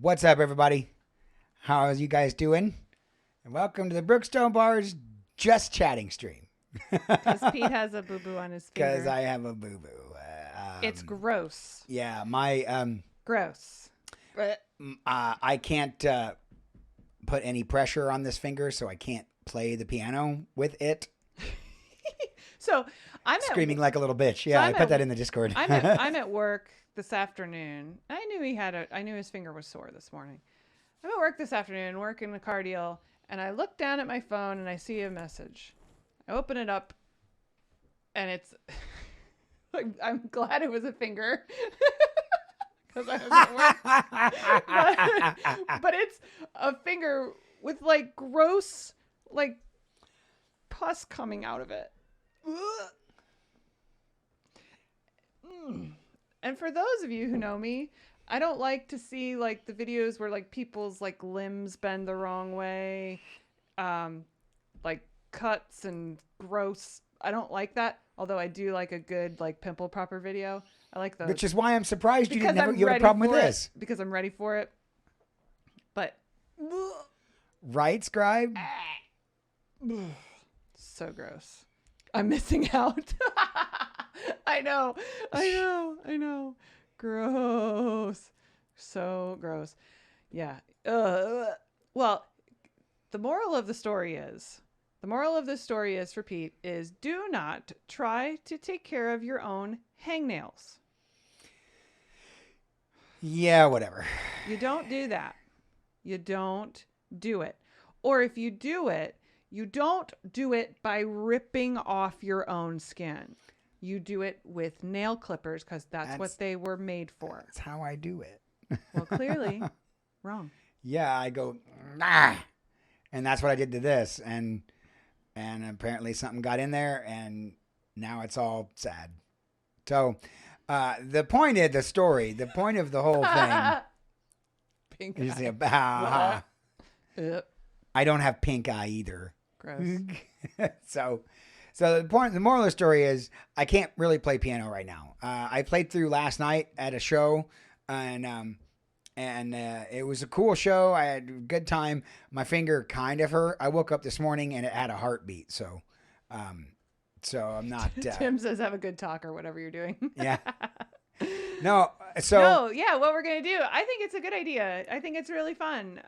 What's up, everybody? How are you guys doing? And welcome to the Brookstone Bards Just Chatting stream. Because Pete has a boo-boo on his finger. Because I have a boo-boo. It's gross. Yeah, my... Gross. I can't put any pressure on this finger, so I can't play the piano with it. So I'm Screaming like a little bitch. Yeah, I put that in the Discord. I'm at work this afternoon. I knew his finger was sore this morning. I'm at work this afternoon, working a car deal, and I look down at my phone and I see a message. I open it up, and it's. I'm glad it was a finger. Because I was at work. But it's a finger with like gross, like pus coming out of it. And for those of you who know me, I don't like to see like the videos where like people's like limbs bend the wrong way, like cuts and gross. I don't like that. Although I do like a good like pimple popper video. I like those. Which is why I'm surprised you had a problem with this. Because I'm ready for it. But right, Scribe? So gross. I'm missing out. I know. Gross. So gross. Yeah. Well, the moral of the story is for Pete is do not try to take care of your own hangnails. Yeah, whatever. You don't do that. You don't do it. Or if you do it, you don't do it by ripping off your own skin. You do it with nail clippers because that's what they were made for. That's how I do it. Well, clearly wrong. Yeah, I go, nah. And that's what I did to this. And apparently something got in there and now it's all sad. So the point of the whole thing Pink is eye. I don't have pink eye either. Gross. So the moral of the story is I can't really play piano right now. I played through last night at a show and it was a cool show. I had a good time. My finger kind of hurt. I woke up this morning and it had a heartbeat. So I'm not. Tim says have a good talk or whatever you're doing. Yeah. No. So. No. Yeah. What we're gonna do? I think it's a good idea. I think it's really fun.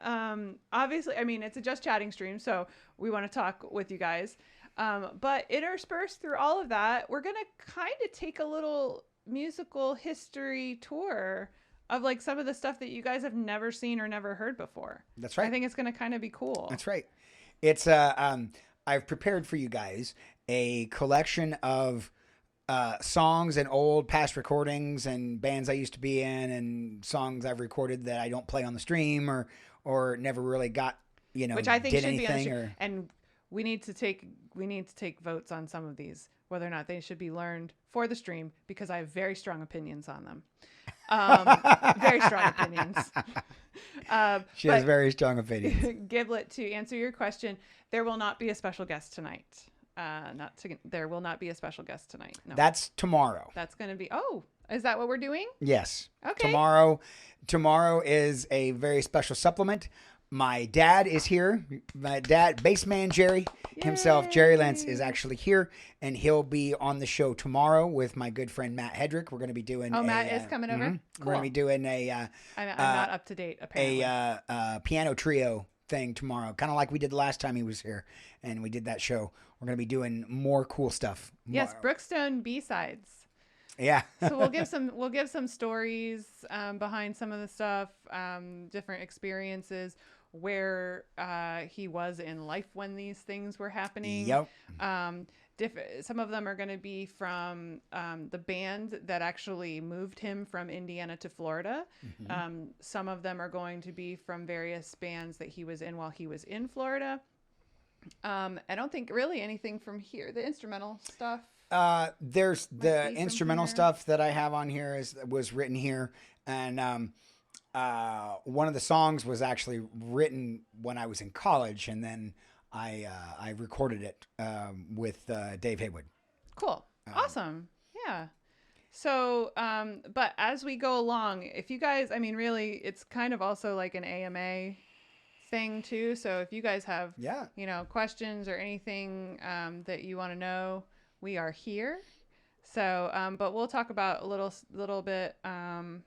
Obviously, I mean, it's a just chatting stream, so we want to talk with you guys. But interspersed through all of that, we're gonna kind of take a little musical history tour of like some of the stuff that you guys have never seen or never heard before. That's right. I think it's going to kind of be cool. That's right. It's I've prepared for you guys a collection of songs and old past recordings and bands I used to be in and songs I've recorded that I don't play on the stream or never really got, which I think did should anything be on and we need to take votes on some of these, whether or not they should be learned for the stream, because I have very strong opinions on them. Very strong opinions. She has very strong opinions. Giblet, to answer your question, there will not be a special guest tonight. There will not be a special guest tonight. No. That's tomorrow. That's going to be. Oh, is that what we're doing? Yes. Okay. Tomorrow is a very special supplement. My dad is here. My dad, bassman Jerry himself, Jerry Lentz, is actually here, and he'll be on the show tomorrow with my good friend Matt Hedrick. We're going to be doing. Matt is coming over. Mm-hmm. Cool. We're going to be doing I'm not up to date. Apparently, a piano trio thing tomorrow, kind of like we did the last time he was here, and we did that show. We're going to be doing more cool stuff. Yes, Brookstone B-sides. Yeah. So we'll give some stories behind some of the stuff, different experiences, where he was in life when these things were happening. Yep. Some of them are going to be from the band that actually moved him from Indiana to Florida. Mm-hmm. Some of them are going to be from various bands that he was in while he was in Florida. I don't think really anything from here. The instrumental stuff. There's the instrumental stuff that I have on here was written here, and one of the songs was actually written when I was in college, and then I recorded it with Dave Haywood. Cool. Awesome. Yeah. So, but as we go along, if you guys, I mean, really, it's kind of also like an AMA thing too. So if you guys have, Yeah. questions or anything that you want to know, we are here. So, but we'll talk about a little bit, about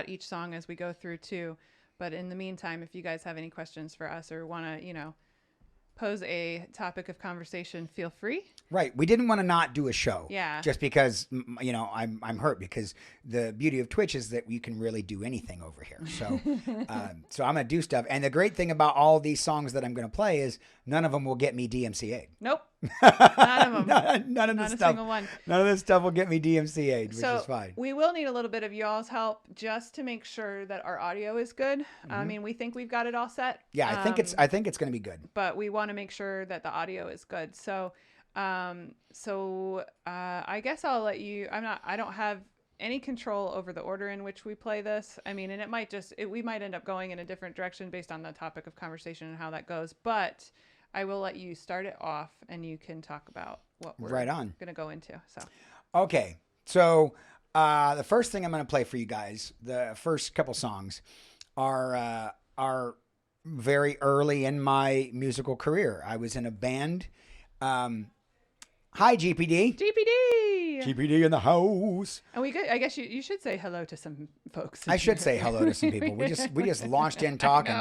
each song as we go through too. But in the meantime, if you guys have any questions for us or want to, pose a topic of conversation, feel free. Right. We didn't want to not do a show. Yeah. Just because, I'm hurt, because the beauty of Twitch is that you can really do anything over here. So, so I'm going to do stuff. And the great thing about all these songs that I'm going to play is none of them will get me DMCA'd. Nope. None of them. None of Not this a stuff. single one. None of this stuff will get me DMCA'd, which So is fine. we will need a little bit of y'all's help just to make sure that our audio is good. Mm-hmm. I mean, we think we've got it all set. Yeah, I think it's going to be good. But we want to make sure that the audio is good. So, I guess I'll let you. I don't have any control over the order in which we play this. I mean, and it might we might end up going in a different direction based on the topic of conversation and how that goes. But I will let you start it off, and you can talk about what we're right on going to go into. So, okay. So, the first thing I'm going to play for you guys, the first couple songs, are very early in my musical career. I was in a band. Hi, GPD. GPD in the house. And I guess you should say hello to some folks. I should say hello to some people. We just launched in talking.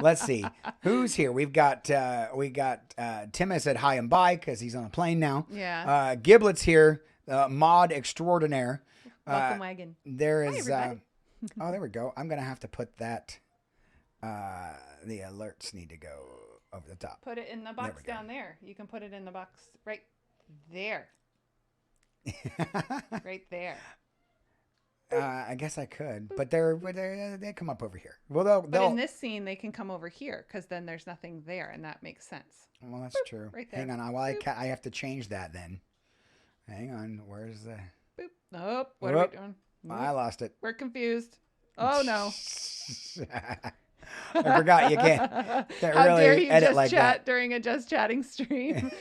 Let's see who's here. We got Tim has said hi and bye because he's on a plane now. Yeah. Giblet's here. Mod extraordinaire. Welcome wagon. There Hi, is. everybody. Oh, there we go. I'm gonna have to put that. The alerts need to go over the top. Put it in the box down there. You can put it in the box right there. Right there. I guess I could, but they come up over here. Well, but in this scene, they can come over here because then there's nothing there, and that makes sense. Well, that's Boop, true. right there. Hang on. I have to change that then. Hang on. Where's the? Boop. Nope. What are we doing? I lost it. We're confused. Oh no. I forgot you can't How really dare you edit just like chat that. during a just chatting stream?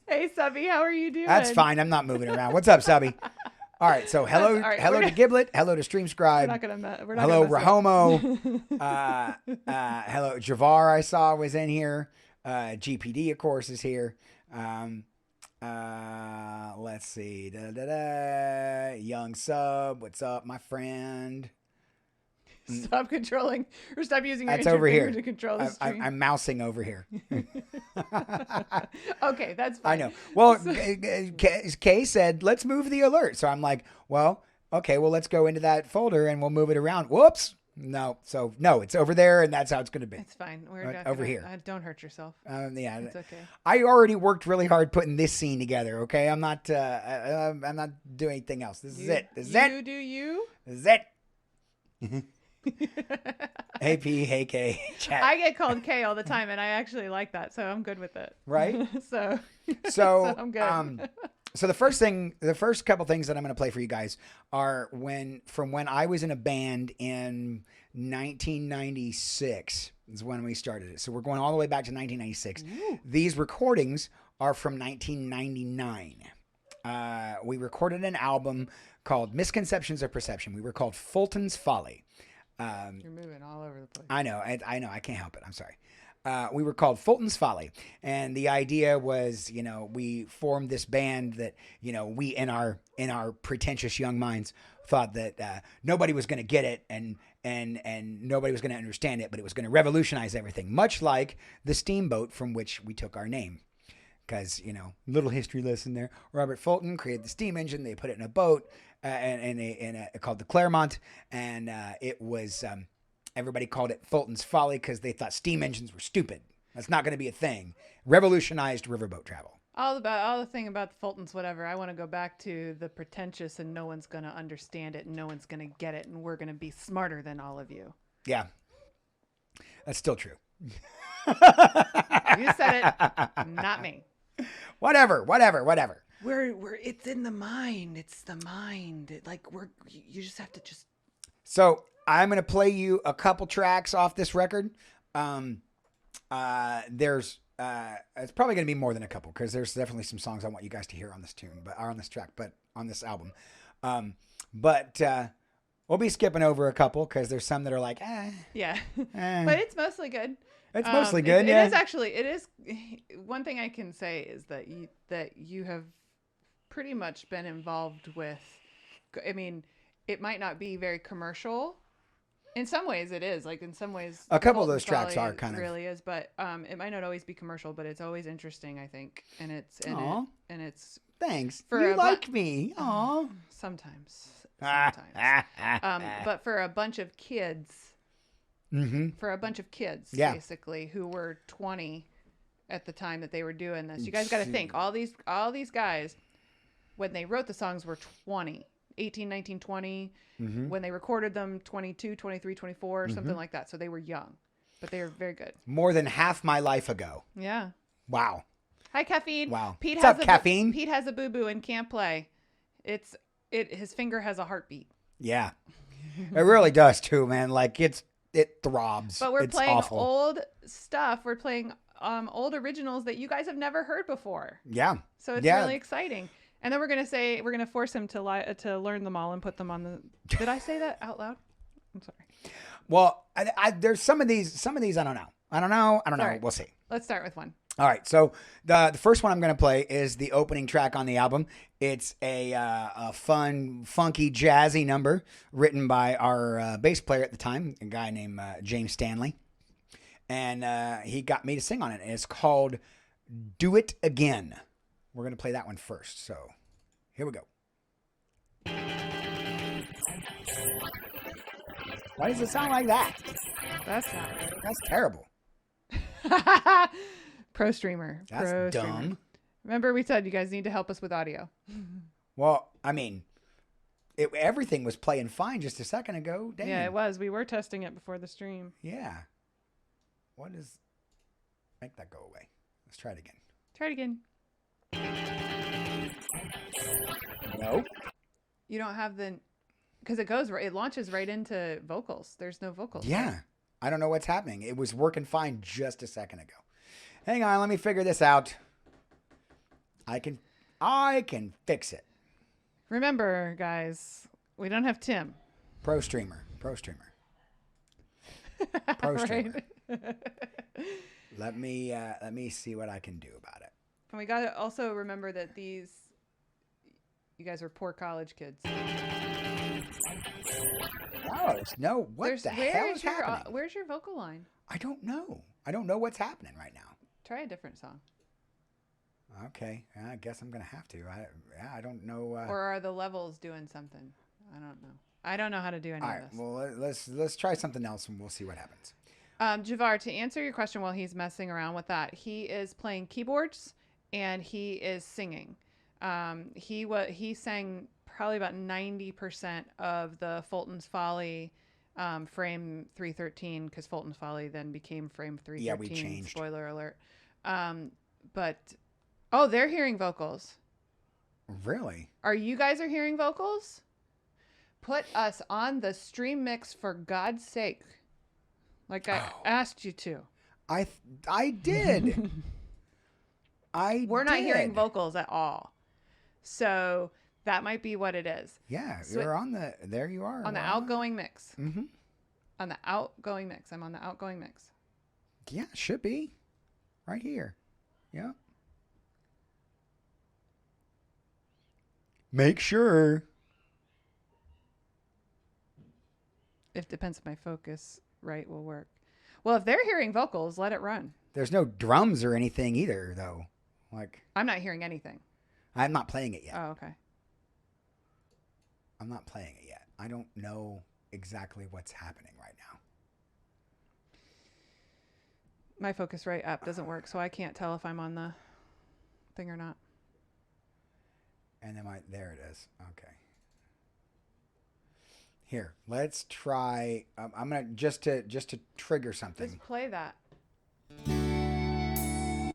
Hey, Subby, how are you doing? That's fine. I'm not moving around. What's up, Subby? All right. So hello to Giblet. Hello to StreamScribe. Hello, Rahomo. Hello, Javar. I saw was in here. GPD, of course, is here. Let's see. Young Sub. What's up, my friend? Stop controlling or stop using your That's over here. to control the stream. I'm mousing over here. Okay, that's fine. I know. Well, Kay said, let's move the alert. So I'm like, well, okay, well, let's go into that folder and we'll move it around. Whoops. No. So, no, it's over there, and that's how it's going to be. It's fine. We're over here. Don't hurt yourself. Yeah. It's okay. I already worked really hard putting this scene together, okay? I'm not doing anything else. This is it. This is it. You do you. This is it. Hey P, hey K, chat. I get called K all the time, and I actually like that, so I'm good with it. Right? so I'm good. So the first couple things that I'm going to play for you guys are from when I was in a band in 1996 is when we started it. So we're going all the way back to 1996. Ooh. These recordings are from 1999. We recorded an album called Misconceptions of Perception. We were called Fulton's Folly. You're moving all over the place. I know. I know. I can't help it. I'm sorry. We were called Fulton's Folly. And the idea was, we formed this band that, we in our pretentious young minds thought that nobody was going to get it and nobody was going to understand it, but it was going to revolutionize everything, much like the steamboat from which we took our name. Because, little history lesson there. Robert Fulton created the steam engine. They put it in a boat called the Claremont. And it was, everybody called it Fulton's Folly because they thought steam engines were stupid. That's not going to be a thing. Revolutionized riverboat travel. All the thing about the Fultons, whatever. I want to go back to the pretentious and no one's going to understand it and no one's going to get it and we're going to be smarter than all of you. Yeah. That's still true. You said it, not me. Whatever. It's in the mind. It's the mind. You just have to just. So I'm going to play you a couple tracks off this record. There's it's probably going to be more than a couple because there's definitely some songs I want you guys to hear on this tune, but on this track, but on this album. But we'll be skipping over a couple because there's some that are like, Yeah. eh. But it's mostly good. It's mostly good. It Yeah. is actually. It is. One thing I can say is that you have pretty much been involved with. I mean, it might not be very commercial. In some ways, it is. Like in some ways, A couple of Fulton those tracks Folly are kind of really is, but it might not always be commercial, but it's always interesting. I think, and it's Aw. and it's thanks. For You a like me. Aw. sometimes. Mm-hmm. But for a bunch of kids, Yeah. basically, who were 20 at the time that they were doing this. You guys got to think, all these guys, when they wrote the songs, were 20, 18, 19, 20. When they recorded them, 22, 23, 24, something like that. So they were young, but they were very good. More than half my life ago. Yeah. Wow. Hi, Caffeine. Wow. Pete What's has up, Caffeine? Pete has a boo-boo and can't play. His finger has a heartbeat. Yeah. It really does too, man. Like it throbs. But we're It's playing awful. old stuff. We're playing old originals that you guys have never heard before. Yeah. So it's Yeah. really exciting. And then we're gonna force him to learn them all and put them on the. Did I say that out loud? I'm sorry. Well, there's some of these I don't know. I don't know. Sorry. We'll see. Let's start with one. All right. So the first one I'm going to play is the opening track on the album. It's a fun, funky, jazzy number written by our bass player at the time, a guy named James Stanley. And he got me to sing on it. And it's called Do It Again. We're going to play that one first. So here we go. Why does it sound like that? That's not That's terrible. Pro streamer. That's Pro dumb. Streamer. Remember we said you guys need to help us with audio. Well, I mean, everything was playing fine just a second ago. Damn. Yeah, it was. We were testing it before the stream. Yeah. What is... Make that go away. Let's try it again. Try it again. Nope. You don't have the... Because it launches right into vocals. There's no vocals. Yeah. I don't know what's happening. It was working fine just a second ago. Hang on, let me figure this out. I can fix it. Remember, guys, we don't have Tim. Pro streamer. Pro streamer. Let me see what I can do about it. And we got to also remember that you guys are poor college kids. No, what the hell is happening? Where's your vocal line? I don't know. I don't know what's happening right now. Try a different song. Okay, I guess I'm gonna have to. I don't know. Or are the levels doing something? I don't know. I don't know how to do any All of right, this. well let's try something else and we'll see what happens. Javar, to answer your question while he's messing around with that, he is playing keyboards and he is singing. He sang probably about 90% of the Fulton's Folly frame 313 because Fulton's Folly then became frame 313. Yeah, we changed. Spoiler alert. Oh, they're hearing vocals. Really? Are you guys hearing vocals? Put us on the stream mix for God's sake. Like I asked you to. I did. We're not hearing vocals at all. So that might be what it is. Yeah, you're on the. There you are. On the outgoing mix. Mm-hmm. On the outgoing mix. I'm on the outgoing mix. Yeah, should be. Right here. Yeah. Make sure. If depends if my focus right will work. Well, if they're hearing vocals, let it run. There's no drums or anything either, though. Like I'm not hearing anything. I'm not playing it yet. Oh, okay. I'm not playing it yet. I don't know exactly what's happening right now. My Focusrite app doesn't work, so I can't tell if I'm on the thing or not. And then there it is. Okay. Here, let's try. I'm gonna just to trigger something. Just play that.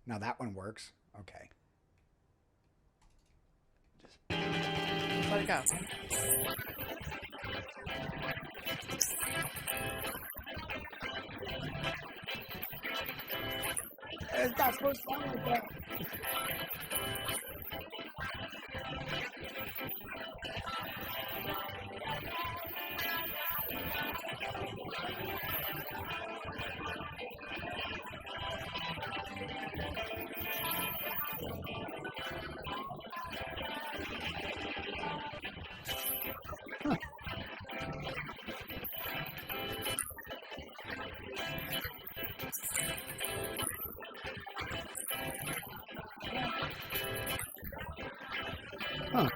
Now that one works. Okay. Just let it go. It's not supposed to sound like that. Huh.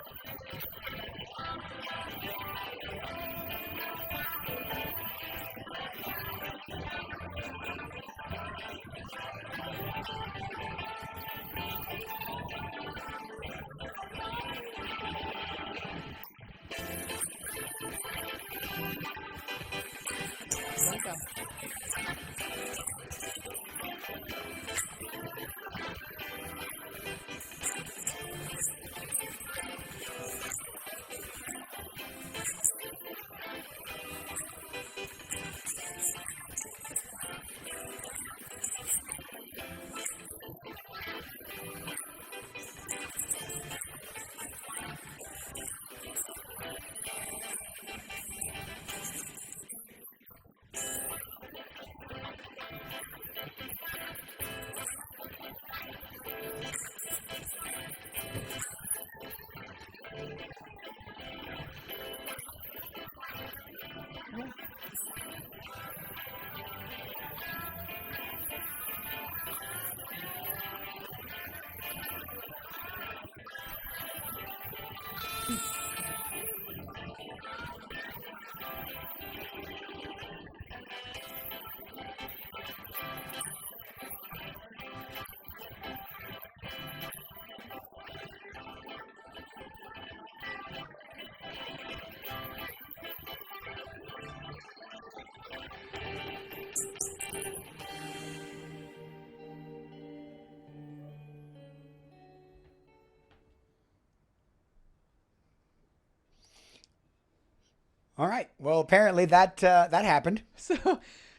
All right. Well, apparently that happened.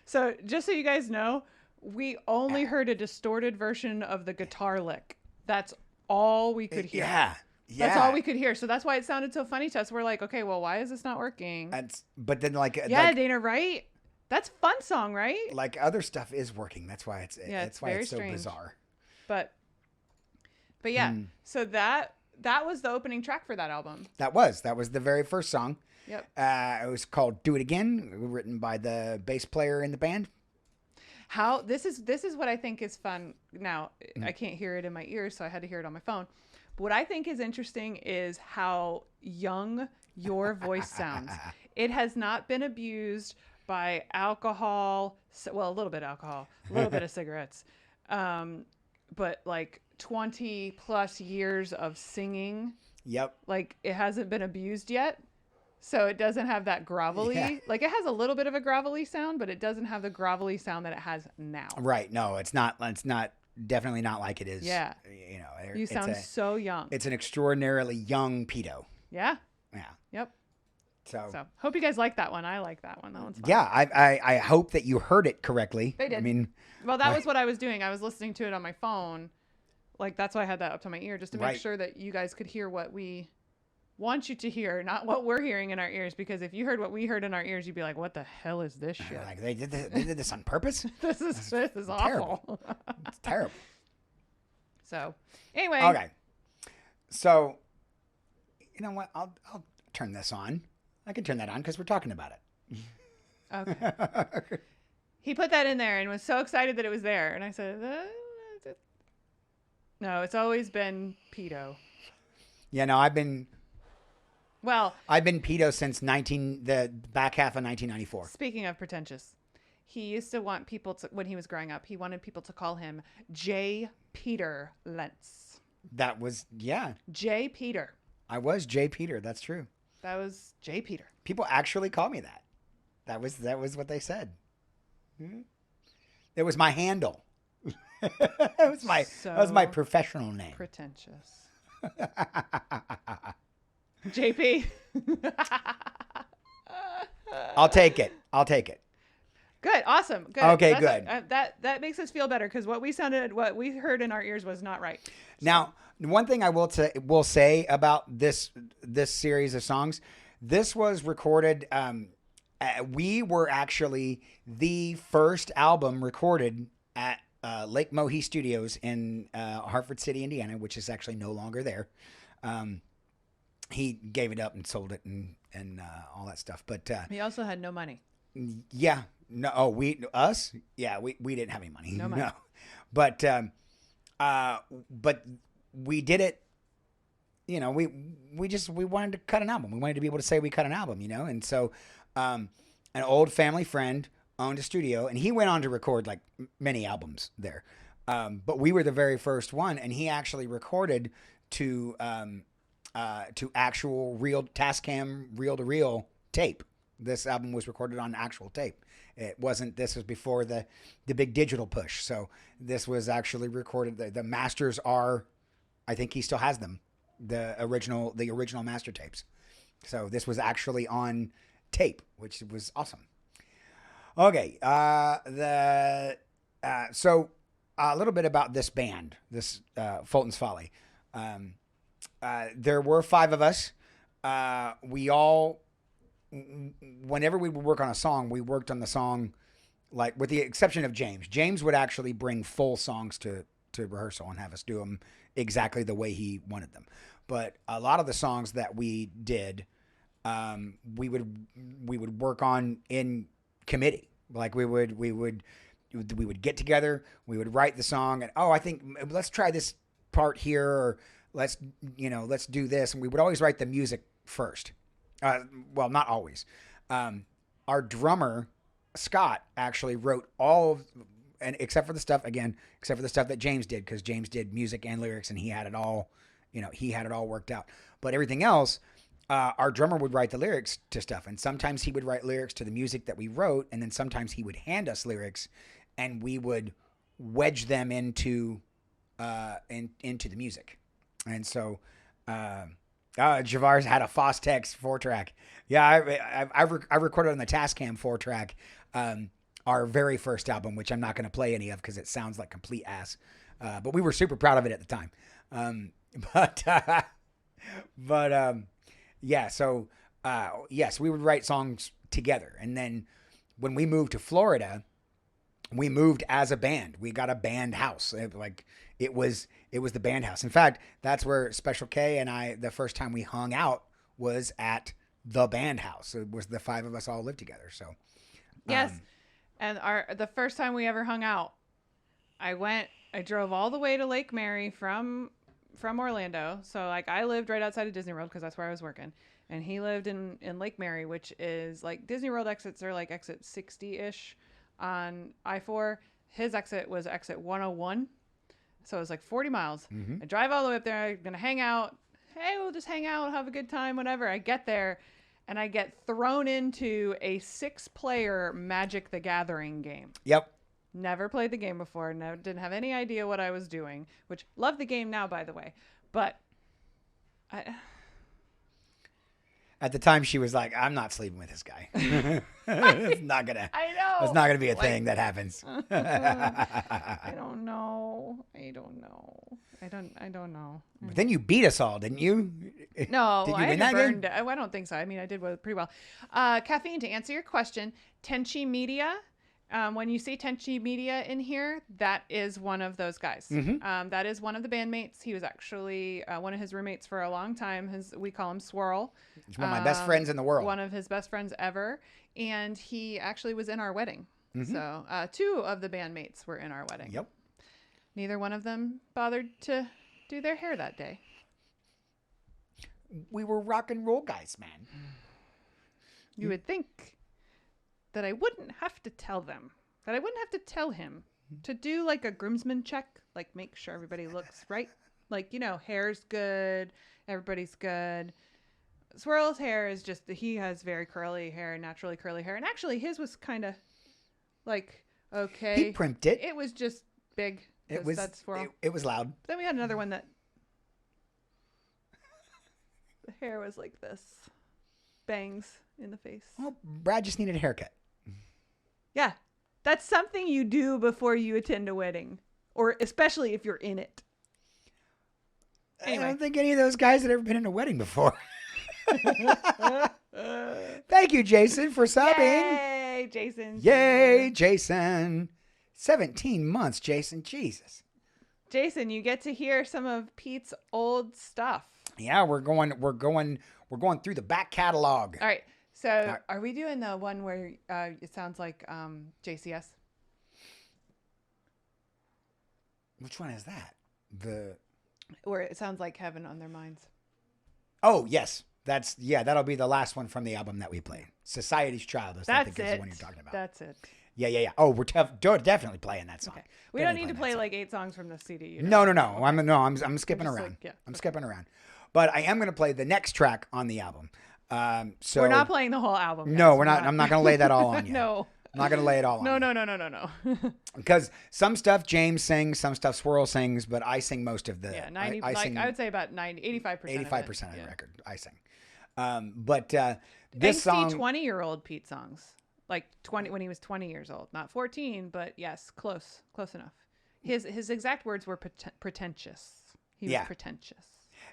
So just so you guys know, we only heard a distorted version of the guitar lick. That's all we could hear. Yeah. Yeah. That's all we could hear. So that's why it sounded so funny to us. We're like, okay, well, why is this not working? But then Yeah, Dana, right? That's fun song, right? like other stuff is working. That's why it's very so strange. bizarre. But yeah. So that was the opening track for that album. That was the very first song. Yep. It was called "Do It Again," written by the bass player in the band. How this is what I think is fun. Now I can't hear it in my ears, so I had to hear it on my phone. But what I think is interesting is how young your voice sounds. It has not been abused by alcohol. Well, a little bit alcohol, a little bit of cigarettes, but like 20 plus years of singing. Yep. Like it hasn't been abused yet. So it doesn't have that grovelly, like it has a little bit of a grovelly sound, but it doesn't have the grovelly sound that it has now. Right. No, it's not definitely not like it is. Yeah. You know, You sound so young. It's an extraordinarily young pedo. Yeah. Yeah. Yep. So hope you guys like that one. I like that one. That one's fun. yeah, I hope that you heard it correctly. They did. I mean, well, that was what I was doing. I was listening to it on my phone. Like that's why I had that up to my ear, just to make sure that you guys could hear what we want you to hear, not what we're hearing in our ears. Because if you heard what we heard in our ears, you'd be like, "What the hell is this shit?" Like they did this on purpose. this is awful. Terrible. It's terrible. So, anyway. Okay. So, you know what? I'll turn this on. I can turn that on because we're talking about it. Okay. He put that in there and was so excited that it was there, and I said, "No, it's always been pedo." Yeah, no, I've been Well, pedo since the back half of 1994. Speaking of pretentious, he used to want people to, when he was growing up, he wanted people to call him J. Peter Lentz. That was, yeah. J. Peter. I was J. Peter. That's true. That was J. Peter. People actually call me that. That was what they said. It was my handle. That was my professional name. Pretentious. JP. I'll take it. Good. Awesome. Good. Okay, good. That makes us feel better because what we heard in our ears was not right. So. Now, one thing I will say about this series of songs, this was recorded. We were actually the first album recorded at Lake Mohee Studios in Hartford City, Indiana, which is actually no longer there. He gave it up and sold it and all that stuff. But he also had no money. Yeah. No. Oh, we didn't have any money. No money. No. But we did it we wanted to cut an album. We wanted to be able to say we cut an album, and so an old family friend owned a studio, and he went on to record like many albums there. But we were the very first one, and he actually recorded to actual real Tascam reel to reel tape. This album was recorded on actual tape. It wasn't. This was before the big digital push. So this was actually recorded. The masters are, I think he still has them, the original master tapes. So this was actually on tape, which was awesome. Okay, so a little bit about this band, this Fulton's Folly. There were 5 of us. We all, whenever we would work on a song, we worked on the song, like with the exception of James. James would actually bring full songs to rehearsal and have us do them exactly the way he wanted them. But a lot of the songs that we did, we would work on in committee. Like we would get together, we would write the song, and I think let's try this part here, or let's do this, and we would always write the music first. Well, not always. Our drummer Scott actually wrote and except for the stuff that James did, because James did music and lyrics, and he had it all worked out. But everything else, our drummer would write the lyrics to stuff, and sometimes he would write lyrics to the music that we wrote, and then sometimes he would hand us lyrics, and we would wedge them into the music. And so Javar's had a Fostex 4-track. Yeah, I recorded on the Tascam 4-track, our very first album, which I'm not going to play any of because it sounds like complete ass. But we were super proud of it at the time. Yeah, so yes, we would write songs together. And then when we moved to Florida, we moved as a band. We got a band house. It was the band house. In fact, that's where SpecialK and I, the first time we hung out was at the band house. It was the 5 of us all lived together. So yes. And the first time we ever hung out, I drove all the way to Lake Mary from Orlando. So like I lived right outside of Disney World because that's where I was working. And he lived in Lake Mary, which is like Disney World exits are like exit 60-ish on I-4. His exit was exit 101. So it was like 40 miles. Mm-hmm. I drive all the way up there. I'm going to hang out. Hey, we'll just hang out, have a good time, whatever. I get there and I get thrown into a 6-player Magic the Gathering game. Yep. Never played the game before. Didn't have any idea what I was doing, which love the game now, by the way. But at the time, she was like, "I'm not sleeping with this guy. It's not gonna. I know. It's not gonna be a thing that happens." I don't know. I don't know. But then you beat us all, didn't you? No, Did you I win that burned. game? I don't think so. I mean, I did pretty well. Caffeine, to answer your question, Tenchi Media. When you see Tenchi Media in here, that is one of those guys. Mm-hmm. That is one of the bandmates. He was actually one of his roommates for a long time. We call him Swirl. He's one of my best friends in the world. One of his best friends ever. And he actually was in our wedding. Mm-hmm. So 2 of the bandmates were in our wedding. Yep. Neither one of them bothered to do their hair that day. We were rock and roll guys, man. You would think that I wouldn't have to tell them, that I wouldn't have to tell him to do like a groomsman check, like make sure everybody looks right. Like, hair's good, everybody's good. Swirl's hair is just, he has very curly hair, naturally curly hair. And actually his was kind of like, okay. He primped it. It was just big. That's Swirl. It was loud. Then we had another one that the hair was like this. Bangs in the face. Well, Brad just needed a haircut. Yeah. That's something you do before you attend a wedding. Or especially if you're in it. Anyway. I don't think any of those guys had ever been in a wedding before. Thank you, Jason, for subbing. Yay, Jason. Yay, Jason. 17 months, Jason. Jesus. Jason, you get to hear some of Pete's old stuff. Yeah, we're going through the back catalog. All right. So, are we doing the one where it sounds like JCS? Which one is that? Where it sounds like Heaven on Their Minds. Oh yes, that'll be the last one from the album that we played. Society's Child. I think That's is the it. one you're talking about. That's it. Yeah. Oh, we're definitely playing that song. Okay. We don't Definitely need to playing play that song. like 8 songs from the CD. You No. know? Okay. I'm skipping just around. like, yeah, I'm okay. skipping around. But I am going to play the next track on the album. So We're not playing the whole album. No, guys. we're not. I'm not going to lay that all on you. No. I'm not going to lay it all on No, you. no. Because some stuff James sings, some stuff Swirl sings, but I sing most of the. Yeah, 90. I like sing I would say about 90, 85%. 85% of the yeah. record. I sing. But this Angsty song, 20-year-old Pete songs, like 20 when he was 20 years old, not 14, but yes, close enough. His exact words were pretentious. He was pretentious.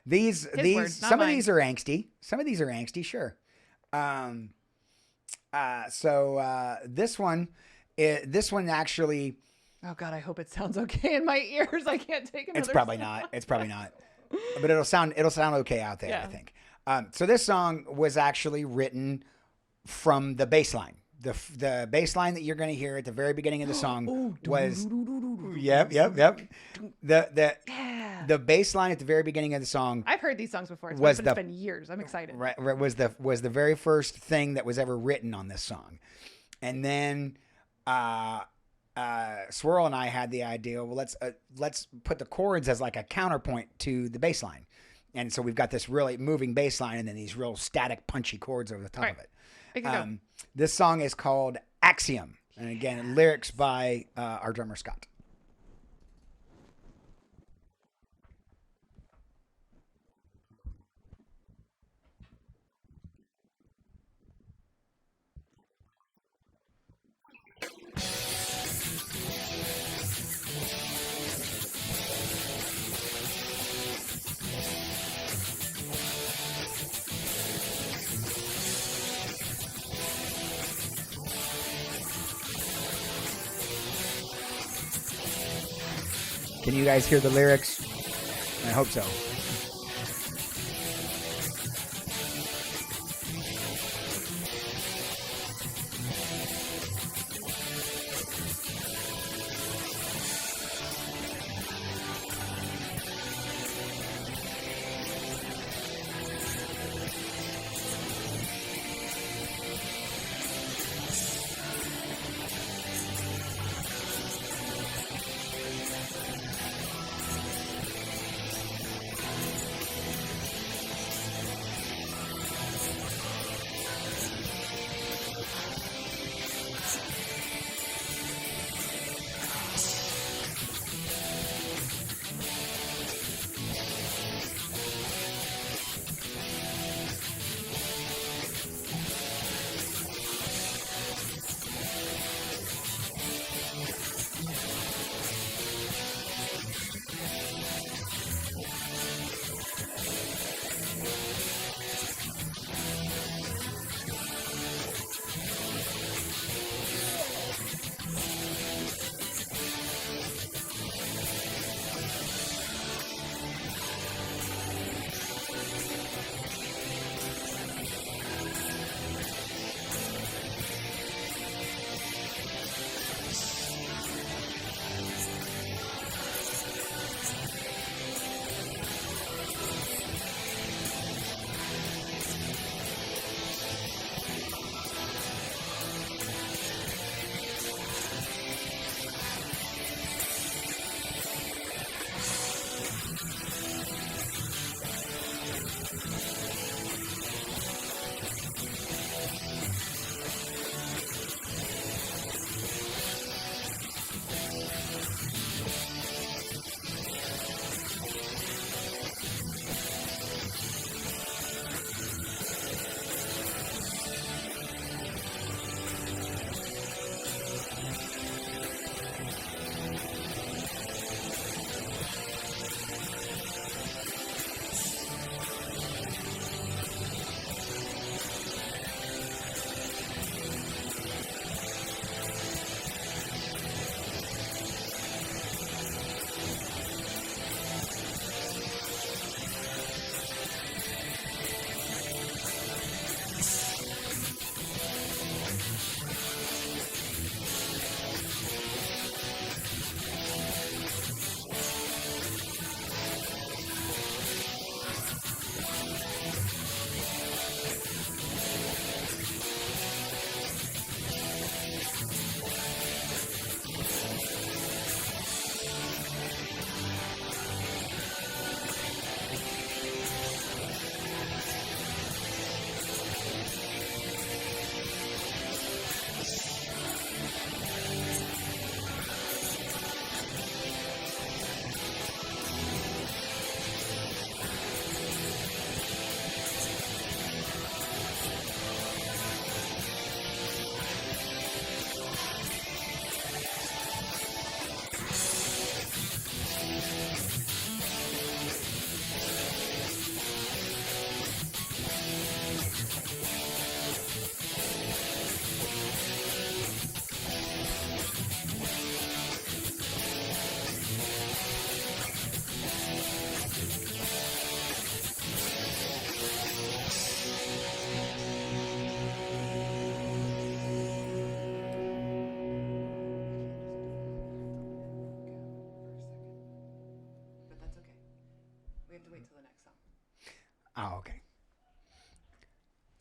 these words, not some of mine. these are angsty. Some of these are angsty, sure. So this one actually, Oh God, I hope it sounds okay in my ears. I can't take another. it's probably song. not. It's probably not. But it'll sound okay out there, Yeah. I think. So this song was actually written from the bass line. The bass line that you're going to hear at the very beginning of the song was yep. The bass line at the very beginning of the song I've heard these songs before. Was It's been years. I'm excited. was the very first thing that was ever written on this song. And then Swirl and I had the idea, well, let's put the chords as like a counterpoint to the bass line. And so we've got this really moving bass line and then these real static punchy chords over the top of it. Make it go. This song is called Axiom. And again, lyrics by our drummer Scott. Can you guys hear the lyrics? I hope so.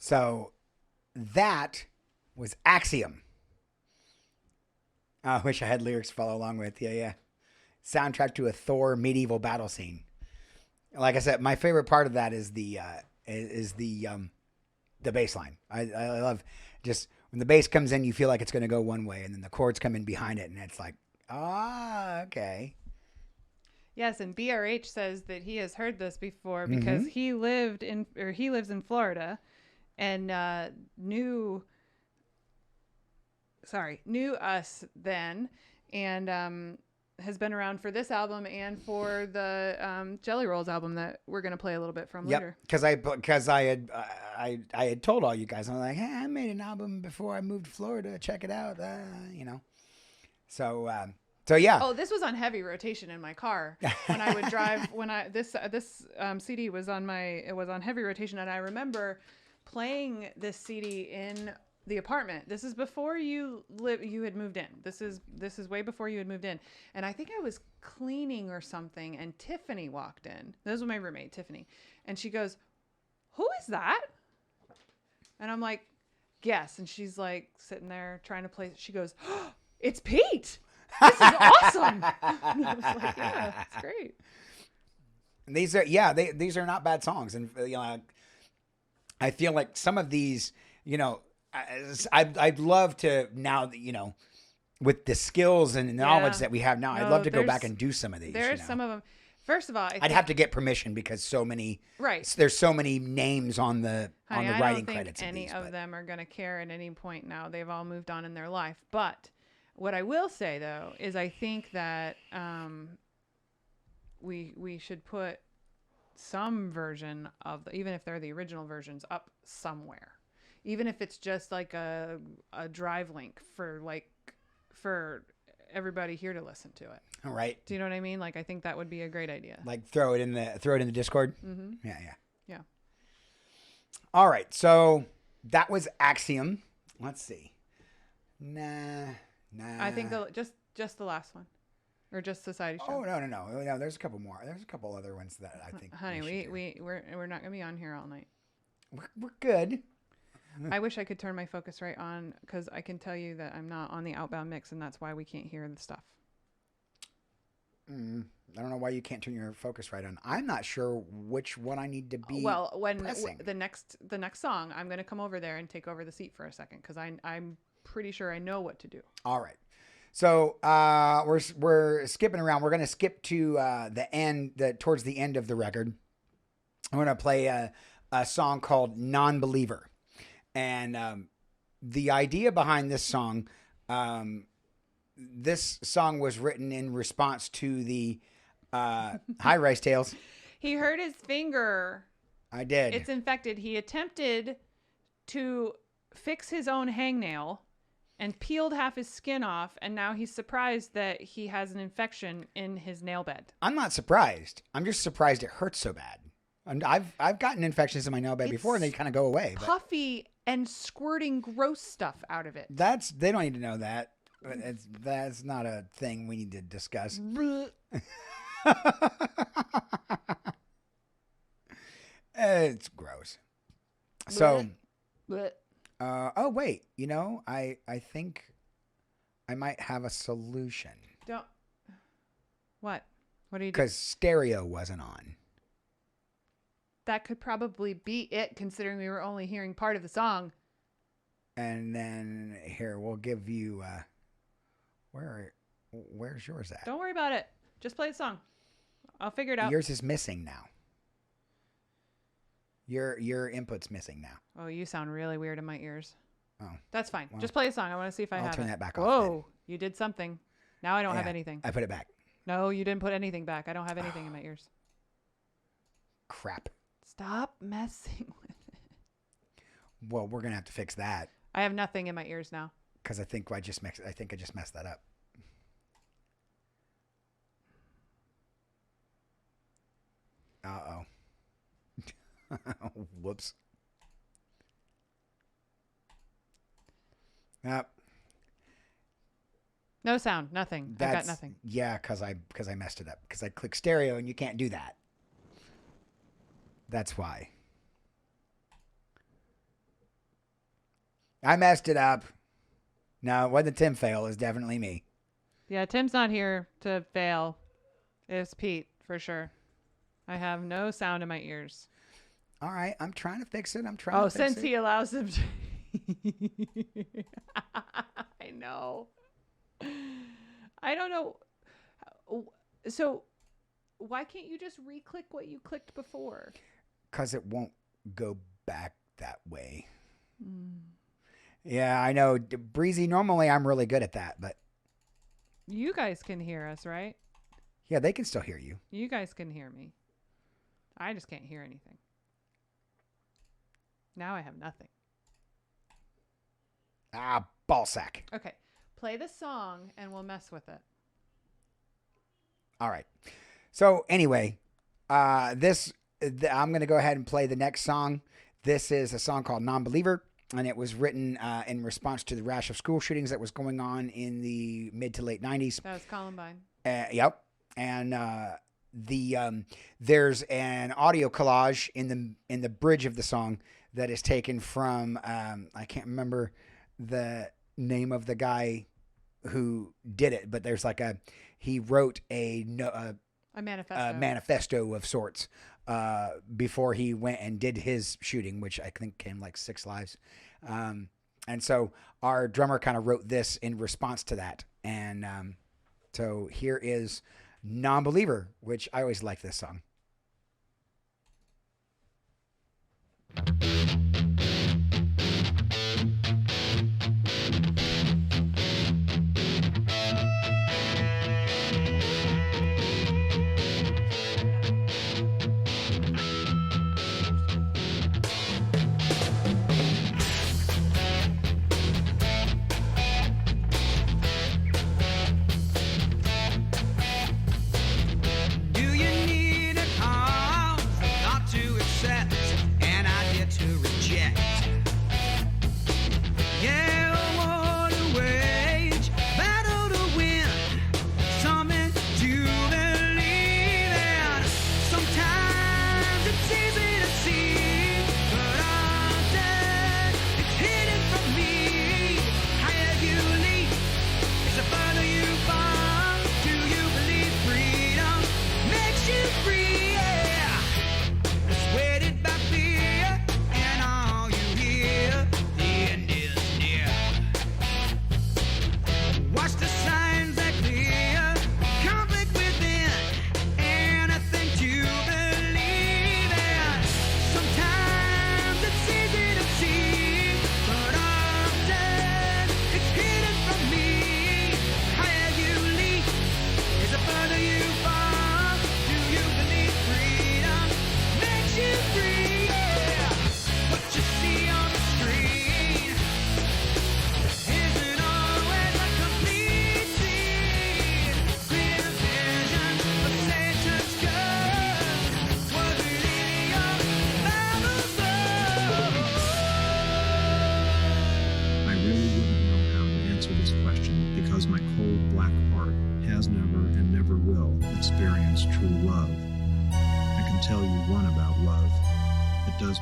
So that was Axiom. I wish I had lyrics to follow along with. Yeah, yeah. Soundtrack to a Thor medieval battle scene. Like I said, my favorite part of that is the bass line. I love just when the bass comes in, you feel like it's going to go one way, and then the chords come in behind it, and it's like, okay. Yes, and BRH says that he has heard this before because he lives in Florida, and knew us then, and has been around for this album and for the Jelly Rolls album that we're gonna play a little bit from later. Because I had told all you guys, I'm like, hey, I made an album before I moved to Florida. Check it out, you know. So yeah. Oh, this was on heavy rotation in my car when I would drive. This CD was on heavy rotation, and I remember playing this CD in the apartment. This is before you had moved in. This is way before you had moved in. And I think I was cleaning or something, and Tiffany walked in. This was my roommate, Tiffany. And she goes, "Who is that?" And I'm like, "Guess." And she's like sitting there trying to play. She goes, "Oh, it's Pete. This is awesome." And I was like, "Yeah, it's great." And these are not bad songs. And you know, I feel like some of these, you know, I'd love to now that, you know, with the skills and knowledge that we have now, I'd love to go back and do some of these. There's some of them. First of all, I'd have to get permission because so many. Right. There's so many names on the writing credits. I don't think any of them are going to care at any point now. They've all moved on in their life. But what I will say though is I think that we should put some version of even if they're the original versions up somewhere. Even if it's just like a drive link for everybody here to listen to it. All right. Do you know what I mean? Like, I think that would be a great idea. Like throw it in the Discord. Mm-hmm. Yeah. All right. So that was Axiom. Let's see. Nah. I think just the last one, or just Society Show. Oh no. There's a couple more. There's a couple other ones that I think. Honey, we're not gonna be on here all night. We're good. I wish I could turn my Focusrite on because I can tell you that I'm not on the outbound mix, and that's why we can't hear the stuff. I don't know why you can't turn your Focusrite on. I'm not sure which one I need to be. Well, when pressing. the next song, I'm going to come over there and take over the seat for a second because I'm pretty sure I know what to do. All right. So we're skipping around. We're going to skip to the end, towards the end of the record. I'm going to play a song called "Non-Believer." And the idea behind this song was written in response to the Hi Rice Tales. He hurt his finger. I did. It's infected. He attempted to fix his own hangnail and peeled half his skin off, and now he's surprised that he has an infection in his nail bed. I'm not surprised. I'm just surprised it hurts so bad. And I've gotten infections in my nail bed before, and they kind of go away. But puffy and squirting gross stuff out of it. They don't need to know that. That's not a thing we need to discuss. It's gross. So, oh wait, you know, I think I might have a solution. Don't. What? What are you doing? Because stereo wasn't on. That could probably be it, considering we were only hearing part of the song. And then here we'll give you. Where's yours at? Don't worry about it. Just play the song. I'll figure it out. Yours is missing now. Your input's missing now. Oh, you sound really weird in my ears. Oh, that's fine. Well, just play the song. I want to see if I have it. I'll turn that back off. Whoa, you did something. Now I don't have anything. I put it back. No, you didn't put anything back. I don't have anything in my ears. Crap. Stop messing with it. Well, we're gonna have to fix that. I have nothing in my ears now. Because I think I just messed that up. Uh-oh. Whoops. Nope. No sound, nothing. I got nothing. Yeah, because I messed it up. Because I clicked stereo and you can't do that. That's why. I messed it up. No, it wasn't Tim fail. It was definitely me. Yeah, Tim's not here to fail. It's Pete, for sure. I have no sound in my ears. All right, I'm trying to fix it. I'm trying to fix since it. he allows him to. I know. I don't know. So, why can't you just re-click what you clicked before? Because it won't go back that way. Yeah, I know. Breezy, normally I'm really good at that, but. You guys can hear us, right? Yeah, they can still hear you. You guys can hear me. I just can't hear anything. Now I have nothing. Ah, ballsack. Okay. Play the song and we'll mess with it. All right. So anyway, I'm going to go ahead and play the next song. This is a song called Non-Believer, and it was written in response to the rash of school shootings that was going on in the mid to late 90s. That was Columbine. Yep. And there's an audio collage in the bridge of the song that is taken from I can't remember the name of the guy who did it, but there's like he wrote a manifesto of sorts before he went and did his shooting, which I think came like 6 lives. And so our drummer kind of wrote this in response to that. And so here is Non-Believer, which I always like this song.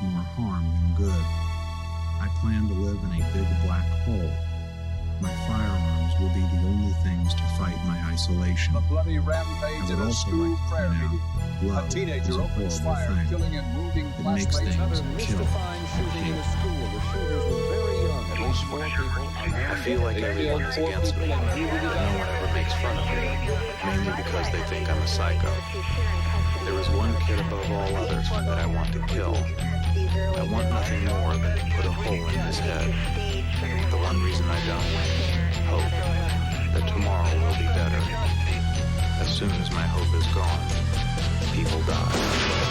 More harm than good. I plan to live in a big black hole. My firearms will be the only things to fight my isolation. A bloody rampage in a school prayer meeting. A teenager opens fire, killing and wounding classmates. Another mystifying shooting in a school. The shooters were very young. At least 4 people. I feel like everyone is against me. No one ever makes fun of me, mainly because they think I'm a psycho. There is one kid above all others that I want to kill. I want nothing more than to put a hole in his head. The one reason I don't. Hope. That tomorrow will be better. As soon as my hope is gone, people die.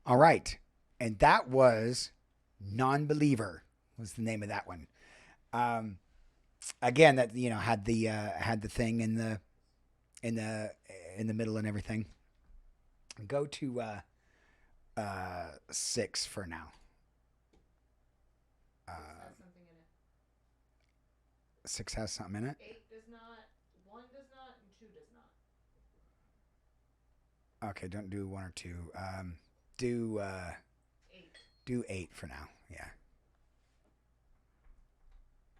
All right. And that was Non-Believer was the name of that one. Again, that, had the thing in the middle and everything. Go to 6 for now. Has something in it. 6 has something in it. 8 does not. 1 does not, and 2 does not. Okay, don't do 1 or 2. Do 8. do 8 for now. Yeah.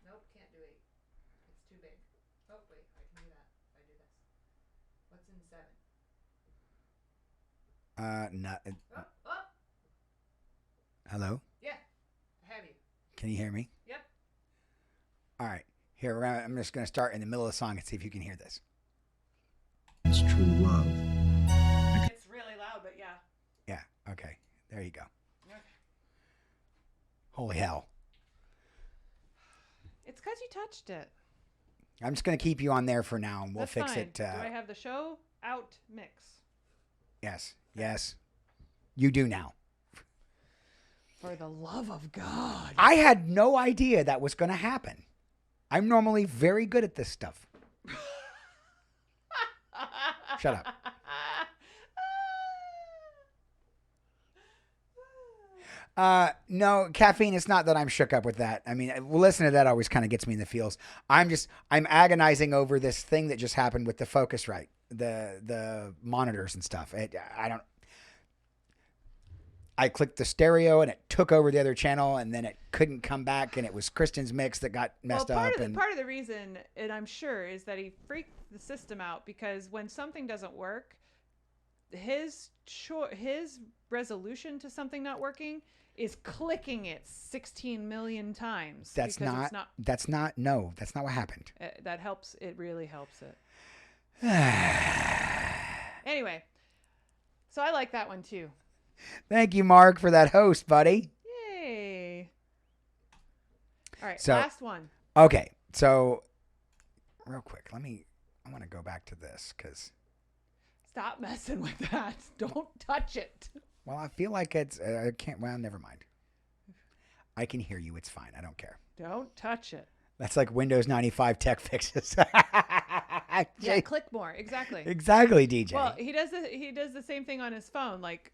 Nope, can't do 8. It's too big. Oh wait, I can do that if I do this. What's in 7? No. Oh, oh. Hello? Yeah, I have you. Can you hear me? Yep. All right. Here, I'm just going to start in the middle of the song and see if you can hear this. It's true love. It's really loud, but yeah. Yeah. Okay. There you go. Okay. Holy hell. It's because you touched it. I'm just going to keep you on there for now, and we'll That's fix fine. it. Do I have the show out mix? Yes. Yes. You do now. For the love of God. I had no idea that was going to happen. I'm normally very good at this stuff. Shut up. No, caffeine, it's not that I'm shook up with that. I mean, listening to that always kind of gets me in the feels. I'm agonizing over this thing that just happened with the Focusrite, the monitors and stuff. I clicked the stereo and it took over the other channel, and then it couldn't come back, and it was Kristen's mix that got messed up. Part of the reason, and I'm sure, is that he freaked the system out because when something doesn't work, his resolution to something not working is clicking it 16 million times. That's not what happened. That helps. It really helps it. Anyway, so I like that one too. Thank you, Mark, for that host, buddy. Yay. All right, So- last one. Okay, so real quick, I want to go back to this because, Stop messing with that. Don't touch it. well, I feel like it's, I can't, well, never mind. I can hear you. It's fine. I don't care. Don't touch it. That's like Windows 95 tech fixes. Yeah, click more. Exactly. Exactly, DJ. Well, he does the same thing on his phone. Like,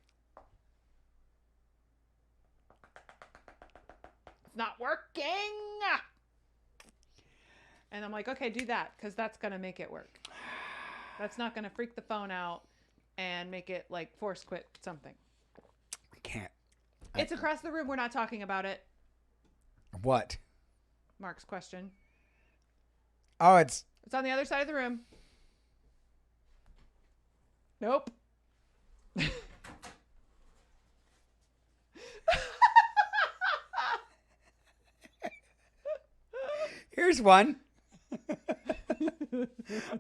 it's not working. And I'm like, okay, do that because that's gonna make it work. That's not gonna freak the phone out and make it like force quit something. I can't. It's across the room. We're not talking about it. What? Mark's question. Oh, it's It's on the other side of the room. Nope. here's one.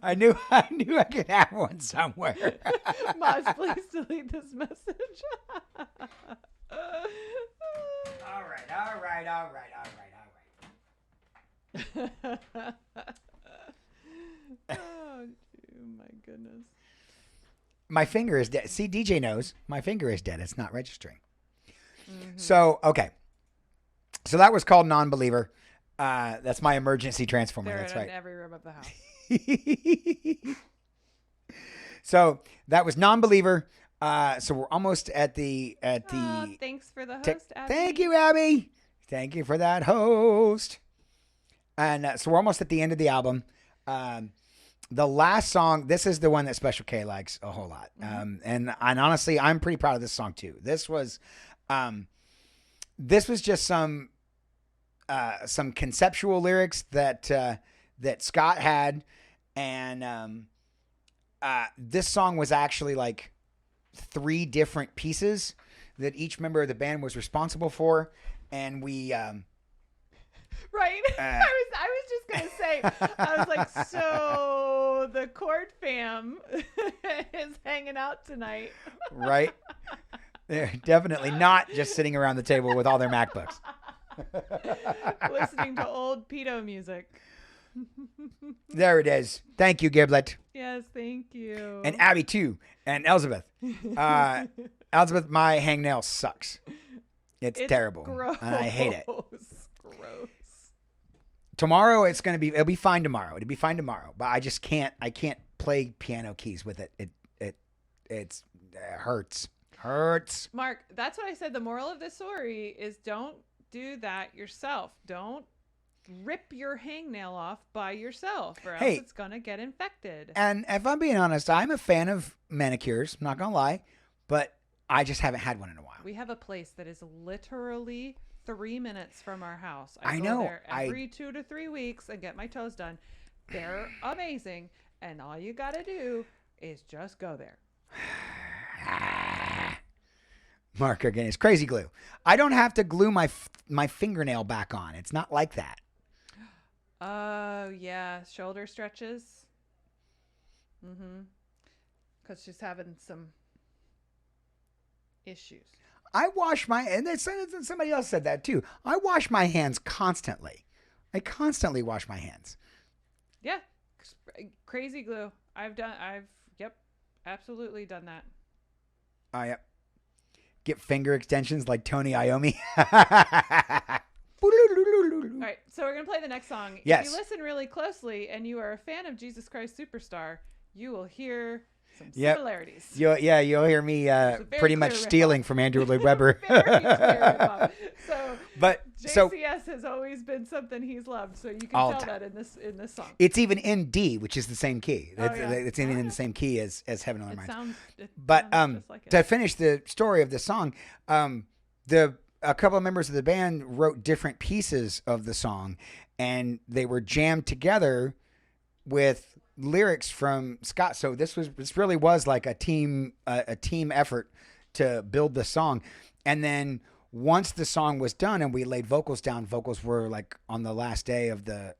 I knew I could have one somewhere. Moz, please delete this message. All right. Oh, my goodness. My finger is dead. See, DJ knows my finger is dead. It's not registering. Mm-hmm. So, okay. So that was called Non-Believer. That's my emergency transformer. They're That's in right. every room of the house. So that was Non-Believer. So we're almost at the Thanks for the host, Abby. Thank you, Abby. Thank you for that host. And so we're almost at the end of the album. The last song, this is the one that Special K likes a whole lot. Mm-hmm. And honestly, I'm pretty proud of this song too. This was just some conceptual lyrics that Scott had. And this song was actually like 3 different pieces that each member of the band was responsible for. And we, Right. I was just gonna say. I was like, so the Court fam is hanging out tonight, right? They're definitely not just sitting around the table with all their MacBooks. listening to old pedo music. There it is. Thank you, Giblet. Yes, thank you. And Abby too. And Elizabeth. Elizabeth, my hangnail sucks. It's terrible. Gross. And I hate it. Gross. Tomorrow it'll be fine tomorrow. It'll be fine tomorrow. But I just can't play piano keys with it. It hurts. Hurts. Mark, that's what I said. The moral of this story is don't do that yourself. Don't rip your hangnail off by yourself or else it's going to get infected. And if I'm being honest, I'm a fan of manicures. I'm not going to lie. But I just haven't had one in a while. We have a place that is literally 3 minutes from our house. I go know. there every 2 to 3 weeks and get my toes done. They're amazing. And all you got to do is just go there. Mark again is crazy glue. I don't have to glue my fingernail back on. It's not like that. Oh, yeah. Shoulder stretches. Mm-hmm. Because she's having some issues. I wash and somebody else said that too. I wash my hands constantly. I constantly wash my hands. Yeah. Crazy glue. Yep, absolutely done that. Oh, yep. Get finger extensions like Tony Iommi. All right, so we're going to play the next song. Yes. If you listen really closely and you are a fan of Jesus Christ Superstar, you will hear some similarities. You'll hear me pretty much stealing from Andrew Lloyd Webber. Very clear rip-off. But JCS has always been something he's loved, so you can tell that in this song. It's even in D, which is the same key. It's even in the same key as Heaven on Their Minds. But just like it. to finish the story of the song, a couple of members of the band wrote different pieces of the song, and they were jammed together with lyrics from Scott. So this really was like a team effort to build the song. And then once the song was done and we laid vocals down, vocals were like on the last day of the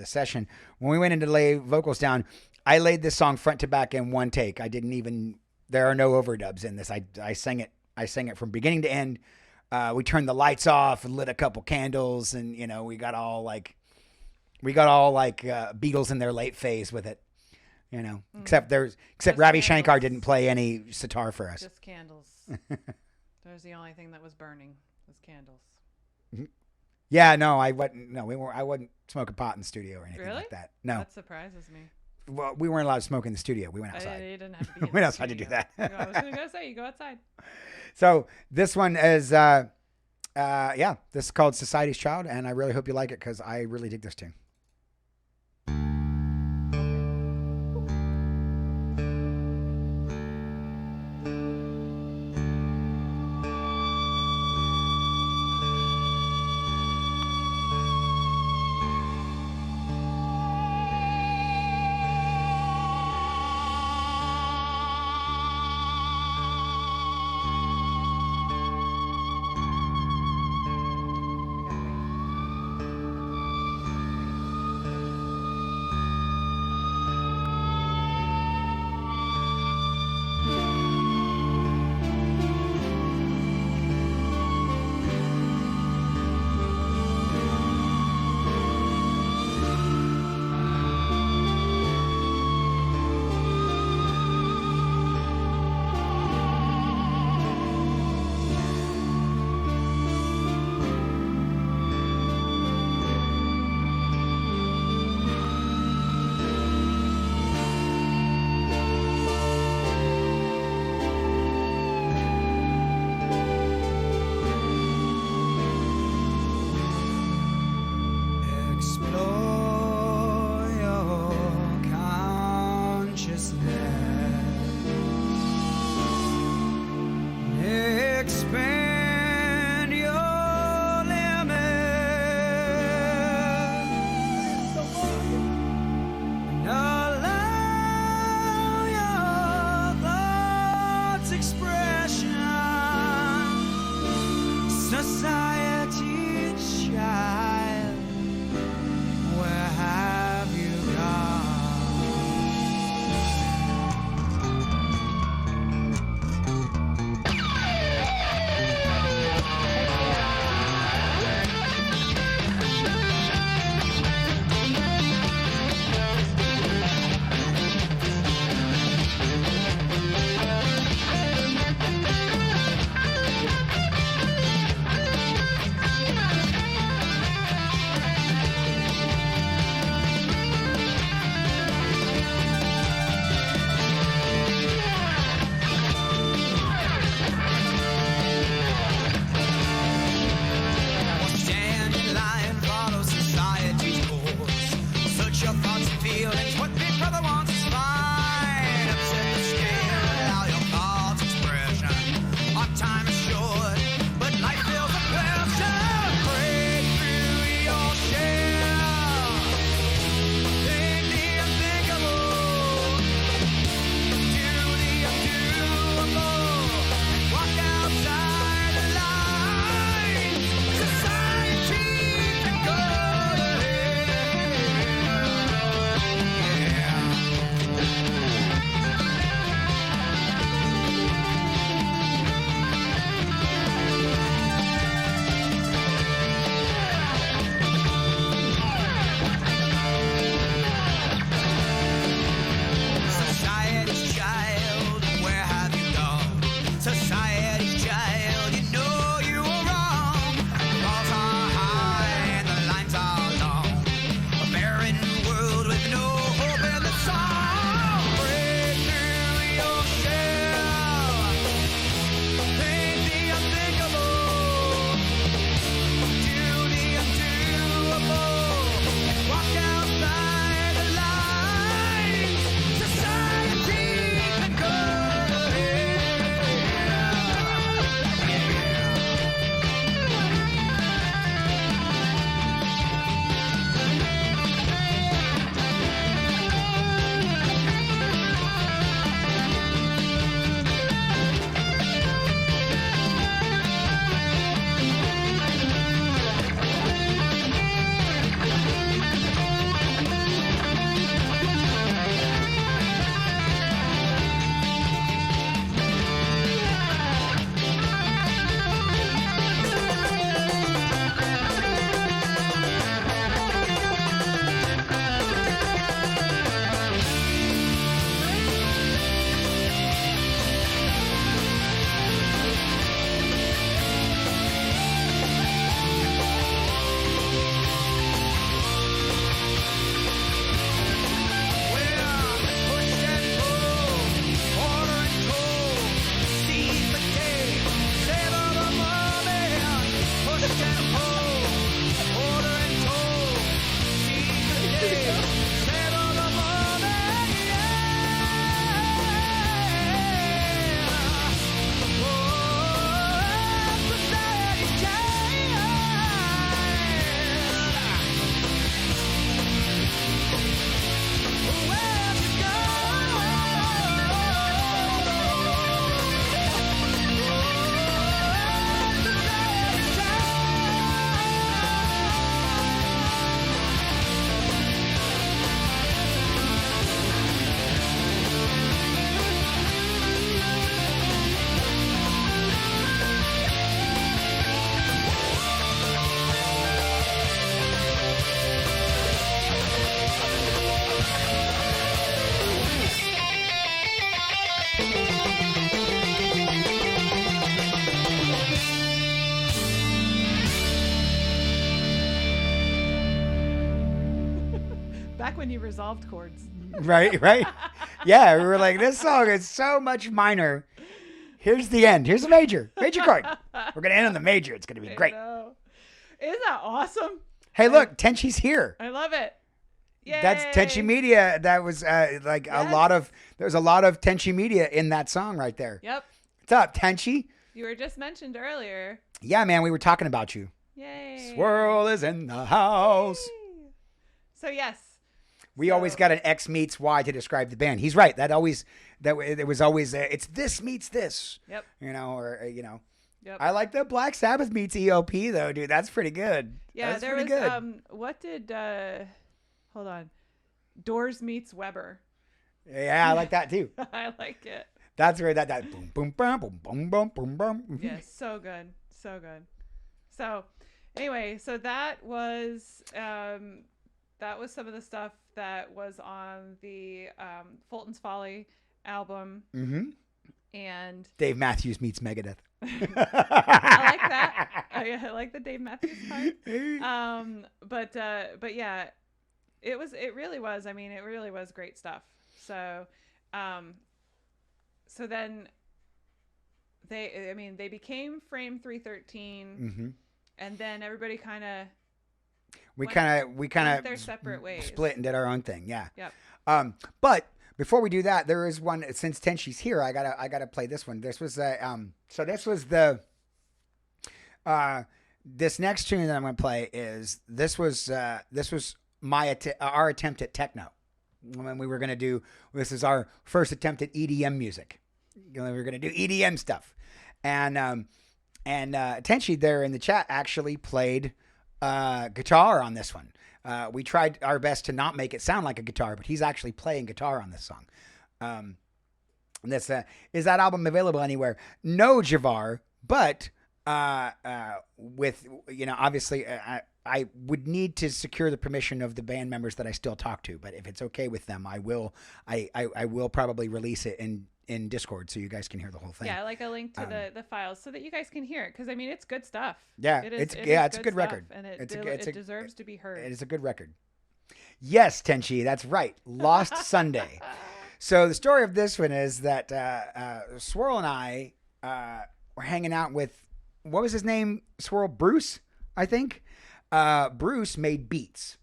session. When we went in to lay vocals down, I laid this song front to back in one take. There are no overdubs in this. I sang it from beginning to end. We turned the lights off and lit a couple candles, and we got all like Beatles in their late phase with it, except Ravi Shankar didn't play any sitar for us. Just candles. That was the only thing that was burning was candles. Yeah, no, I wasn't smoking pot in the studio or anything like that. No. That surprises me. Well, we weren't allowed to smoke in the studio. We went outside. You didn't have to be we went outside to do that. I was going to say, you go outside. So this one is, this is called Society's Child, and I really hope you like it because I really dig this tune. Back when you resolved chords. Right. Yeah, we were like, this song is so much minor. Here's the end. Here's the major chord. We're gonna end on the major. It's gonna be great. Know. Isn't that awesome? Hey, look, Tenchi's here. I love it. Yay. That's Tenchi Media. That was like a lot of. There's a lot of Tenchi Media in that song right there. Yep. What's up, Tenchi? You were just mentioned earlier. Yeah, man, we were talking about you. Yay. Swirl is in the house. Yay. So yes. We always got an X meets Y to describe the band. He's right. It was always it's this meets this. Yep. Yep. I like the Black Sabbath meets EOP though, dude. That's pretty good. Yeah, that's there pretty was good. what did hold on. Doors meets Weber. Yeah, I like that too. I like it. That's where that boom boom boom boom boom boom boom boom. Yeah, so good. So good. So anyway, so that was some of the stuff that was on the Fulton's Folly album. Mm-hmm. And Dave Matthews meets Megadeth. I like that. I like the Dave Matthews part. But yeah, it really was. I mean, it really was great stuff. So, so then they became Frame 313, mm-hmm. and then everybody kind of we kind of their separate ways, split and did our own thing. Yeah. Yep. But before we do that, there is one. Since Tenchi's here, I gotta play this one. This was so this was the this next tune that I'm gonna play is this was our attempt at techno. When we were gonna do this is our first attempt at EDM music. We were gonna do EDM stuff, and Tenchi there in the chat actually played guitar on this one. We tried our best to not make it sound like a guitar, but he's actually playing guitar on this song. Is that album available anywhere? No, Javar, but with obviously I would need to secure the permission of the band members that I still talk to. But if it's okay with them, I will probably release it in Discord so you guys can hear the whole thing. Yeah, like a link to the files so that you guys can hear it, because I mean it's good stuff. Yeah, it's a good stuff, record, and it deserves to be heard. It is a good record. Yes, Tenchi, that's right. Lost Sunday. So the story of this one is that Swirl and I were hanging out with, what was his name? Swirl? Bruce, I think. Bruce made beats,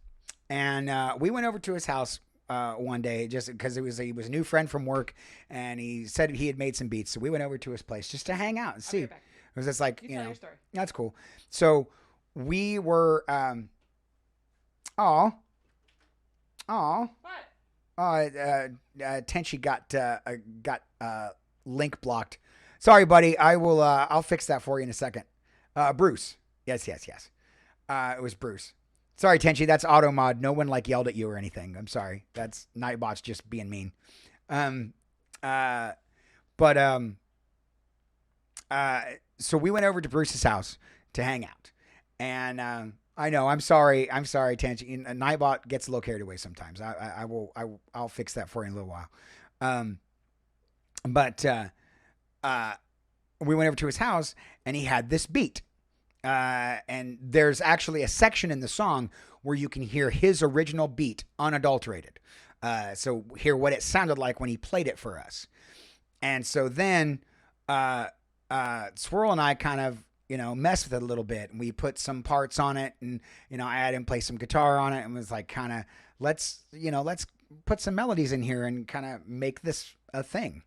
and we went over to his house one day just because he was a new friend from work, and he said he had made some beats. So we went over to his place just to hang out and see. It was just like, tell your story. That's cool. So we were, What? Tenchi got link blocked. Sorry, buddy. I'll fix that for you in a second. Bruce. Yes. It was Bruce. Sorry, Tenchi. That's auto mod. No one yelled at you or anything. I'm sorry. That's Nightbot's just being mean. So we went over to Bruce's house to hang out, and I know. I'm sorry, Tenchi. Nightbot gets a little carried away sometimes. I'll fix that for you in a little while. We went over to his house, and he had this beat. And there's actually a section in the song where you can hear his original beat unadulterated. So hear what it sounded like when he played it for us. And so then Swirl and I kind of, messed with it a little bit, and we put some parts on it, and, I had him play some guitar on it, and was like, kind of, let's put some melodies in here and kind of make this a thing.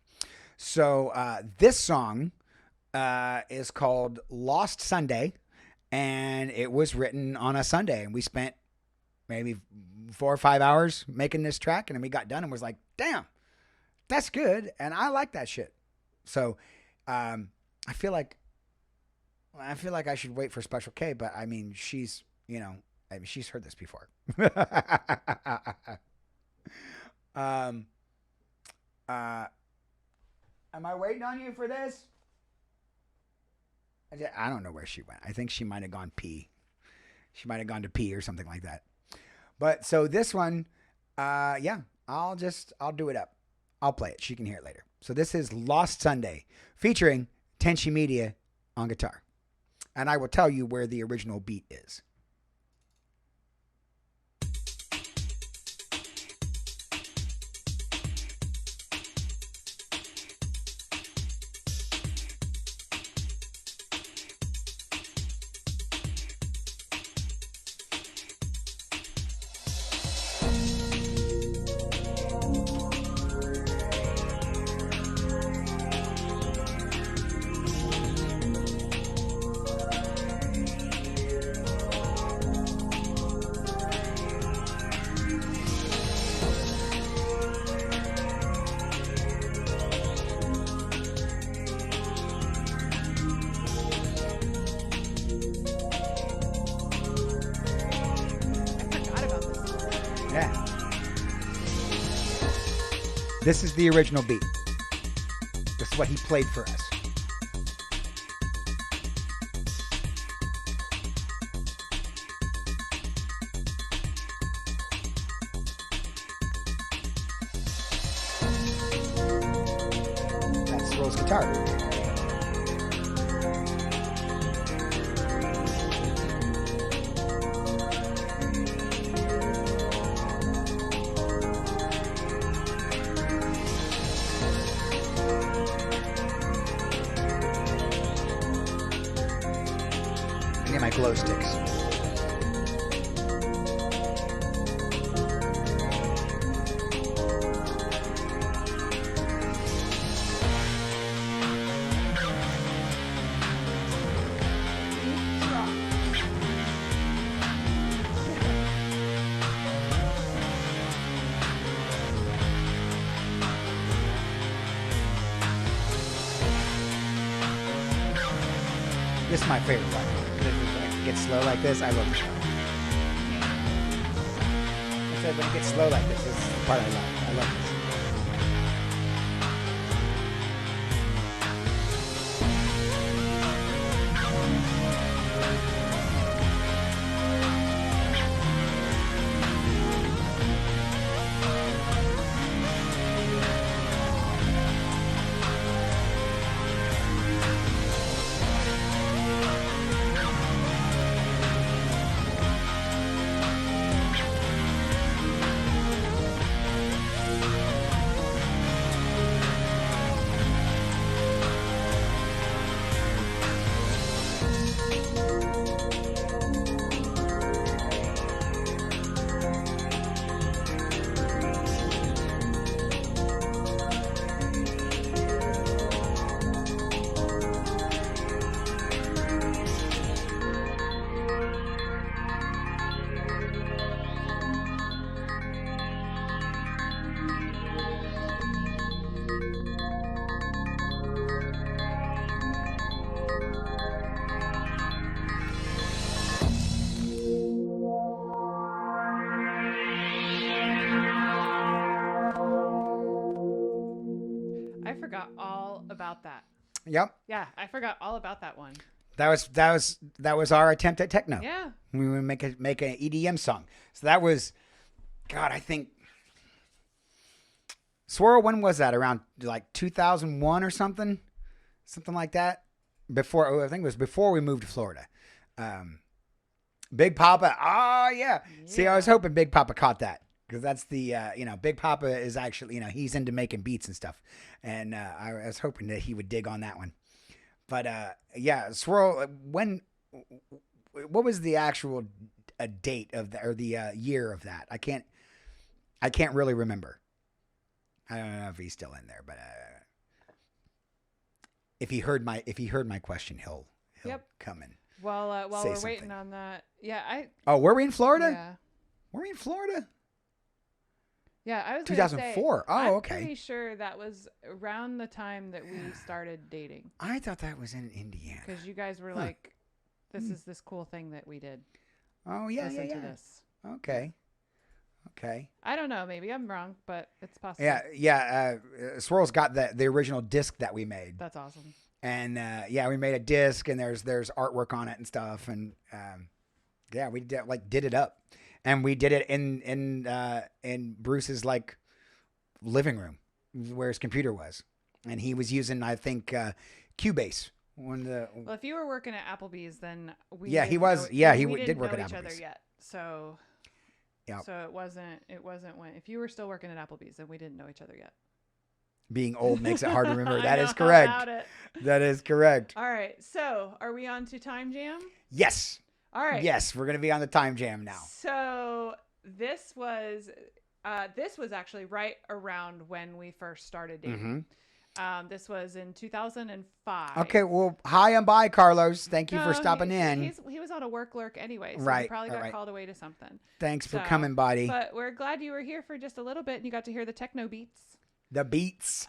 So this song is called Lost Sunday, and it was written on a Sunday, and we spent maybe 4 or 5 hours making this track, and then we got done and was like, damn, that's good, and I like that shit. So I feel like I should wait for Special K, but I mean, she's heard this before. Am I waiting on you for this? I don't know where she went. I think she might have gone pee. She might have gone to pee or something like that. But so this one, I'll do it up. I'll play it. She can hear it later. So this is Lost Sunday featuring Tenchi Media on guitar. And I will tell you where the original beat is. Yeah. This is the original beat. This is what he played for us. That's Swirl's guitar. I get my glow sticks. This is my favorite part. When it gets slow like this, I love this part. I said when it gets slow like this is the part I love. I love this. I forgot all about that. Yep. Yeah, I forgot all about that one. That was our attempt at techno. Yeah. We would make an EDM song. So that was, God, I think Swirl. When was that? Around like 2001 or something like that. Before, I think it was before we moved to Florida. Big Papa. Oh yeah. See, I was hoping Big Papa caught that because that's the Big Papa is actually he's into making beats and stuff, and I was hoping that he would dig on that one. But yeah, Swirl. What was the actual date of the year of that? I can't really remember. I don't know if he's still in there, but if he heard my question, he'll come in. While Say we're something. waiting on that, Oh, were we in Florida? Yeah. Were we in Florida? Yeah, I was 2004. Gonna say, Oh, I'm okay. pretty sure that was around the time that we started dating. I thought that was in Indiana. Because you guys were like, "This is this cool thing that we did." Oh yeah, Listen yeah. to this. Okay. I don't know. Maybe I'm wrong, but it's possible. Yeah. Swirl's got the original disc that we made, That's awesome. and we made a disc, and there's artwork on it and stuff, and we did it up, and we did it in Bruce's like living room where his computer was, and he was using I think Cubase. Well, if you were working at Applebee's, then we Yeah, didn't he was. know- Yeah, we he didn't did work know at each other Applebee's. yet. So Yep. so it wasn't when if you were still working at Applebee's, then we didn't know each other yet. Being old makes it hard to remember. I That know is all correct. about it. That is correct. All right. So are we on to Time Jam? Yes. All right. Yes, we're gonna be on the Time Jam now. So this was actually right around when we first started dating. This was in 2005. Okay, well, hi and bye, Carlos. Thank you for No, stopping in. He was on a work lurk anyway, so he Right, probably got right. called away to something. Thanks for So, coming, buddy. But we're glad you were here for just a little bit and you got to hear the techno beats. The beats.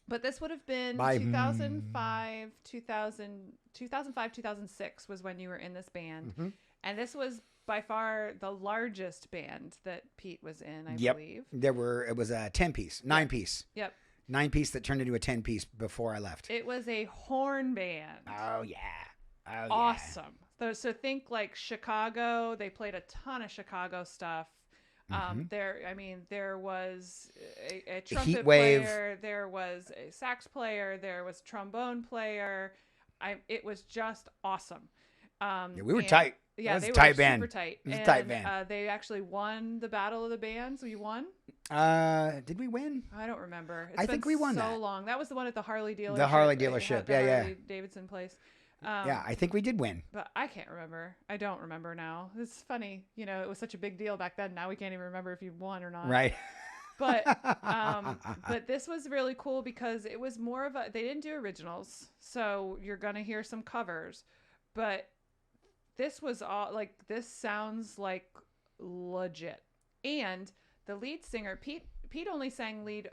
But this would have been By 2005, 2006 was when you were in this band. Mhm. And this was by far the largest band that Pete was in, I Yep. believe. It was a 10-piece, 9-piece. Yep. 9-piece that turned into a 10-piece before I left. It was a horn band. Oh, yeah. Oh, Awesome. So think like Chicago. They played a ton of Chicago stuff. There was a trumpet player. There was a sax player. There was a trombone player. It was just awesome. We were tight. Yeah, they were tight band. super tight. It was a tight band. They actually won the Battle of the Bands. We won. Did we win? I don't remember. I think we won so that. long. That was the one at the Harley dealership. The Harley dealership. Yeah. Harley Davidson place. Yeah, I think we did win. But I can't remember. I don't remember now. It's funny. It was such a big deal back then. Now we can't even remember if you won or not. Right. But this was really cool because it was more of they didn't do originals. So you're going to hear some covers. But this was all this sounds like legit. And the lead singer, Pete only sang lead,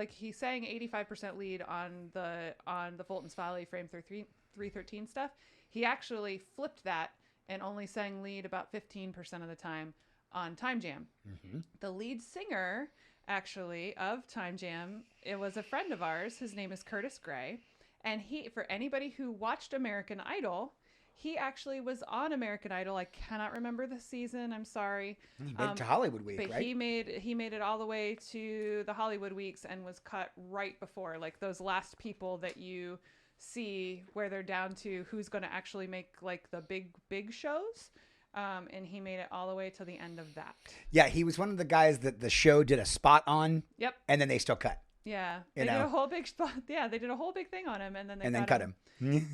he sang 85% lead on the Fulton's Folly Frame 313 stuff. He actually flipped that and only sang lead about 15% of the time on Time Jam. Mm-hmm. The lead singer, actually, of Time Jam, it was a friend of ours. His name is Curtis Gray. And for anybody who watched American Idol, he actually was on American Idol. I cannot remember the season. I'm sorry. He made it to Hollywood Week, but right? he made it all the way to the Hollywood Weeks and was cut right before, those last people that you see where they're down to who's going to actually make the big shows. And he made it all the way to the end of that. Yeah, he was one of the guys that the show did a spot on. Yep. And then they still cut. Yeah, they did a whole big spot. Yeah, they did a whole big thing on him, and then cut him.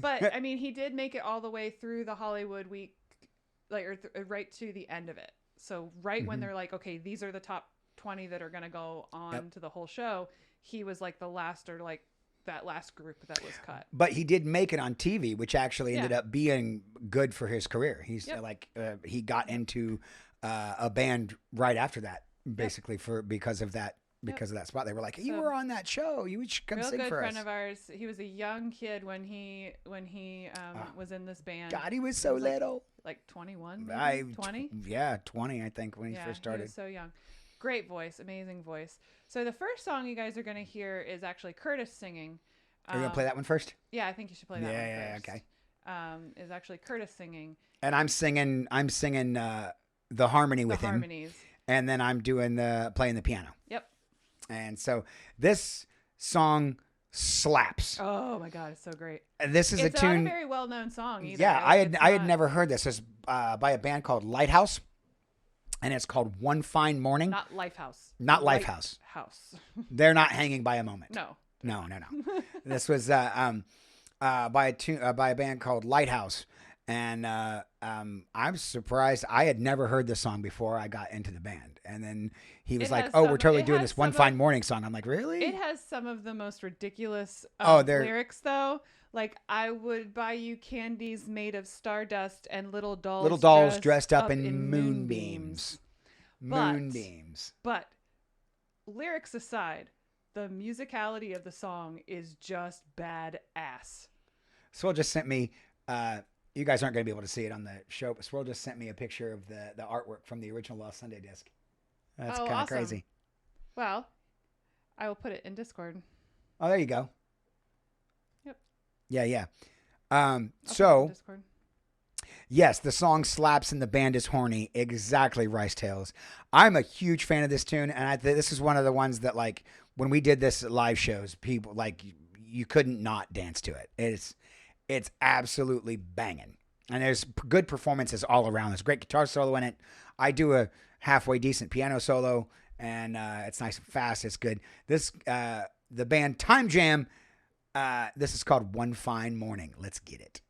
But he did make it all the way through the Hollywood Week, right to the end of it. So when they're like, okay, these are the top 20 that are going to go on to the whole show, he was the last that last group that was cut. But he did make it on TV, which actually ended up being good for his career. He's he got into a band right after that, basically because of that. Because of that spot, they were like, "You were on that show. You should come sing for us." Real good friend of ours. He was a young kid when he was in this band. God, he was so little. 21, 20. Yeah, 20. I think when he first started. He was so young. Great voice, amazing voice. So the first song you guys are going to hear is actually Curtis singing. Are you gonna play that one first? Yeah, I think you should play that one first. Yeah, okay. Is actually Curtis singing. And I'm singing the harmony with him. Harmonies. And then I'm playing the piano. Yep. And so this song slaps. Oh my God, it's so great. This is a tune. It's not a very well-known song either. Yeah, I had never heard this. It's by a band called Lighthouse, and it's called One Fine Morning. Not Lifehouse. Not Lifehouse. House. They're not hanging by a moment. No. This was by a band called Lighthouse, and I'm surprised. I had never heard this song before I got into the band, and then he was like, "Oh, we're totally doing this One Fine Morning song." I'm like, "Really?" It has some of the most ridiculous lyrics, though. I would buy you candies made of stardust and little dolls dressed up in moonbeams. Moonbeams. But lyrics aside, the musicality of the song is just badass. Swirl just sent me. You guys aren't going to be able to see it on the show, but Swirl just sent me a picture of the artwork from the original Lost Sunday disc. That's kind of awesome. crazy. Well, I will put it in Discord. Oh, there you go. Yep. Yeah. So, yes, the song slaps and the band is horny. Exactly, Rice Tales. I'm a huge fan of this tune, and this is one of the ones that, when we did this at live shows, people, you couldn't not dance to it. It's absolutely banging. And there's good performances all around. There's a great guitar solo in it. I do a halfway decent piano solo, and it's nice and fast. It's good. This the band Time Jam, this is called One Fine Morning. Let's get it.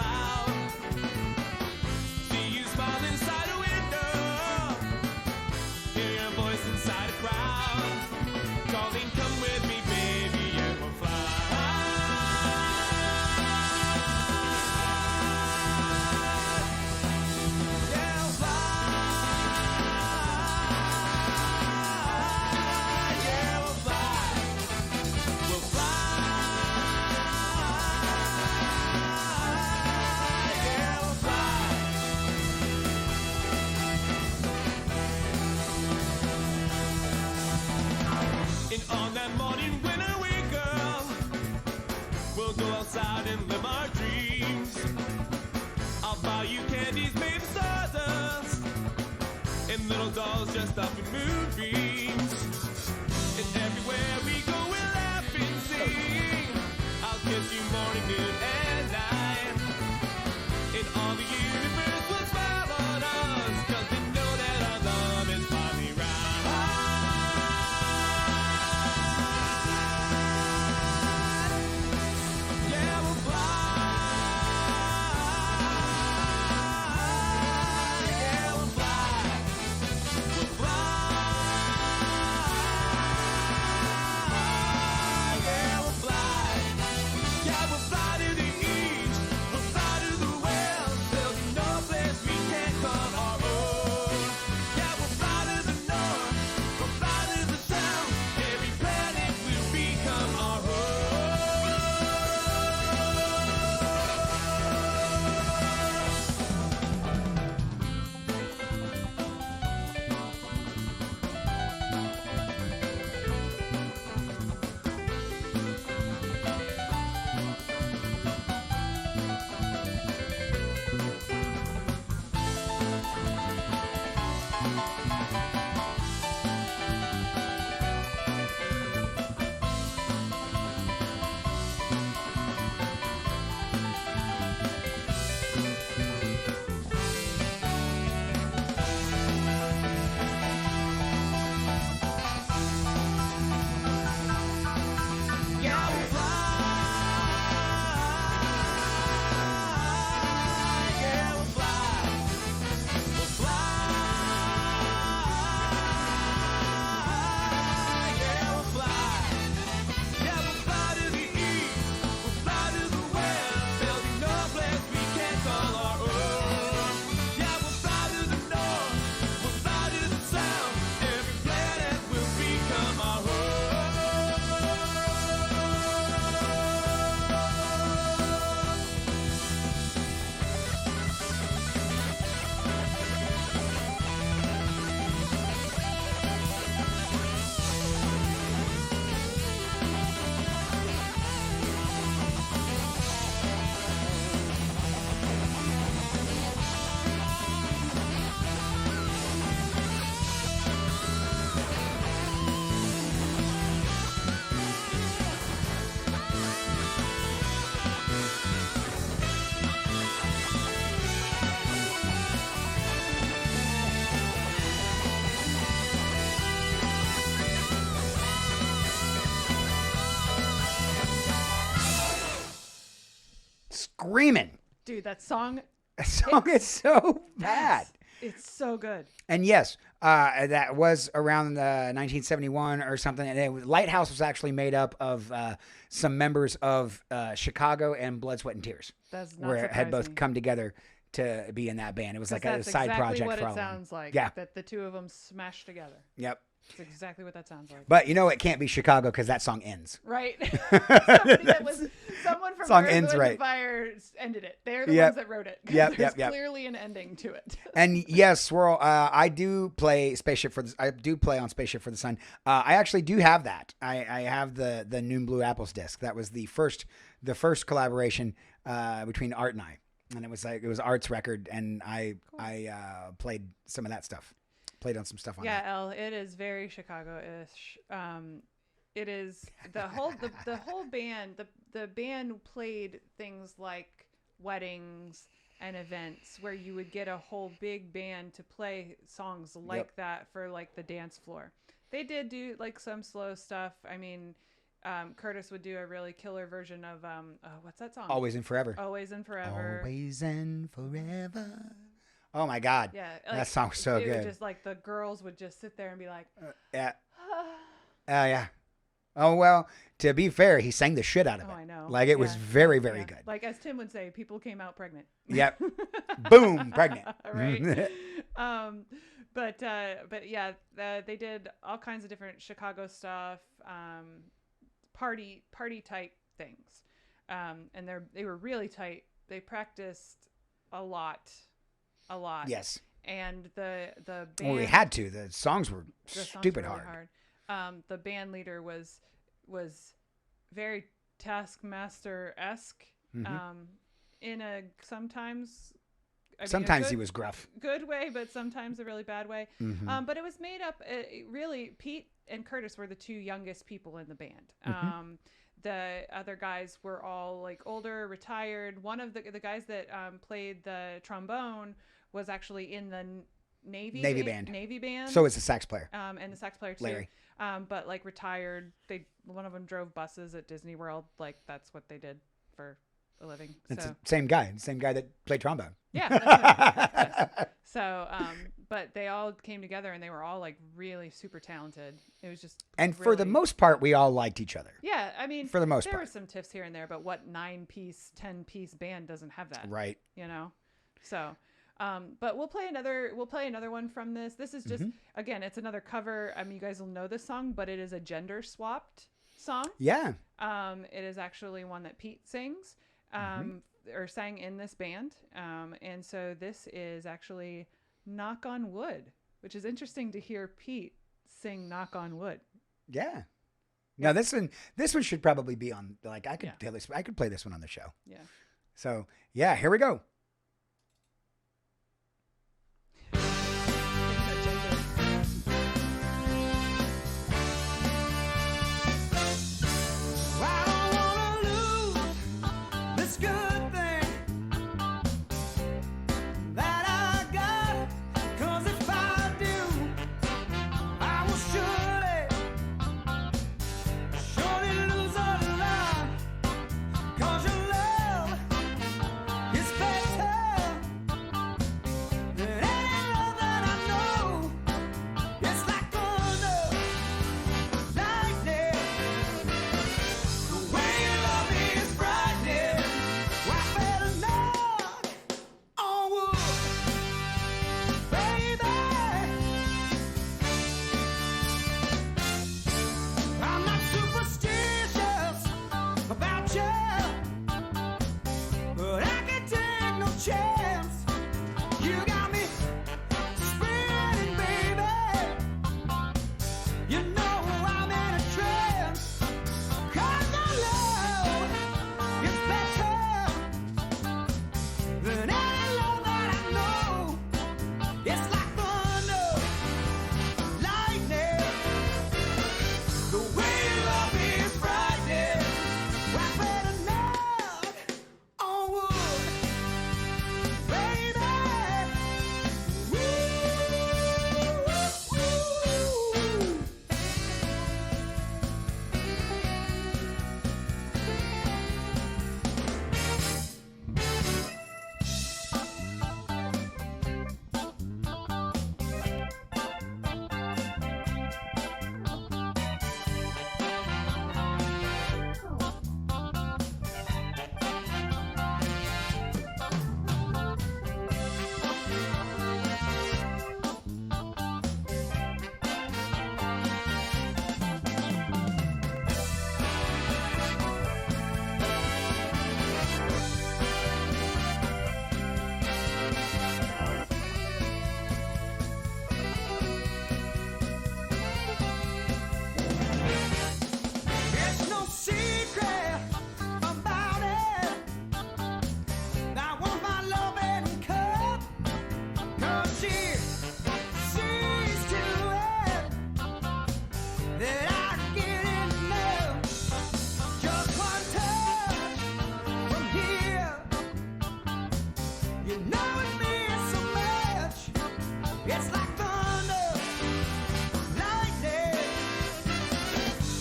cloud. See you smile inside a window. Hear your voice inside a crowd. Calling, come with me, baby, and we'll fly. Yeah, we'll fly. Yeah, we'll fly. We'll fly. Yeah, we'll fly. And on that morning when I wake up, we'll go outside and live our dreams. I'll buy you candies made of stardust and little dolls dressed up in moonbeams. And everywhere we go, we'll laugh and sing. I'll kiss you morning, noon, and night. And all the universe will smile on us, 'cause they know that our love is finally right. Yeah, we'll fly. Yeah, we'll fly. We'll fly. Yeah, we'll fly. Yeah, we'll fly to the east. We'll fly to the west. There'll be no place we can't call our own. Yeah, we'll fly to the north. We'll fly to the south. Every planet will become our home. Yeah, we'll fly. Yeah, we'll fly. We'll fly. Yeah, we'll fly. Yeah, we'll fly to the east. We'll fly to the west. There'll be no place we can't call our own. Yeah, we'll fly to the north. We'll fly to the south. Every planet will become our home. Screaming. Dude, that song, That song is so bad. it's so good. And yes, that was around 1971 or something. And Lighthouse was actually made up of some members of Chicago and Blood, Sweat, and Tears, That's not where it had both surprising. come together to be in that band. It was 'Cause like a that's side exactly project what for it all of them. sounds like. Yeah. That the two of them smashed together. Yep. It's exactly what that sounds like. But you know it can't be Chicago because that song ends. Right. Someone from Song Earth, ends Wind, right. and Fire ended it. They're the Yep. ones that wrote it. 'Cause Yep, There's yep. clearly an ending to it. And yes, Swirl, I do play Spaceship for the. I do play on Spaceship for the Sun. I actually do have that. I have the Noon Blue Apples disc. That was the first collaboration between Art and I, and it was Art's record, and I played some of that stuff. Played on some stuff on that. Yeah, Elle, it is very Chicago-ish. It is the whole band. The band played things like weddings and events where you would get a whole big band to play songs like that for like the dance floor. They did do like some slow stuff. I mean, Curtis would do a really killer version of what's that song? Always and Forever. Always and Forever. Always and Forever. Oh my God. Yeah, that song was so it good. Would just like the girls would just sit there and be like, Yeah. Yeah. Oh, well, to be fair, he sang the shit out of it. I know. Like, it was very, very good. Like, as Tim would say, people came out pregnant. Yep. Boom, pregnant. Right. But yeah, they did all kinds of different Chicago stuff, party type things. And they were really tight. They practiced a lot. Yes. And the band, Well, we had to. The songs were stupid really hard. The band leader was very Taskmaster-esque, in a sometimes he was gruff. Good way, but sometimes a really bad way. Mm-hmm. But it was made up. Really, Pete and Curtis were the two youngest people in the band. The other guys were all like older, retired. One of the guys that played the trombone was actually in the Navy band. So is the sax player. And the sax player too. Larry. But like retired. One of them drove buses at Disney World. Like that's what they did for a living. It's So the same guy that played trombone. yeah. That's right. Yes. So, but they all came together and they were all like really super talented. It was just And for the most part, we all liked each other. yeah. I mean, for the most there part. were some tiffs here and there, but what 9-piece, 10-piece band doesn't have that? Right. You know. So. But we'll play another one from this. This is just again, it's another cover. I mean, you guys will know this song, but it is a gender swapped song. Yeah. It is actually one that Pete sings, or sang in this band. And so this is actually Knock on Wood, which is interesting to hear Pete sing Knock on Wood. Yeah. Now this one should probably be on. Like I could play this one on the show. Yeah. So yeah, here we go.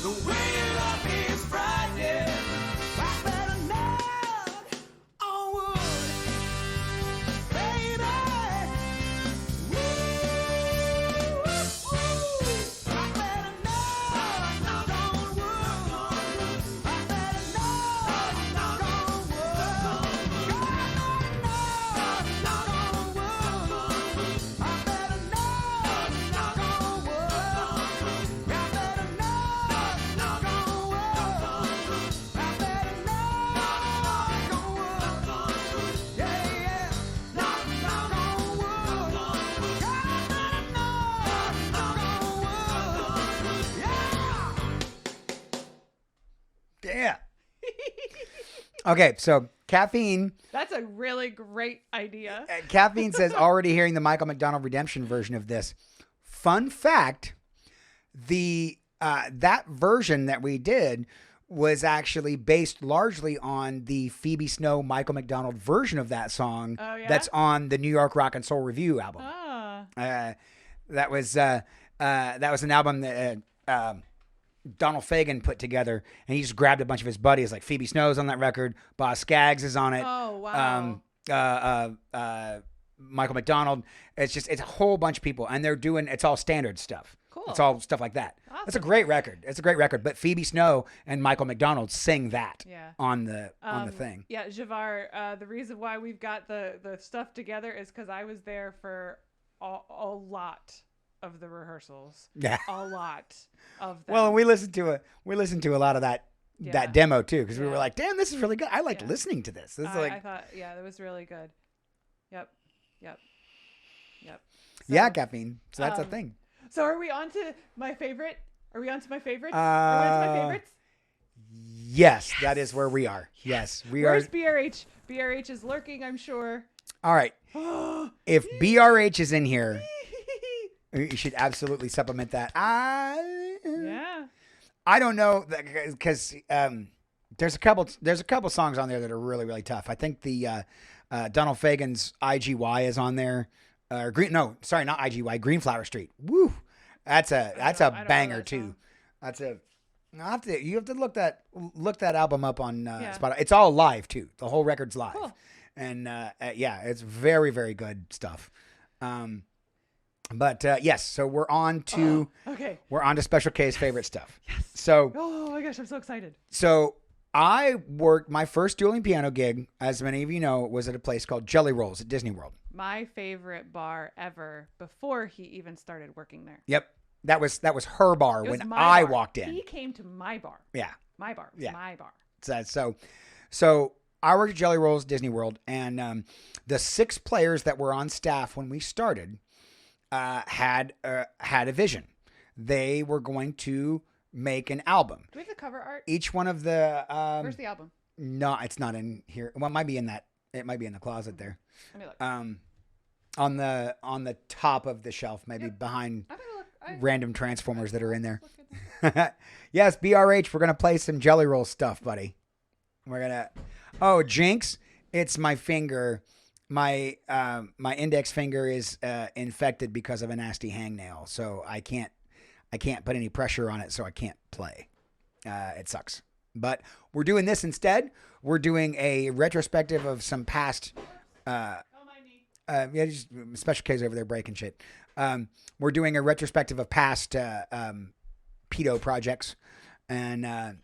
The way you love me is Okay, so Caffeine. That's a really great idea. Caffeine says already hearing the Michael McDonald Redemption version of this. Fun fact: the that version that we did was actually based largely on the Phoebe Snow Michael McDonald version of that song. Oh, yeah? That's on the New York Rock and Soul Review album. Ah. That was an album that Donald Fagen put together, and he just grabbed a bunch of his buddies, like Phoebe Snow's on that record, Boz Scaggs is on it. Oh, wow. Michael McDonald. It's a whole bunch of people, and it's all standard stuff. Cool. It's all stuff like that. Awesome. It's a great record. But Phoebe Snow and Michael McDonald sing that Yeah. on the thing. Yeah, Javar, the reason why we've got the stuff together is because I was there for a lot of the rehearsals. Yeah. A lot of them. Well, and we listened to a lot of that Yeah. demo too, because we Yeah. were like, damn, this is really good. I liked Yeah. listening to this. This is I thought, yeah, that was really good. Yep. So, yeah, Caffeine. So that's a thing. So are we on to my favorite? Are we on to my favorites? Yes, that is where we are. Yes, we Where's are. BRH? BRH is lurking, I'm sure. All right. If BRH is in here, you should absolutely supplement that. Yeah. I don't know because there's a couple songs on there that are really, really tough. I think the Donald Fagen's IGY is on there. Not IGY, Green Flower Street. Woo, that's a I don't know banger that too. song. That's a. You have to look that album up on Yeah. Spotify. It's all live too. The whole record's live, Cool. and yeah, it's very, very good stuff. But yes, so we're on to Okay. Special K's favorite stuff. Yes. So Oh my gosh, I'm so excited. I worked my first dueling piano gig, as many of you know, was at a place called Jelly Rolls at Disney World. My favorite bar ever before he even started working there. Yep. That was her bar It was when my I bar. walked in. He came to my bar. Yeah. My bar. It was Yeah. my bar. So I worked at Jelly Rolls Disney World, and the 6 players that were on staff when we started had a vision. They were going to make an album. Do we have the cover art? Each one of the Where's the album? no, it's not in here. Well, it might be in that. It might be in the closet there. Let me look. On the top of the shelf, maybe behind I'm gonna look. random Transformers that are in there. Look at this. Yes, BRH, we're gonna play some Jelly Roll stuff, buddy. We're gonna. Oh, Jinx, it's my finger. My index finger is infected because of a nasty hangnail, so I can't put any pressure on it, so I can't play. It sucks. But we're doing this instead. We're doing a retrospective of some past. Oh my knee. Yeah, just Special K's over there breaking shit. We're doing a retrospective of past pedo projects, and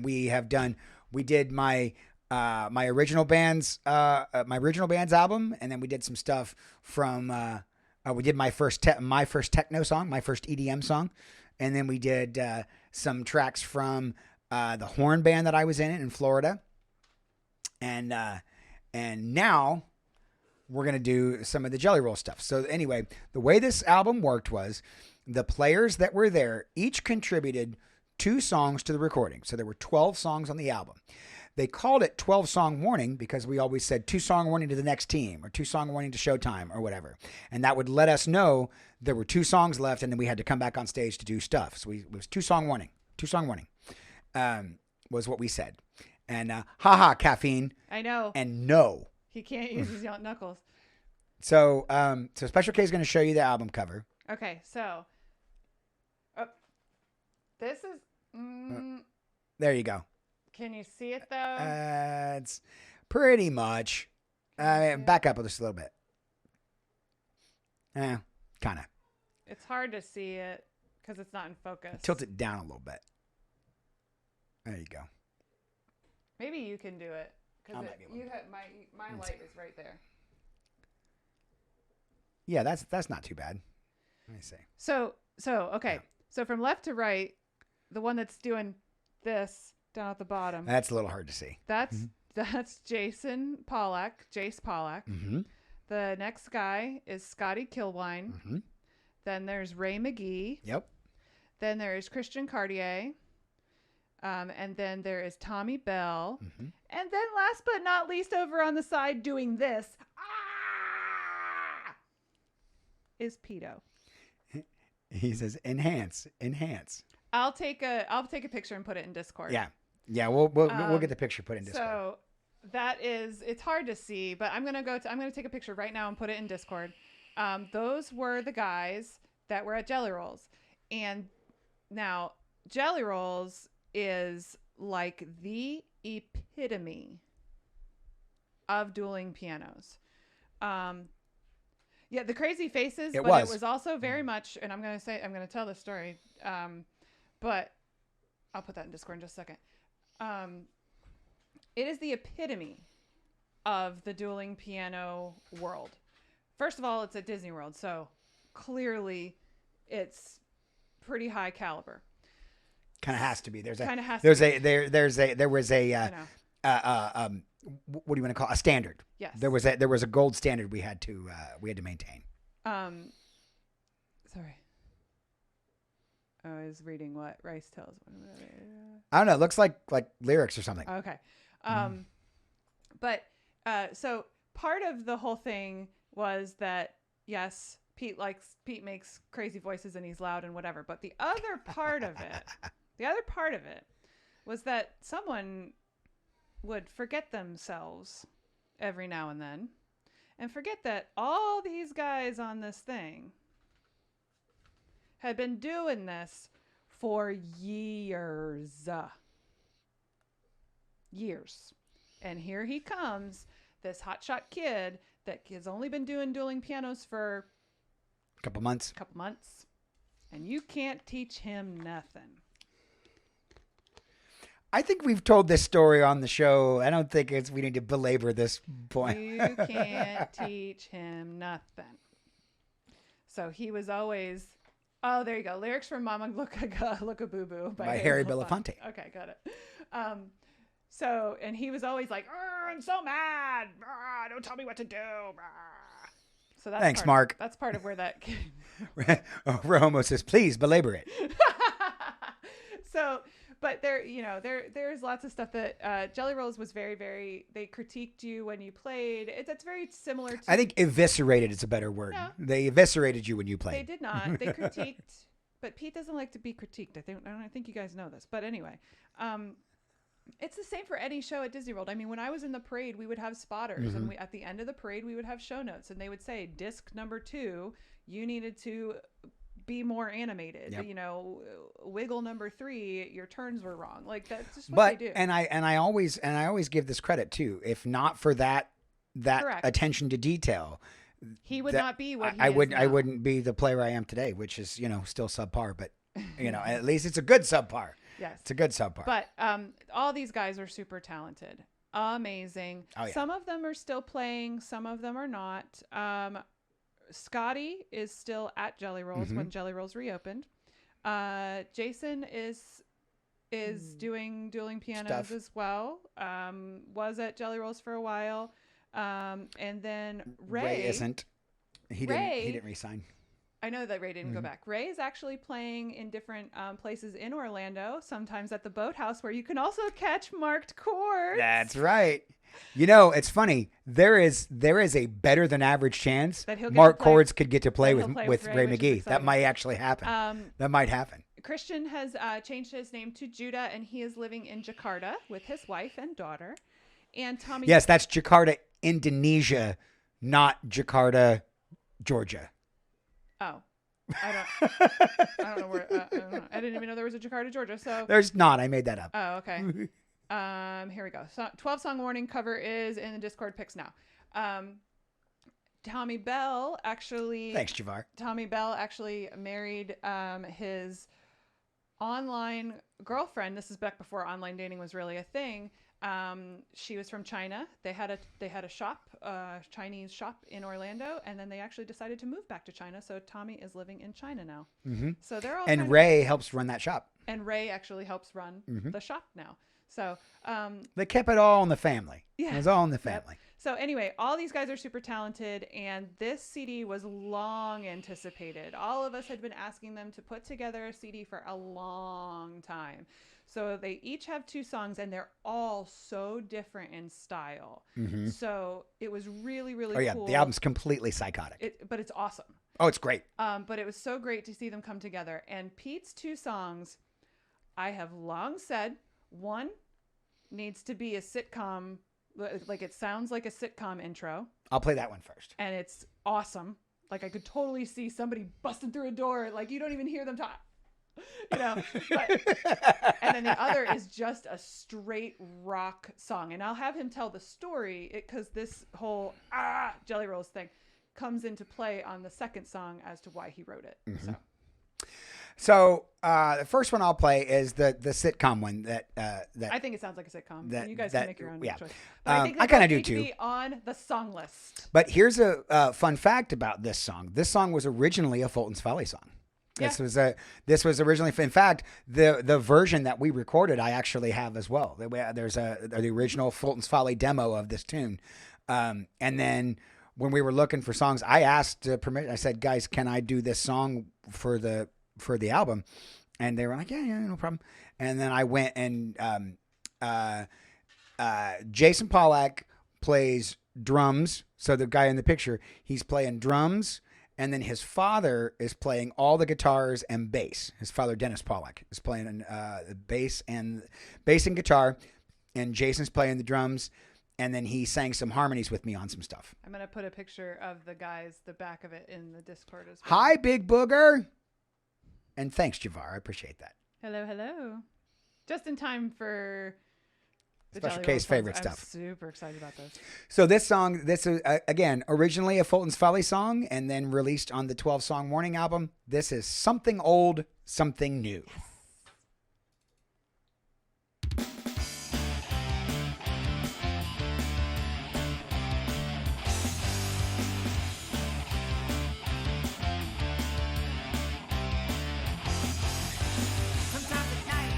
we did my original band's album, and then we did some stuff from we did my first techno song, my first EDM song, and then we did some tracks from the horn band that I was in Florida, and now we're going to do some of the Jelly Roll stuff. So anyway, the way this album worked was the players that were there each contributed 2 songs to the recording. So there were 12 songs on the album. They called it 12-song warning because we always said 2-song warning to the next team or 2-song warning to Showtime or whatever. And that would let us know there were 2 songs left and then we had to come back on stage to do stuff. So it was 2-song warning. 2-song warning was what we said. And haha, Caffeine. I know. And no. He can't use his knuckles. So Special K is going to show you the album cover. Okay, so this is. There you go. Can you see it though? It's pretty much. Back up just a little bit. Kind of. It's hard to see it because it's not in focus. Tilt it down a little bit. There you go. Maybe you can do it because might be able to. you have my light is right there. Yeah, that's not too bad. Let me see. So okay. Yeah. So from left to right, the one that's doing this down at the bottom. That's a little hard to see. That's Jace Pollack. Mm-hmm. The next guy is Scotty Kilwine. Mm-hmm. Then there's Ray McGee. Yep. Then there's Christian Cartier. And then there is Tommy Bell. And then last but not least, over on the side doing this is Pito. He says, enhance. I'll take a picture and put it in Discord. Yeah. We'll get the picture put in Discord. So it's hard to see, but I'm gonna take a picture right now and put it in Discord. Those were the guys that were at Jelly Rolls, and now Jelly Rolls is like the epitome of dueling pianos. Yeah, the crazy faces, it was also very much, and I'm going to tell this story, but I'll put that in Discord in just a second. It is the epitome of the dueling piano world. First of all, it's at Disney World, so clearly it's pretty high caliber. Kind of has to be. There was a what do you want to call it? A standard? Yes. There was a gold standard we had to maintain. Sorry. I was reading what Rice tells. I don't know. It looks like lyrics or something. Okay. But so part of the whole thing was that yes, Pete makes crazy voices and he's loud and whatever. But the other part of it was that someone would forget themselves every now and then and forget that all these guys on this thing had been doing this for years. And here he comes, this hotshot kid that has only been doing dueling pianos for a couple months. And you can't teach him nothing. I think we've told this story on the show. I don't think we need to belabor this point. You can't teach him nothing. So he was always, oh, there you go. Lyrics from Mama Look a Boo Boo by Harry Belafonte. Okay, got it. So, and he was always like, I'm so mad. Don't tell me what to do. So that's thanks, Mark. That's part of where that came. Romo says, please belabor it. So, but there's lots of stuff that Jelly Rolls was very, very, they critiqued you when you played. That's very similar to. I think eviscerated is a better word. Yeah. They eviscerated you when you played. They did not. They critiqued, but Pete doesn't like to be critiqued. I think you guys know this. But anyway, it's the same for any show at Disney World. I mean, when I was in the parade, we would have spotters, and at the end of the parade, we would have show notes, and they would say, disc number 2, you needed to be more animated. Yep. Wiggle number 3, your turns were wrong. Like that's just what they do. And I always give this credit too. If not for that Correct. attention to detail, he would not be what he I is would. now. I wouldn't be the player I am today, which is still subpar, but at least it's a good subpar. Yes, it's a good subpar. But all these guys are super talented, amazing. Oh, yeah. Some of them are still playing, some of them are not. Scotty is still at Jelly Rolls when Jelly Rolls reopened. Jason is doing dueling pianos as well. Was at Jelly Rolls for a while. And then Ray isn't. He didn't resign. I know that Ray didn't go back. Ray is actually playing in different places in Orlando, sometimes at the Boathouse, where you can also catch marked chords. That's right. It's funny. There is a better than average chance Mark Cords could get to play with Ray McGee. That might actually happen. That might happen. Christian has changed his name to Judah, and he is living in Jakarta with his wife and daughter. And Tommy. Yes, that's Jakarta, Indonesia, not Jakarta, Georgia. Oh, I don't know where. I don't know. I didn't even know there was a Jakarta, Georgia. So there's not. I made that up. Oh, okay. Here we go. So 12-song warning cover is in the Discord picks now. Tommy Bell actually. Thanks, Javar. Tommy Bell actually married his online girlfriend. This is back before online dating was really a thing. She was from China. They had a shop, Chinese shop in Orlando, and then they actually decided to move back to China. So Tommy is living in China now. So they're all. And Ray helps run that shop. And Ray actually helps run the shop now. So they kept it all in the family. Yeah, it was all in the family. Yep. So anyway, all these guys are super talented, and this CD was long anticipated. All of us had been asking them to put together a CD for a long time. So they each have 2 songs, and they're all so different in style. So it was really, really Oh yeah, cool. the album's completely psychotic. But it's awesome. Oh, it's great. But it was so great to see them come together. And Pete's 2 songs, I have long said, one needs to be a sitcom, like it sounds like a sitcom intro, I'll play that one first. and it's awesome. Like I could totally see somebody busting through a door, like you don't even hear them talk. But, and then the other is just a straight rock song, and I'll have him tell the story because this whole Jelly Rolls thing comes into play on the second song as to why he wrote it. So the first one I'll play is the sitcom one that I think it sounds like a sitcom. that- You guys that- can make your own yeah. choice. But I think I that kinda both do need to too. be on the song list. But here's a fun fact about this song. This song was originally a Fulton's Folly song. This was originally, in fact, the version that we recorded, I actually have as well. There's the original Fulton's Folly demo of this tune, and then when we were looking for songs, I asked permission. I said, "Guys, can I do this song for the album?" And they were like, "Yeah, no problem." And then I went and Jason Pollack plays drums. So the guy in the picture, he's playing drums. And then his father is playing all the guitars and bass. His father, Dennis Pollack, is playing the bass and guitar, and Jason's playing the drums. And then he sang some harmonies with me on some stuff. I'm going to put a picture of the back of it in the Discord as well. Hi, Big Booger. And thanks, Javar. I appreciate that. Hello, hello. Just in time for the Special Jelly K's Rolls favorite songs. stuff. I'm super excited about this. So this song, this is, again, originally a Fulton's Folly song and then released on the 12-song Warning album. This is Something Old, Something New. Sometimes at night,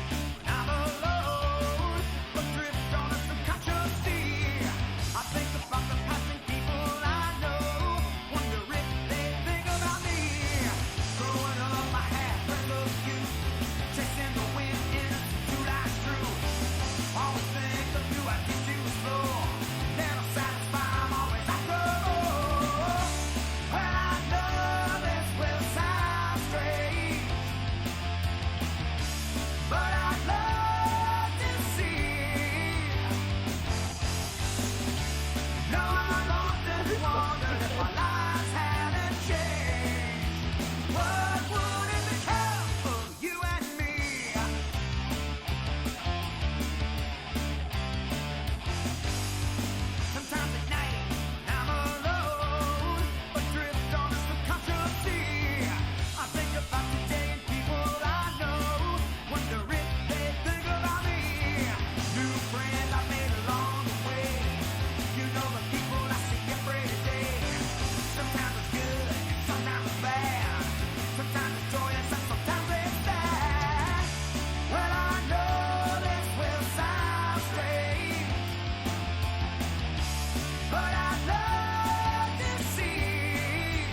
I'm alone, but drift on a subconsciously. I think about the passing people I know, wonder if they think about me. Growing up, I had friends of youth, chasing the wind into life's truth. Always think of you, I get too slow. Never satisfied, I'm always after more. Well, I know this will sound strange, but I'd love to see. No, I've often wondered if our lives hadn't changed. What would it become of you and me? Sometimes at night, I'm alone, but drift on a subconscious sea. I think about today and people I know, wonder if they think about me. New friends I made along the way, you know the people I see every day. Sometimes it's good, sometimes it's bad, sometimes it's joyous and sometimes it's sad. Well, I know this will sound strange, but I'd love to see.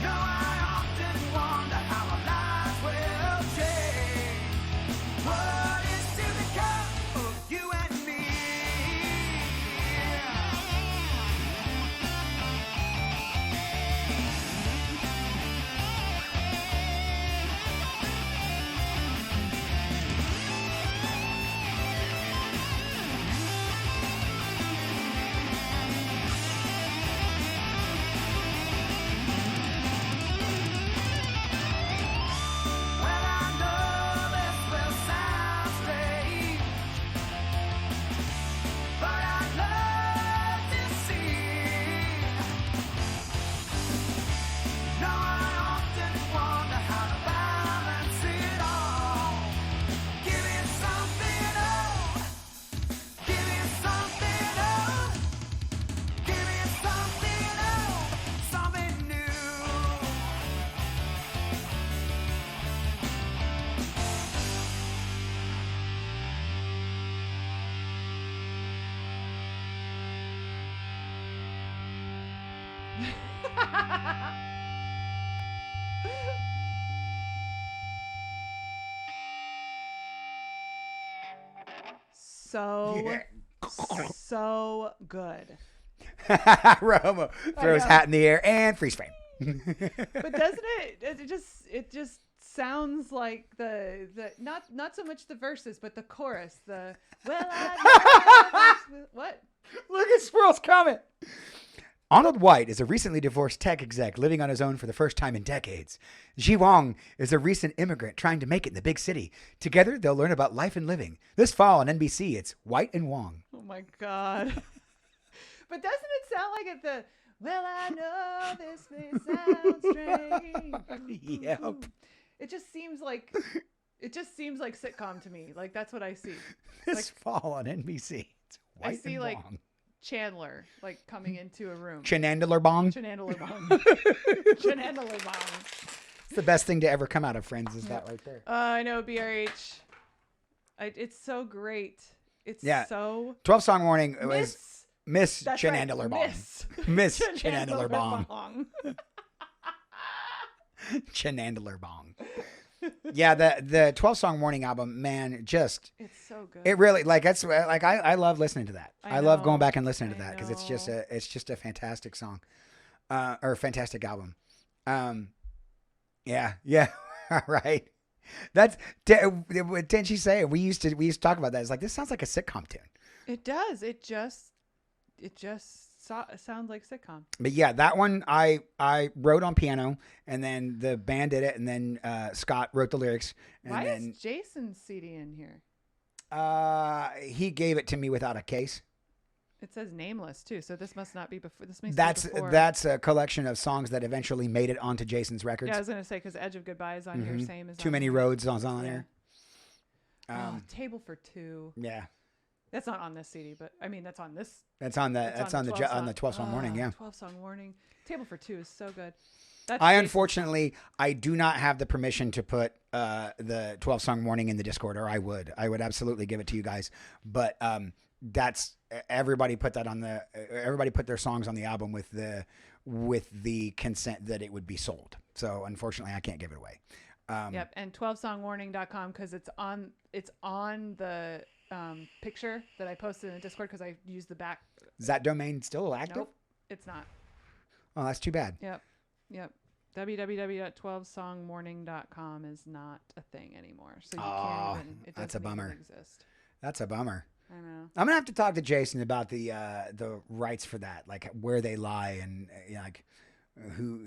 No, I often wonder how our lives will change. What is to become of you and me? Well, I know this will sound strange, but I'd love to see. No, I often wonder how to balance it all. Give it something old, give it something old, give it something old, something new. so so good. Romo throws hat in the air and freeze frame. But doesn't it? It just sounds like the not so much the verses, but the chorus. The well, I know this, what? Look at Squirrel's comment. Arnold White is a recently divorced tech exec living on his own for the first time in decades. Ji Wong is a recent immigrant trying to make it in the big city. Together, they'll learn about life and living. This fall on NBC, it's White and Wong. Oh my God. But doesn't it sound like it the well, I know this may sound strange. Yep. It just seems like sitcom to me. Like that's what I see. This fall on NBC, it's White I see and like Wong. Chandler like coming into a room. Chenandler Bong. Chenandler Bong. Chenandler Bong. It's the best thing to ever come out of Friends is that right there. I know, BRH. It's so great. It's so 12 Song Warning was Miss That's Chenandler right, Bong. Miss Chenandler Bong. Chenandler Bong. Yeah, the 12 Song Warning album, man, just It's so good. it really I love listening to that. I love going know. back and listening to I that because it's just a fantastic song, or a fantastic album. Yeah, right. That's didn't she say we used to talk about that? It's like this sounds like a sitcom tune. It does. It just sounds like sitcom. But yeah, that one I wrote on piano, and then the band did it, and then Scott wrote the lyrics. And Why then, is Jason's CD in here? he gave it to me without a case. It says nameless too, so this must not be before. This may That's be before. that's a collection of songs that eventually made it onto Jason's records. Yeah, I was gonna say because Edge of Goodbye is on here, same as Too on Many here. Roads on there. Table for Two. Yeah, That's not on this CD, but I mean that's on this. that's on the 12 Song Warning. Yeah. 12 Song Warning. Table for Two is so good. Unfortunately, I do not have the permission to put the 12 Song Warning in the Discord, or I would absolutely give it to you guys. But that's everybody put their songs on the album with the consent that it would be sold. So unfortunately, I can't give it away. Yep, and 12songwarning.com because it's on the picture that I posted in the Discord because I used the back. Is that domain still active? Nope, it's not. Oh, that's too bad. Yep. www.12songwarning.com is not a thing anymore. So you can't even. It that's a doesn't bummer. even exist. That's a bummer. I know. I'm gonna have to talk to Jason about the rights for that, like where they lie and like who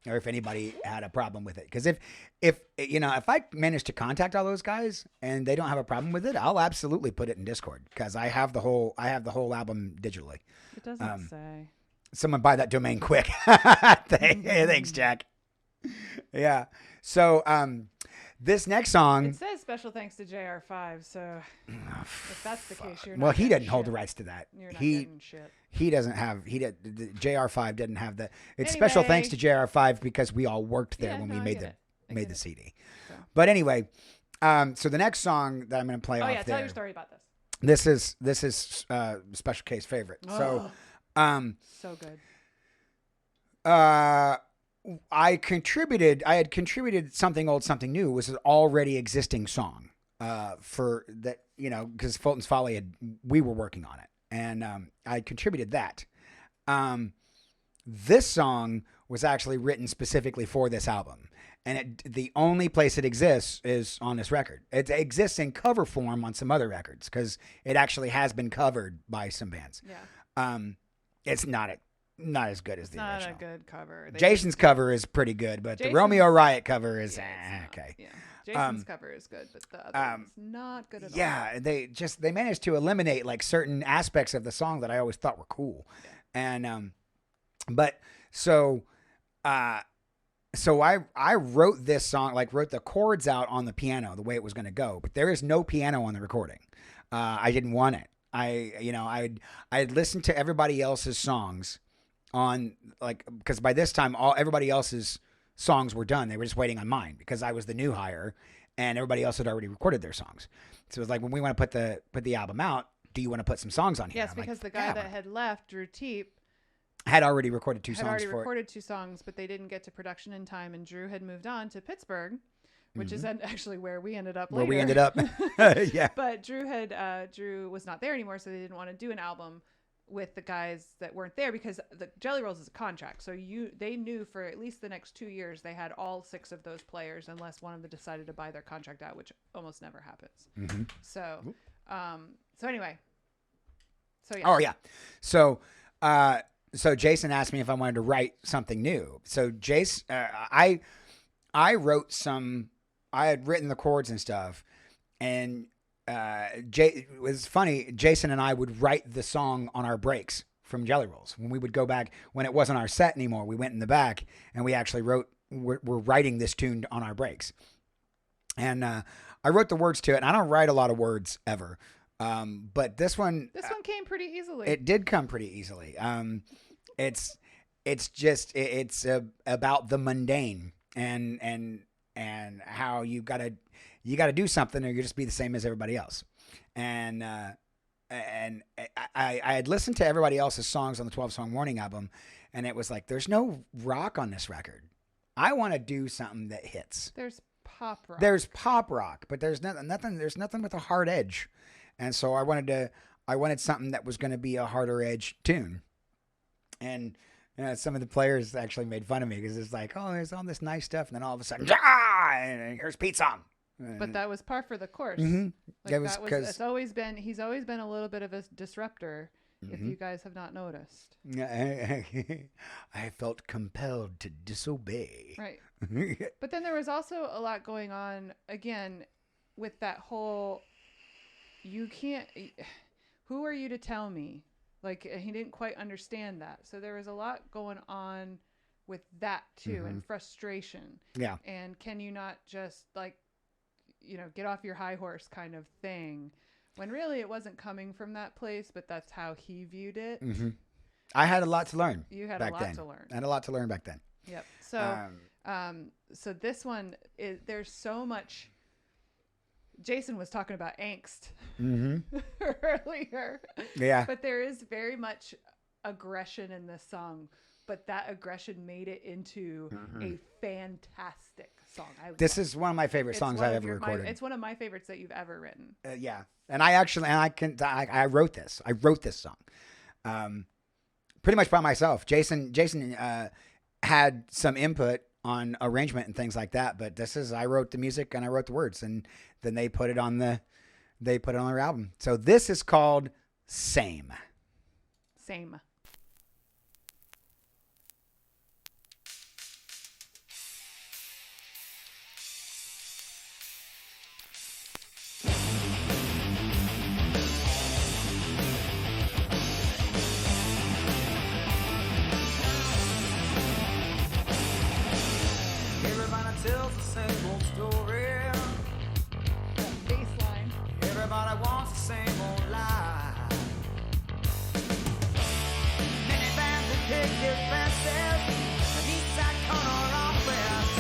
or if anybody had a problem with it. Because if I manage to contact all those guys and they don't have a problem with it, I'll absolutely put it in Discord because I have the whole album digitally. It doesn't say. Someone buy that domain quick. Thanks, Jack. Yeah. So this next song. It says special thanks to JR5. So if that's the case, you're not. Well, he getting doesn't hold the shit. rights to that. You're not getting shit. He doesn't have. The JR5 didn't have the. It's special thanks to JR5 because we all worked there when we made the CD. So. But anyway, so the next song that I'm going to play off there. Tell your story about this. This is Special K's favorite. So so good. I had contributed Something Old, Something New was an already existing song for that, because Fulton's Folly we were working on it, and I contributed that. This song was actually written specifically for this album, and the only place it exists is on this record. It exists in cover form on some other records because it actually has been covered by some bands. Yeah. It's not as good as the original. Not a good cover. Jason's cover is pretty good, but the Jason's- Romeo Riot cover is okay. Yeah. Jason's cover is good, but the other one's not good at all. Yeah, they managed to eliminate like certain aspects of the song that I always thought were cool. Yeah. And so I wrote this song, wrote the chords out on the piano the way it was going to go, but there is no piano on the recording. I didn't want it. I had listened to everybody else's songs on because by this time everybody else's songs were done. They were just waiting on mine because I was the new hire and everybody else had already recorded their songs. So it was like, when we want to put the album out, do you want to put some songs on here? Yes, because the guy that had left, Drew Teep, had already recorded two songs but they didn't get to production in time, and Drew had moved on to Pittsburgh which is actually where we ended up Where later. we ended up. Yeah. But Drew was not there anymore, so they didn't want to do an album with the guys that weren't there because the Jelly Rolls is a contract. So they knew for at least the next 2 years they had all 6 of those players unless one of them decided to buy their contract out, which almost never happens. Mm-hmm. So anyway. So yeah. Oh yeah. So Jason asked me if I wanted to write something new. So Jason, I wrote some. I had written the chords and stuff, and it was funny. Jason and I would write the song on our breaks from Jelly Rolls when we would go back when it wasn't our set anymore. We went in the back and we actually wrote. We're writing this tune on our breaks, and I wrote the words to it. And I don't write a lot of words ever, but this one came pretty easily. It did come pretty easily. It's about the mundane and how you gotta do something or you just be the same as everybody else. And I had listened to everybody else's songs on the 12-song Warning album, and it was like, there's no rock on this record. I want to do something that hits. There's pop rock. There's pop rock, but there's nothing. There's nothing with a hard edge, and so I wanted something that was going to be a harder edge tune. And some of the players actually made fun of me because it's like, oh, there's all this nice stuff, and then all of a sudden, and here's Pete's song. But that was par for the course. Mm-hmm. Like he's always been a little bit of a disruptor. Mm-hmm. If you guys have not noticed. I felt compelled to disobey. Right. But then there was also a lot going on again with that whole. You can't. Who are you to tell me? Like, he didn't quite understand that. So there was a lot going on with that too, and frustration. Yeah. And can you not just get off your high horse kind of thing, when really it wasn't coming from that place, but that's how he viewed it. Mm-hmm. I had a lot to learn. You had back a lot then. to learn. I had a lot to learn back then. Yep. So, so this one there's so much. Jason was talking about angst earlier. Yeah. But there is very much aggression in this song, but that aggression made it into a fantastic song. This is one of my favorite songs I've ever recorded. It's one of my favorites that you've ever written. Yeah. And I wrote this. I wrote this song pretty much by myself. Jason had some input on arrangement and things like that, but I wrote the music and I wrote the words, and then they put it on their album. So this is called Same. Same. Everybody tells the same old story. Baseline. Everybody wants the same old lie. Many bands that take their fences and each side corner off west.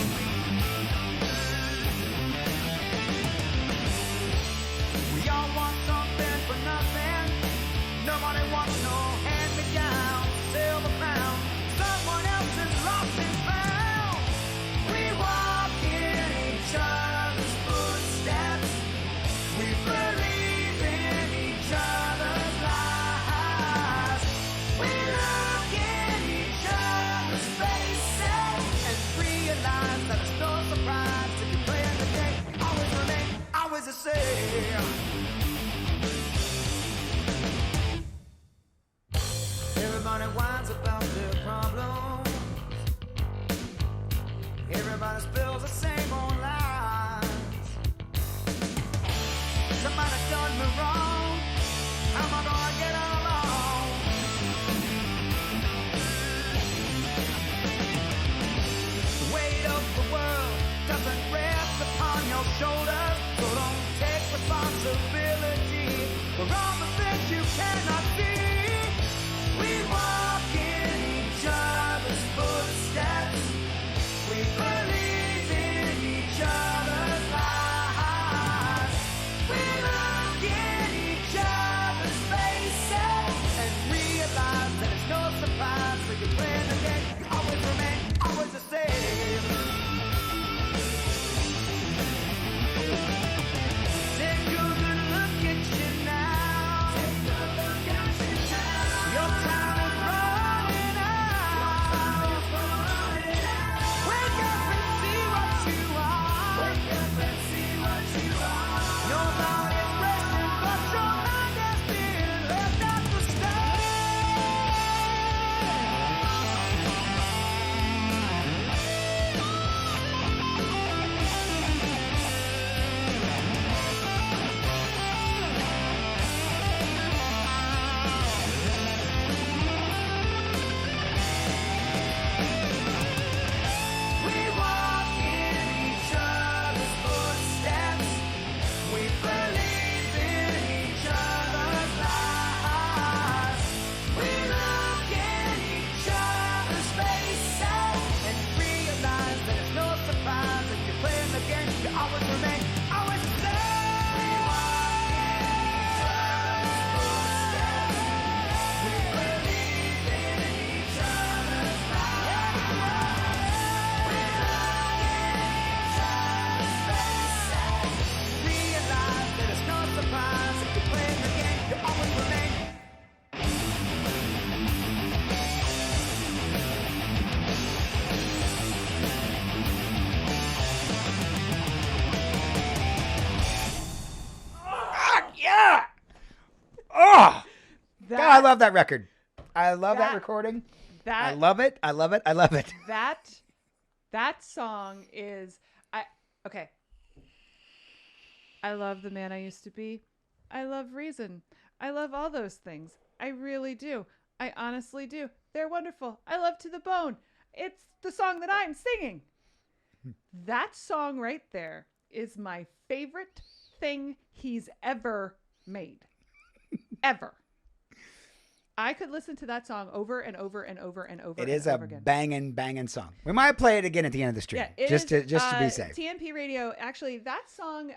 We all want something for nothing. Nobody wants no hand-me-down, silver crown. Someone else is lost and found. We walk in each other's footsteps. We believe in each other's lives. We look in each other's I love that record. I love that recording. I That love it. I love it. I love it. that song is okay. I love The Man I Used to Be. I love Reason. I love all those things. I really do. I honestly do. They're wonderful. I love To the Bone. It's the song that I'm singing. That song right there is my favorite thing he's ever made. Ever. I could listen to that song over and over and over and over. It and is a over again. banging song. We might play it again at the end of the stream, just to be safe. TMP Radio. Actually, that song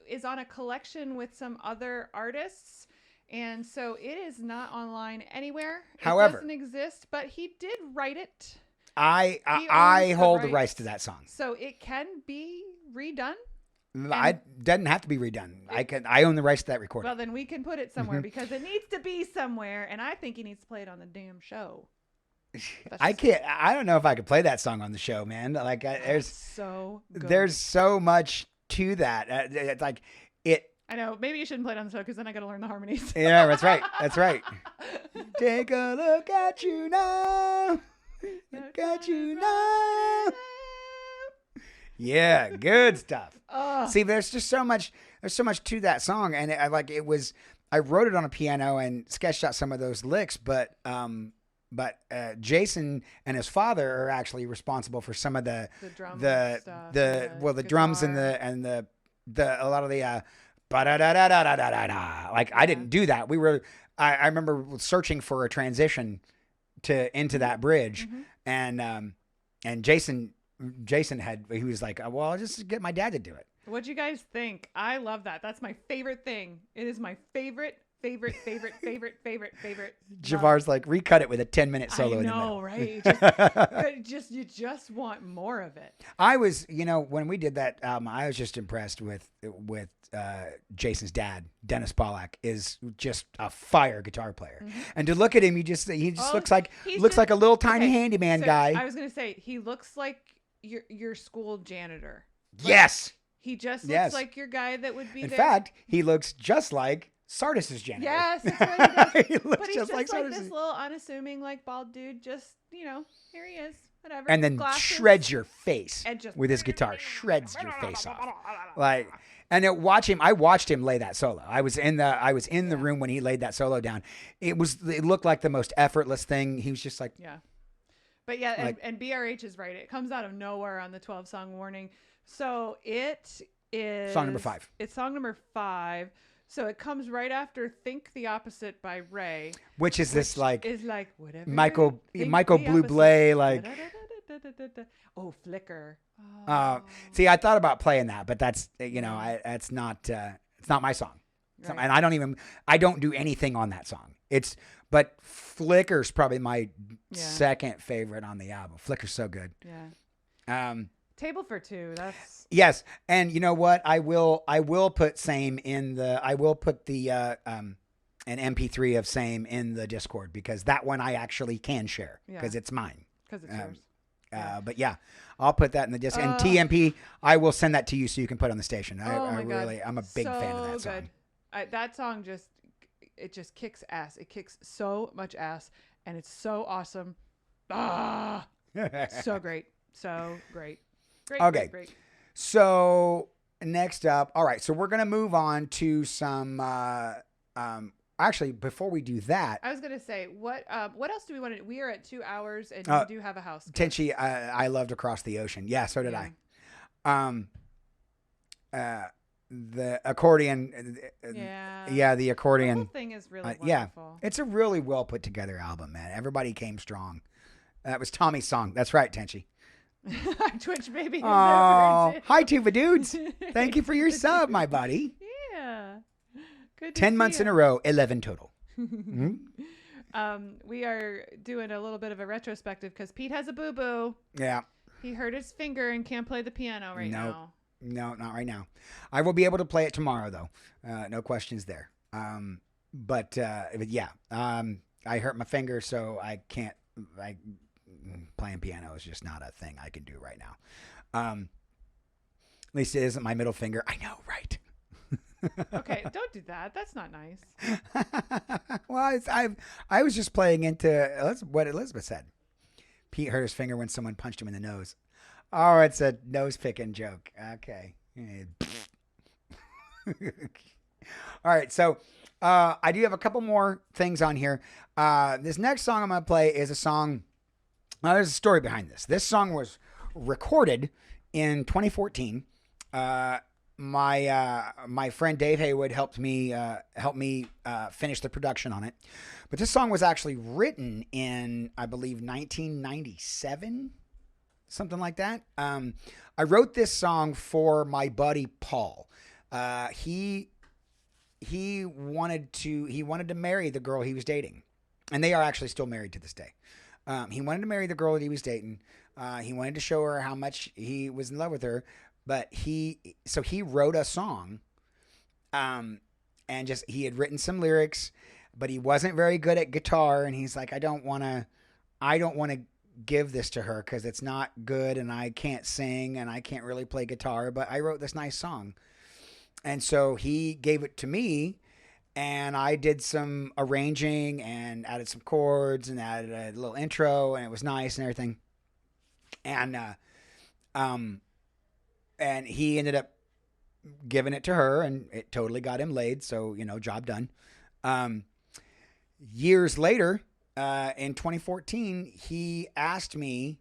is on a collection with some other artists, and so it is not online anywhere. However, it doesn't exist, but he did write it. I hold the rights to that song, so it can be redone. It doesn't have to be redone. I own the rights to that recording. Well, then we can put it somewhere because it needs to be somewhere, and I think he needs to play it on the damn show. I can't. I don't know if I could play that song on the show, man. Like, there's so good. There's so much to that. It's like it. I know. Maybe you shouldn't play it on the show because then I got to learn the harmonies. Yeah, that's right. That's right. Take a look at you now. Look at you now. Yeah, good stuff. See, there's just so much. There's so much to that song, and I wrote it on a piano and sketched out some of those licks, but Jason and his father are actually responsible for some of the drum the stuff, the drums and the a lot of the ba-da-da-da-da-da-da-da. Like, I didn't do that. I remember searching for a transition into that bridge, and Jason he was like, well, I'll just get my dad to do it. What'd you guys think? I love that. That's my favorite thing. It is my favorite. Javar's like, recut it with a 10-minute solo in the middle. Right? You just want more of it. I was, when we did that album, I was just impressed with Jason's dad, Dennis Pollack, is just a fire guitar player. And to look at him, he just looks like a little tiny handyman guy. I was gonna say he looks like your school janitor. Yes. He just looks like your guy that would be In there. fact, he looks just like Sardis's janitor. Yes, that's what he does. He looks but he's just like Sardis's. this little unassuming, bald dude. Just here he is, whatever. And then Glasses. shreds your face And just with his guitar. Shreds your face off. And I watched him lay that solo. I was in the room when he laid that solo down. It looked like the most effortless thing. He was just like, yeah. But yeah, and BRH is right. It comes out of nowhere on the 12-song warning. So it is song number 5. It's song number 5. So it comes right after "Think the Opposite" by Ray, which is whatever Michael Bublé like. Oh, Flicker. See, I thought about playing that, but that's it's not my song, Right. and I don't do anything on that song. But Flicker's probably my second favorite on the album. Flicker's so good. Yeah. Table for Two. That's yes, and you know what? I will put Same in the. I will put the an MP3 of Same in the Discord because that one I actually can share because it's mine. Because it's yours. But yeah, I'll put that in the Discord. And TMP, I will send that to you so you can put it on the station. I'm a big fan of that song. That song just kicks ass. It kicks so much ass, and it's so awesome. So great. So great. Great. Okay. Great. So next up, all right. So we're gonna move on to some. Actually, before we do that, I was gonna say what else do we want to? We are at 2 hours, and you do have a house. Tenchi, I loved Across the Ocean. Yeah, so did I. The accordion. Yeah, the accordion. The whole thing is really wonderful. Yeah, it's a really well put together album, man. Everybody came strong. That was Tommy's song. That's right, Tenchi. Twitch baby. Oh, hi Tuva dudes. Thank you for your sub, my buddy. Yeah. Good. 10 months in a row, 11 total. We are doing a little bit of a retrospective because Pete has a boo-boo. Yeah. He hurt his finger and can't play the piano now. No, not right now. I will be able to play it tomorrow though. No questions there. But yeah. I hurt my finger, so I can't. Playing piano is just not a thing I can do right now. At least it isn't my middle finger. I know, right? Okay, don't do that. That's not nice. Well, I was just playing into what Elizabeth said. Pete hurt his finger when someone punched him in the nose. Oh, it's a nose picking joke. Okay. All right, so I do have a couple more things on here. This next song I'm going to play is a song. There's a story behind this. This song was recorded in 2014. My friend Dave Haywood helped me finish the production on it. But this song was actually written in, I believe, 1997, something like that. I wrote this song for my buddy Paul. He wanted to marry the girl he was dating, and they are actually still married to this day. He wanted to marry the girl that he was dating. He wanted to show her how much he was in love with her, but he wrote a song, and he had written some lyrics, but he wasn't very good at guitar, and he's like, I don't want to give this to her because it's not good, and I can't sing, and I can't really play guitar, but I wrote this nice song. And so he gave it to me, and I did some arranging and added some chords and added a little intro, and it was nice and everything. And he ended up giving it to her, and it totally got him laid. So, job done. Years later, in 2014, he asked me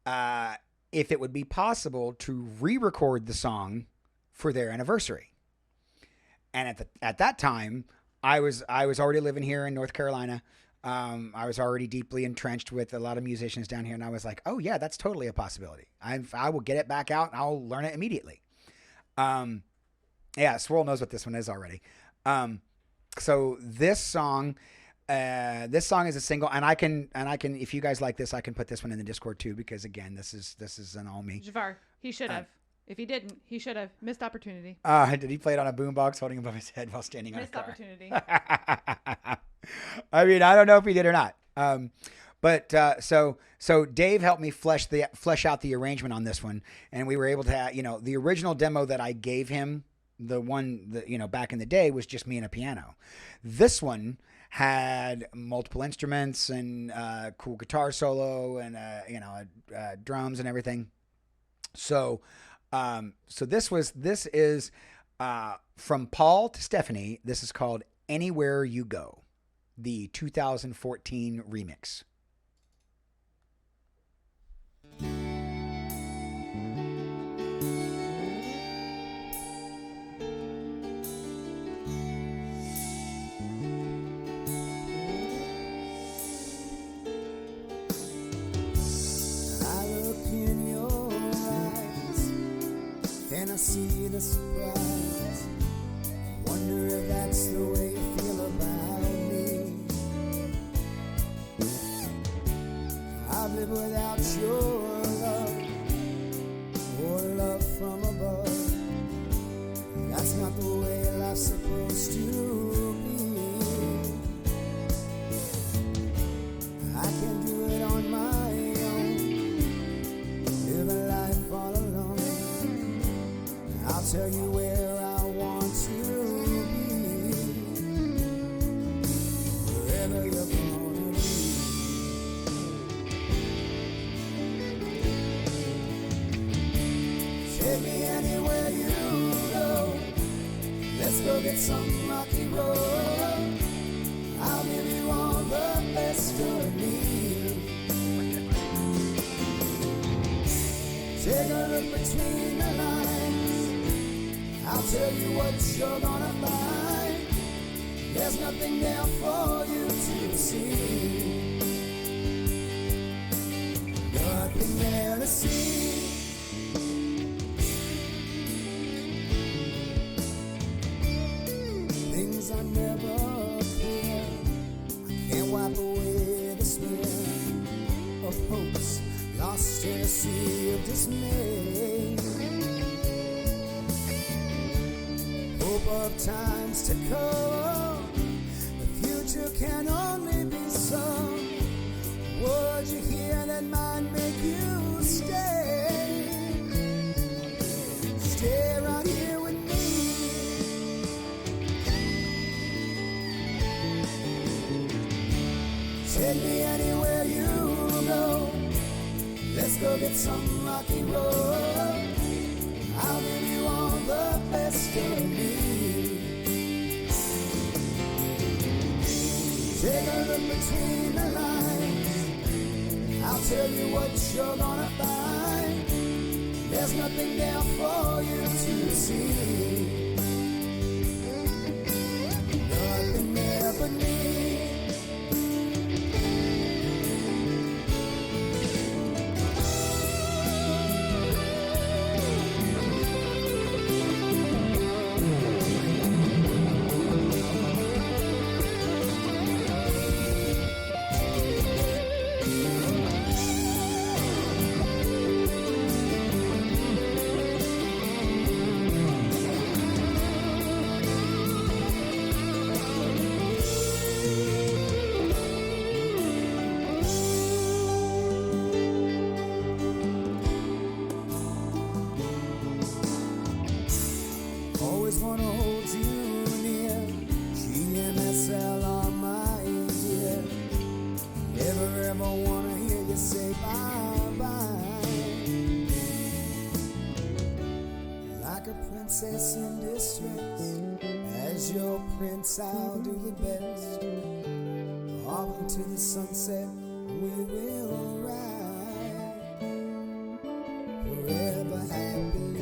if it would be possible to re-record the song for their anniversary. And at that time, I was already living here in North Carolina. I was already deeply entrenched with a lot of musicians down here, and I was like, oh yeah, that's totally a possibility. I will get it back out and I'll learn it immediately. Yeah, Swirl knows what this one is already. So this song is a single, and I can, if you guys like this, I can put this one in the Discord too, because again, this is an all me. Javar, he should have. If he didn't, he should have. Missed opportunity. Did he play it on a boombox holding above his head while standing on a car? Missed opportunity. I mean, I don't know if he did or not. But so Dave helped me flesh out the arrangement on this one, and we were able to, the original demo that I gave him, the one that, back in the day, was just me and a piano. This one had multiple instruments and cool guitar solo and drums and everything. So this is from Paul to Stephanie. This is called Anywhere You Go, the 2014 remix. I see the surprise. Wonder if that's the way you feel about me. I've lived without your love or love from above. That's not the way life's supposed to be. I can do it on my own, live a life all alone. I'll tell you where I want to be, wherever you're gonna be. Take me anywhere you go. Let's go get some rocky road. I'll give you all the best of me. Take a look between the lines. I'll tell you what you're gonna find. There's nothing there for you to see. Nothing there to see. Things are never clear. I can't wipe away the smear of hopes lost in a sea of dismay. Hope of times to come. The future can only be sung. Words you hear that might make you stay. Stay right here with me. Let's go get some rocky road. I'll give you all the best of me. Take a look between the lines. I'll tell you what you're gonna find. There's nothing there for you to see. Nothing there but me. Always wanna hold you near. GMSL on my ear. Never ever wanna hear you say bye-bye. Like a princess in distress, as your prince I'll do the best. Off into the sunset we will ride, forever happily.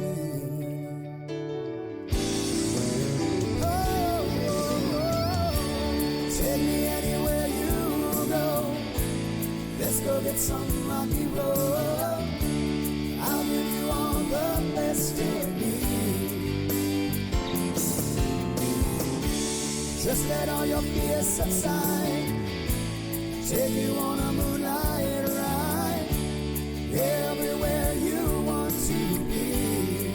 Take me anywhere you go. Let's go get some rocky road. I'll give you all the best of me. Just let all your fears subside. Take you on a moonlight ride. Everywhere you want to be.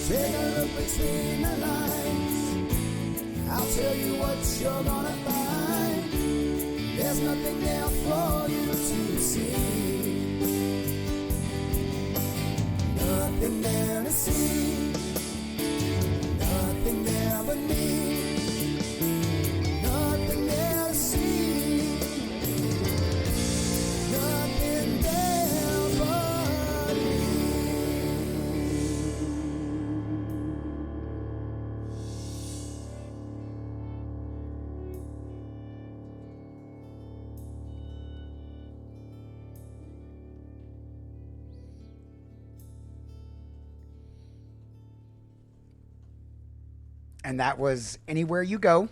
Take a look between the lines. I'll tell you what you're gonna find. There's nothing there for you to see. Nothing there to see. Nothing there but me. Nothing there to see. Nothing there but me. And that was Anywhere You Go.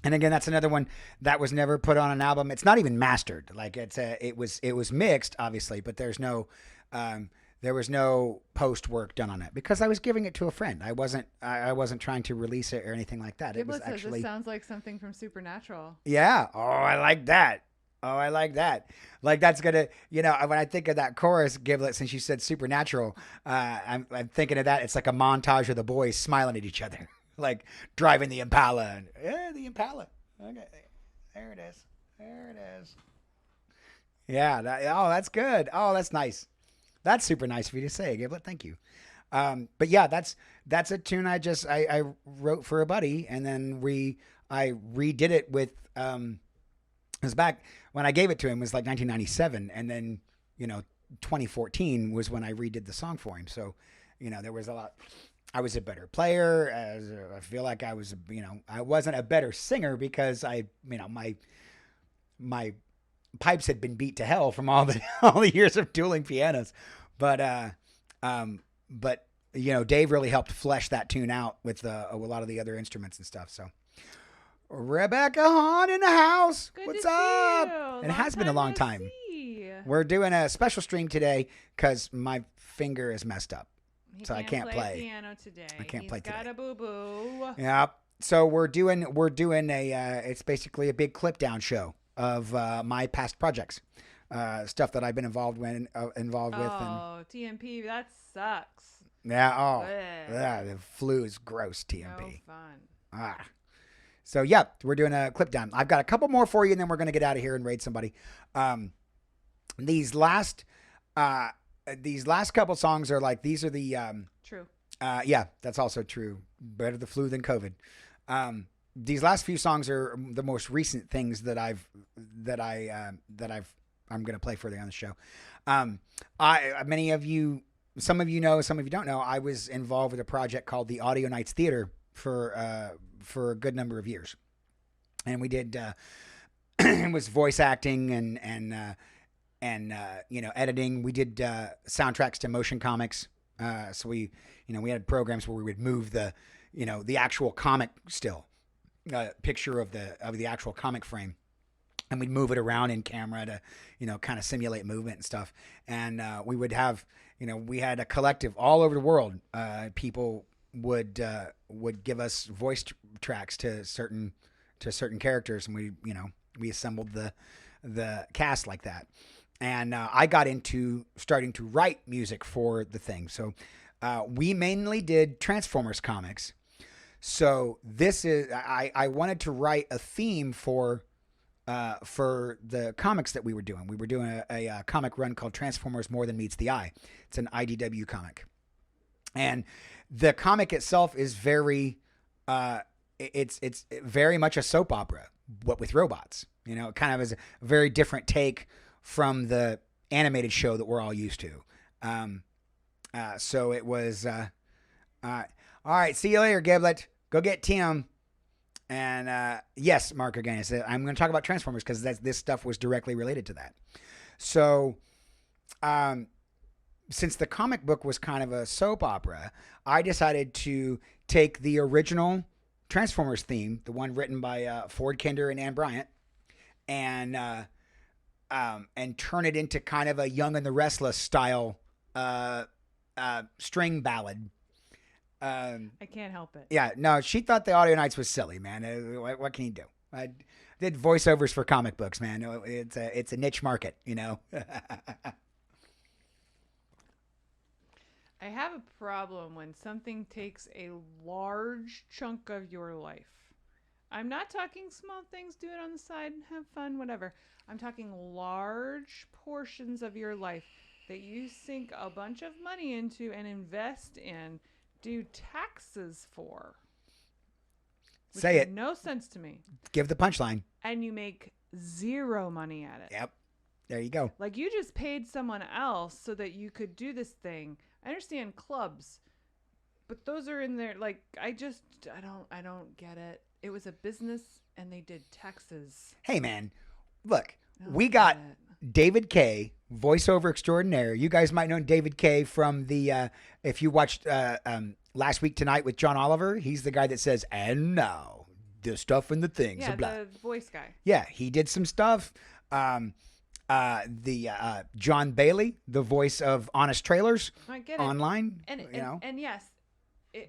And again, that's another one that was never put on an album. It's not even mastered. Like it was mixed, obviously, but there was no post work done on it because I was giving it to a friend. I wasn't trying to release it or anything like that. It was Giblet says actually, this sounds like something from Supernatural. yeah. Oh, I like that. Oh, I like that. Like that's gonna, when I think of that chorus, Giblet, since you said Supernatural, I'm thinking of that. It's like a montage of the boys smiling at each other. Like driving the Impala. And, yeah, the Impala. Okay, there it is. There it is. Yeah. That's good. Oh, that's nice. That's super nice for you to say, Giblet. Thank you. But yeah, that's a tune I wrote for a buddy, and then I redid it with. It was back when I gave it to him. It was like 1997, and then 2014 was when I redid the song for him. So there was a lot. I was a better player. I feel like I was, I wasn't a better singer because my pipes had been beat to hell from all the years of dueling pianos. But Dave really helped flesh that tune out with a lot of the other instruments and stuff. So Rebecca Hahn in the house. Good What's to see up? you. It has been a long time. See. We're doing a special stream today because my finger is messed up. He So I can't play. piano today. I can't play He's got today. a boo-boo. Yeah. So we're doing a it's basically a big clip down show of my past projects, stuff that I've been involved with. And TMP, that sucks. yeah. Oh, Bleh. yeah. The flu is gross. TMP. No fun. Ah. So yeah, we're doing a clip down. I've got a couple more for you, and then we're gonna get out of here and raid somebody. These last couple songs are like these are the True. yeah, that's also true. Better the flu than COVID. these last few songs are the most recent things that I'm going to play further on the show. Many of you, some of you know, some of you don't know, I was involved with a project called the Audio Nights Theater for a good number of years. And we did, it was voice acting and editing. We did soundtracks to motion comics. So we had programs where we would move the actual comic still picture of the actual comic frame, and we'd move it around in camera to, kind of simulate movement and stuff. And we would have, we had a collective all over the world. People would give us voice tracks to certain characters, and we assembled the cast like that. And I got into starting to write music for the thing. So we mainly did Transformers comics. So this is, I wanted to write a theme for the comics that we were doing. We were doing a comic run called Transformers More Than Meets the Eye. It's an IDW comic. And the comic itself is very, it's very much a soap opera, but with robots. It kind of is a very different take from the animated show that we're all used to. So it was, all right, see you later, Giblet. Go get Tim. And yes, Mark again, I'm going to talk about Transformers because this stuff was directly related to that. So since the comic book was kind of a soap opera, I decided to take the original Transformers theme, the one written by Ford Kinder and Ann Bryant, and turn it into kind of a Young and the Restless style string ballad. I can't help it. Yeah, no, she thought the Audio Nights was silly, man. What can you do? I did voiceovers for comic books, man. It's a niche market, I have a problem when something takes a large chunk of your life. I'm not talking small things, do it on the side and have fun, whatever. I'm talking large portions of your life that you sink a bunch of money into and invest in, do taxes for. Say it. No sense to me. Give the punchline. And you make zero money at it. Yep. There you go. Like you just paid someone else so that you could do this thing. I understand clubs, but those are in there. Like I don't get it. It was a business and they did taxes. Hey man, look, we got David K, voiceover extraordinaire. You guys might know David K from the, if you watched Last Week Tonight with John Oliver, he's the guy that says, and now the stuff and the things. Yeah, blah. the voice guy. Yeah, he did some stuff. John Bailey, the voice of Honest Trailers I get it. online. And yes.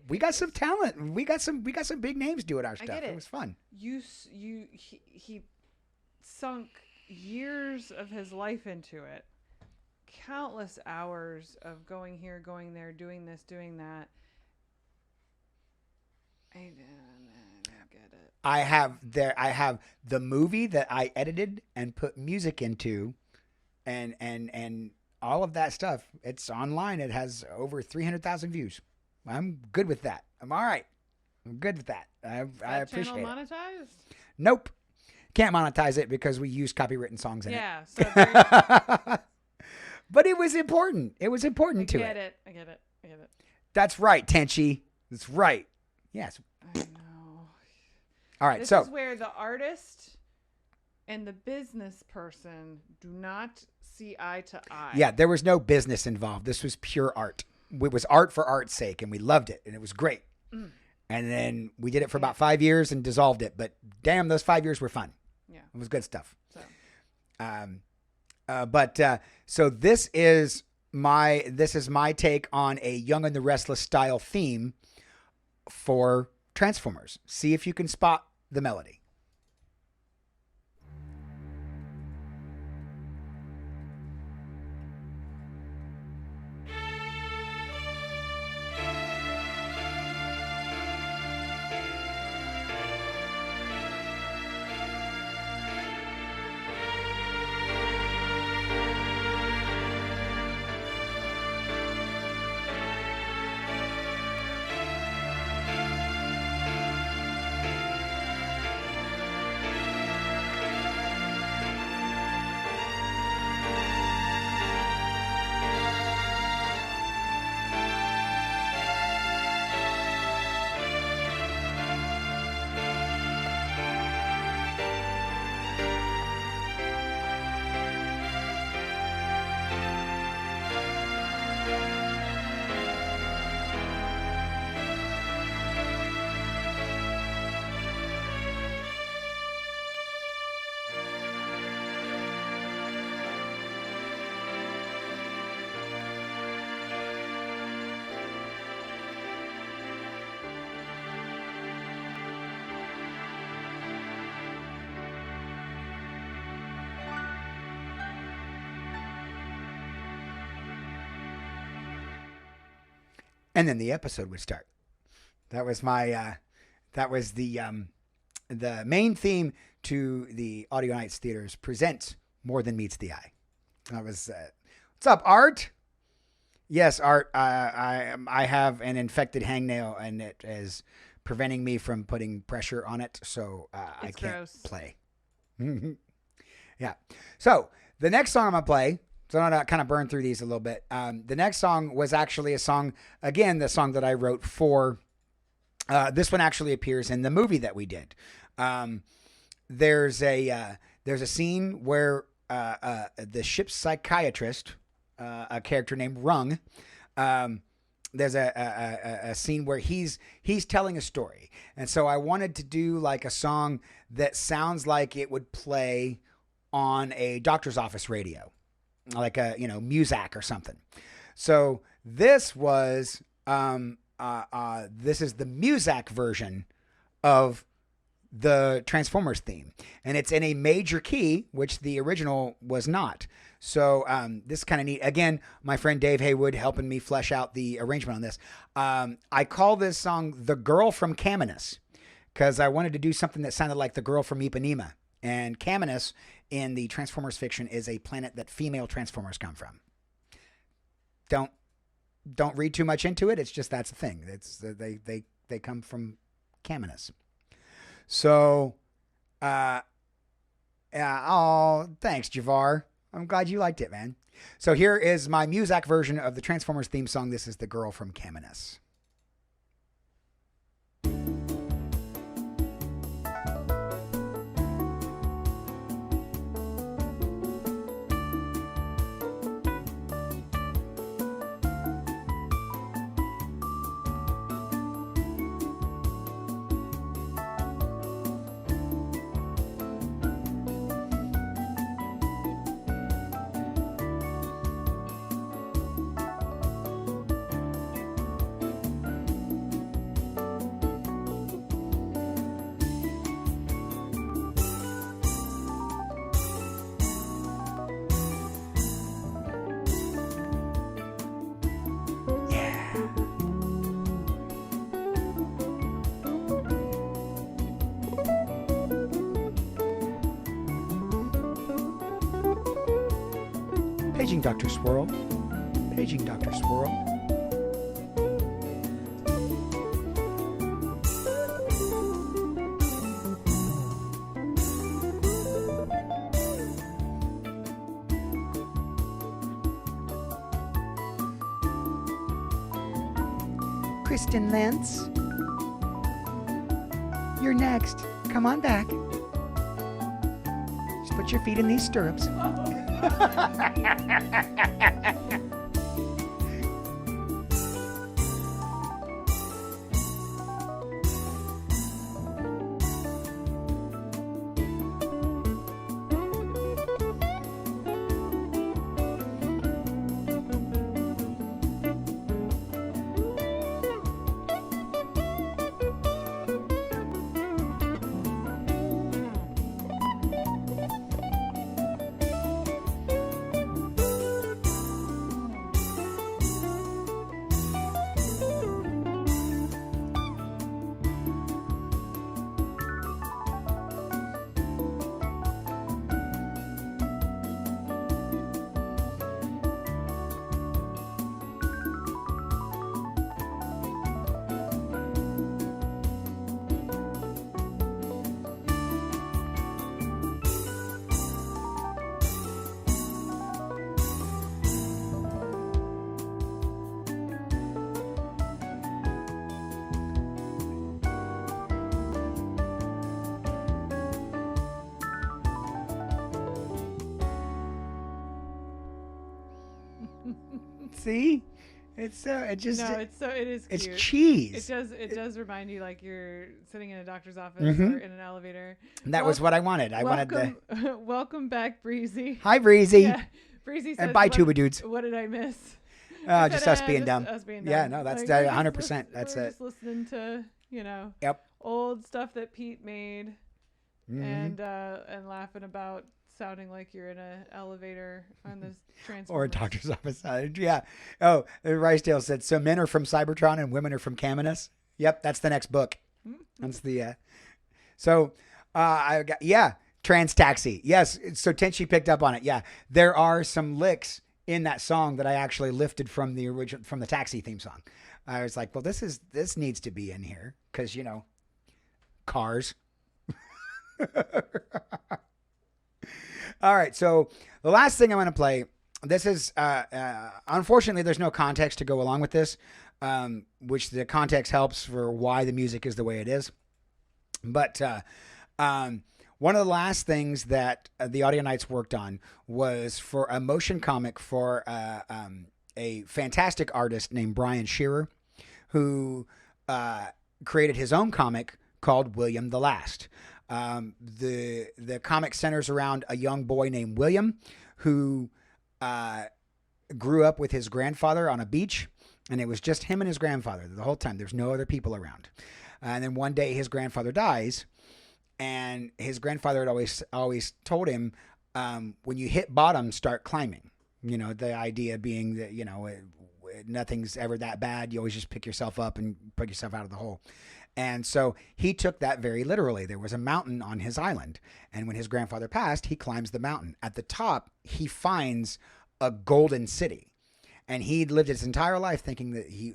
We got some talent. We got some big names doing our stuff. I get it. It was fun. He sunk years of his life into it. Countless hours of going here, going there, doing this, doing that. I don't get it. I have the movie that I edited and put music into, and all of that stuff. It's online. It has over 300,000 views. I'm good with that. I'm all right. I'm good with that. I appreciate channel it. monetized? Nope. Can't monetize it because we use copywritten songs in Yeah. it. So but it was important. It was important to it. I get it. That's right, Tenchi. That's right. Yes. I know. All right. This So is where the artist and the business person do not see eye to eye. yeah, there was no business involved. This was pure art. It was art for art's sake, and we loved it, and it was great. And then we did it for about 5 years and dissolved it. But damn, those 5 years were fun. Yeah. It was good stuff. So. So this is my take on a Young and the Restless style theme for Transformers. See if you can spot the melody. and then the episode would start. That was my that was the main theme to the Audio Nights Theaters presents More Than Meets the Eye. That was what's up, Art? Yes, Art. I have an infected hangnail, and it is preventing me from putting pressure on it, so I can't gross. play. Yeah. So the next song I'm gonna play. So I'm gonna kind of burn through these a little bit. The next song was actually a song, again, the song that I wrote for. This one actually appears in the movie that we did. There's a scene where the ship's psychiatrist, a character named Rung, there's a scene where he's telling a story, and so I wanted to do like a song that sounds like it would play on a doctor's office radio, like a Muzak or something. So this was this is the Muzak version of the Transformers theme, and it's in a major key, which the original was not. So this is kind of neat. Again, my friend Dave Haywood helping me flesh out the arrangement on this. I call this song "The Girl from Caminus" because I wanted to do something that sounded like the girl from Ipanema. And Caminus in the Transformers fiction is a planet that female Transformers come from. Don't read too much into it. It's just that's the thing. It's they come from Caminus. So, yeah. Oh, thanks, Javar. I'm glad you liked it, man. So here is my Muzak version of the Transformers theme song. This is "The Girl from Caminus." Paging Dr. Swirl. Paging Dr. Swirl. Kristen Lentz. You're next. Come on back. Just put your feet in these stirrups. See? It's it just it is it's cute. cheese. It does remind you like you're sitting in a doctor's office Mhm. or in an elevator. That was what I wanted. I wanted the Welcome back, Breezy. Hi, Breezy. Yeah, Breezy says, And bye, Tuba Dudes. What did I miss? I Just said, us being dumb. Us being Yeah, dumb. no, that's Like, we're 100%. just That's we're it. just listening to Yep. old stuff that Pete made Mhm. and laughing about sounding like you're in an elevator on this Transformers. Or a doctor's office. Yeah. Oh, Ricedale said, so men are from Cybertron and women are from Caminus. Yep, that's the next book. That's the I got Trans Taxi. Yes, so Tenchi picked up on it. Yeah, there are some licks in that song that I actually lifted from the original, from the Taxi theme song. I was like, well, this needs to be in here because cars. All right, so the last thing I'm going to play. This is unfortunately there's no context to go along with this, which the context helps for why the music is the way it is. But one of the last things that the Audio Knights worked on was for a motion comic for a fantastic artist named Brian Shearer, who created his own comic called William the Last. The comic centers around a young boy named William who grew up with his grandfather on a beach, and it was just him and his grandfather the whole time. There's no other people around. And then one day his grandfather dies, and his grandfather had always told him, when you hit bottom, start climbing. The idea being that, nothing's ever that bad. You always just pick yourself up and put yourself out of the hole. And so he took that very literally. There was a mountain on his island, and when his grandfather passed, he climbs the mountain. At the top, he finds a golden city, and he'd lived his entire life thinking that he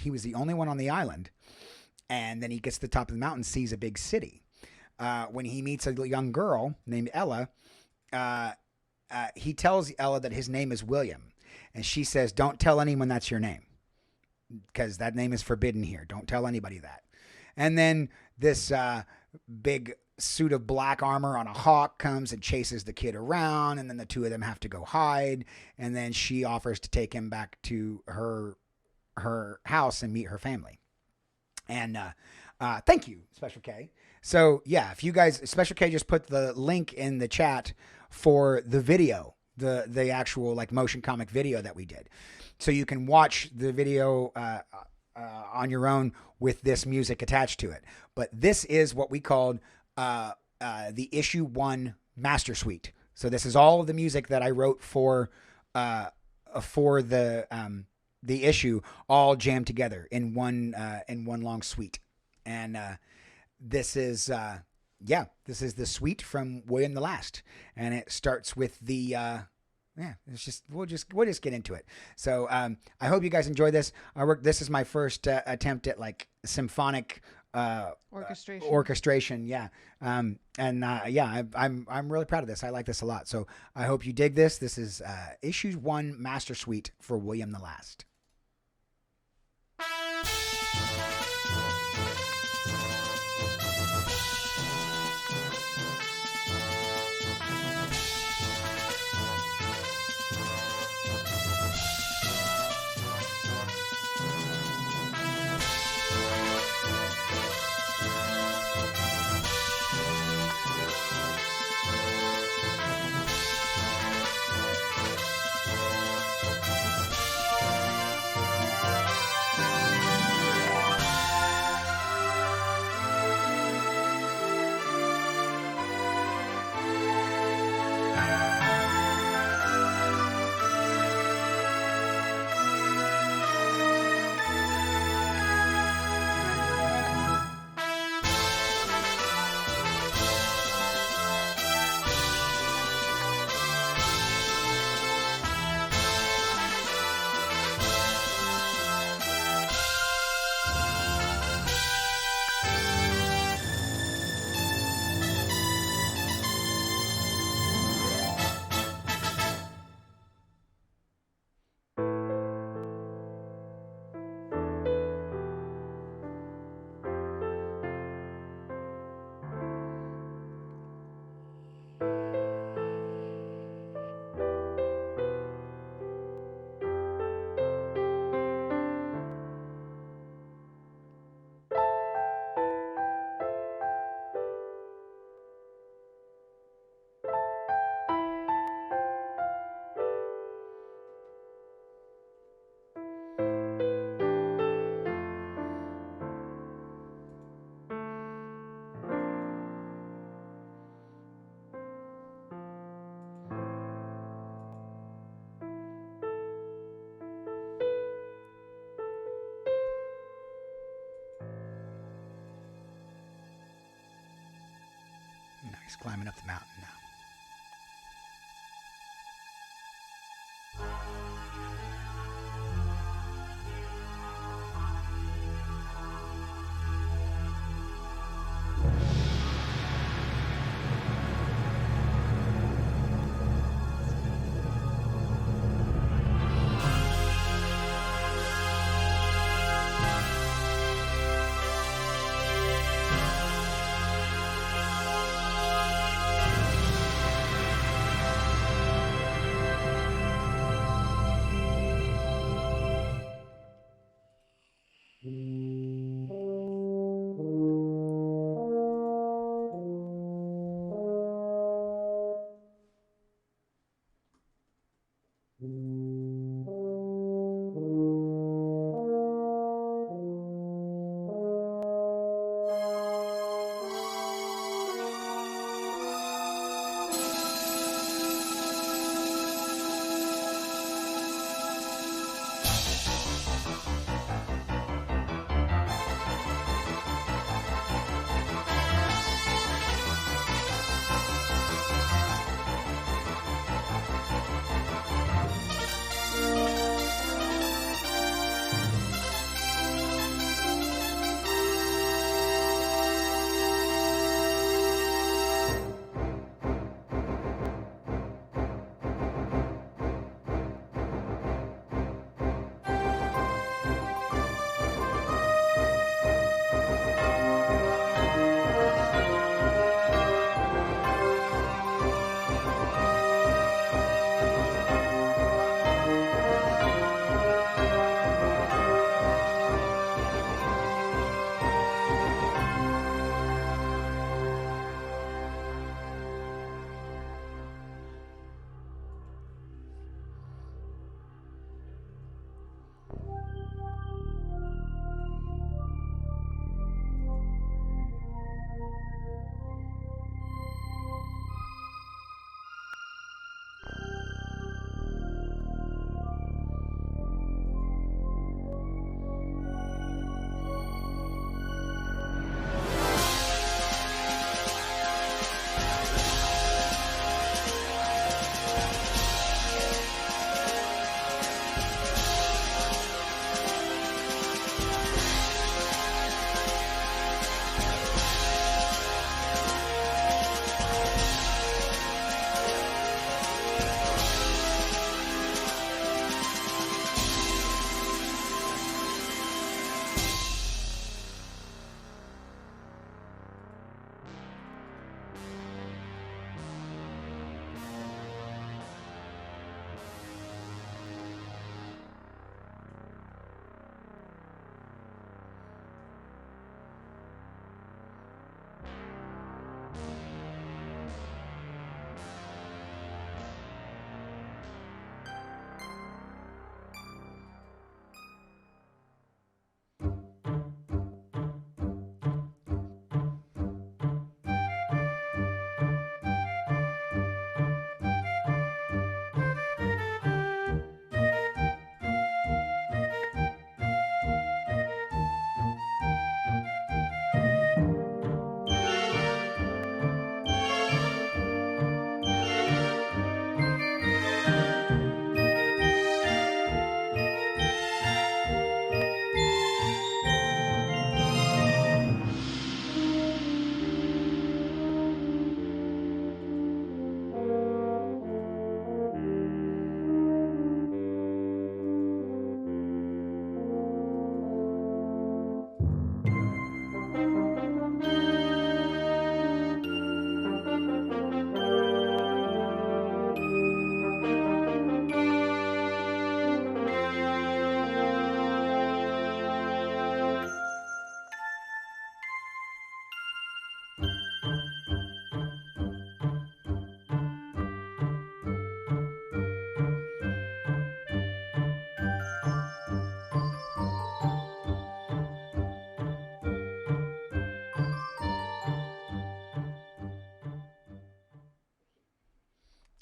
was the only one on the island. And then he gets to the top of the mountain, sees a big city. When he meets a young girl named Ella, he tells Ella that his name is William, and she says, "Don't tell anyone that's your name, because that name is forbidden here. Don't tell anybody that." And then this big suit of black armor on a hawk comes and chases the kid around, and then the two of them have to go hide. And then she offers to take him back to her house and meet her family. And thank you, Special K. So yeah, if you guys, Special K just put the link in the chat for the video, the actual motion comic video that we did, so you can watch the video on your own with this music attached to it. But this is what we called the issue 1 master suite. So this is all of the music that I wrote for the issue, all jammed together in one long suite. And this is the suite from William the Last, and it starts with the we'll just get into it. So I hope you guys enjoy this. This is my first attempt at symphonic orchestration. Yeah. I'm really proud of this. I like this a lot. So I hope you dig this. This is issue 1 master suite for William the Last. He's climbing up the mountain now.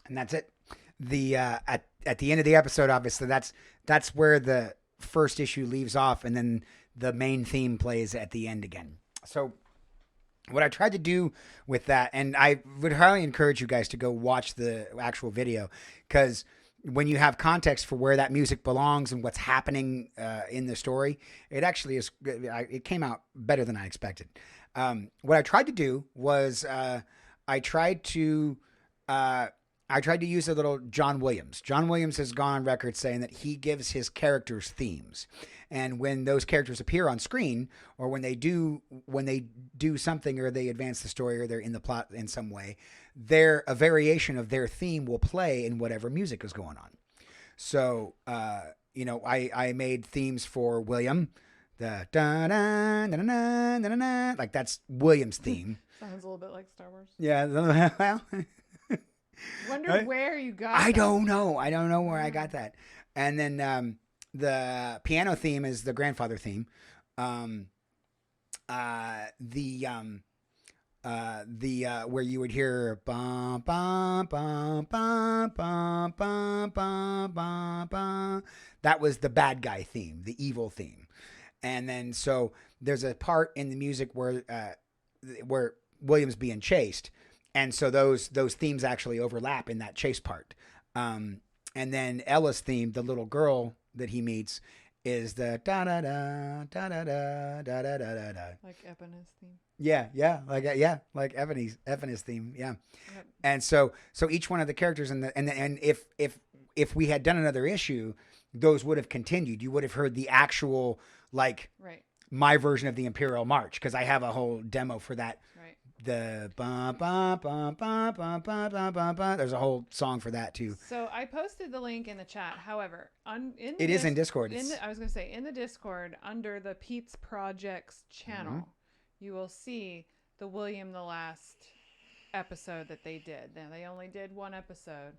And that's it. The at the end of the episode, obviously, that's where the first issue leaves off, and then the main theme plays at the end again. So what I tried to do with that, and I would highly encourage you guys to go watch the actual video, because when you have context for where that music belongs and what's happening in the story, it actually is. It came out better than I expected. What I tried to do was I tried to use a little John Williams. John Williams has gone on record saying that he gives his characters themes. And when those characters appear on screen, or when they do something, or they advance the story, or they're in the plot in some way, a variation of their theme will play in whatever music is going on. So, I made themes for William, the da da da da da da, like that's William's theme. Sounds a little bit like Star Wars. Yeah, well, Wonder where you got I that. don't know. I don't know where I got that. And then the piano theme is the grandfather theme. Where you would hear bum bum bum bum bum bum bum bum bum. That was the bad guy theme, the evil theme. And then so there's a part in the music where William's being chased. And so those themes actually overlap in that chase part. And then Ella's theme, the little girl that he meets, is the da da da da da da da da da da. Like Ebene's theme. Yeah, like Ebene's theme, yeah. Yep. And so each one of the characters and if we had done another issue, those would have continued. You would have heard the actual Right. my version of the Imperial March, because I have a whole demo for that. Right. The bum bum bum bum bum bum bum bum bum. There's a whole song for that too. So I posted the link in the chat. However, It is in Discord. I was going to say in the Discord under the Pete's Projects channel, you will see the William the Last episode that they did. Now they only did one episode,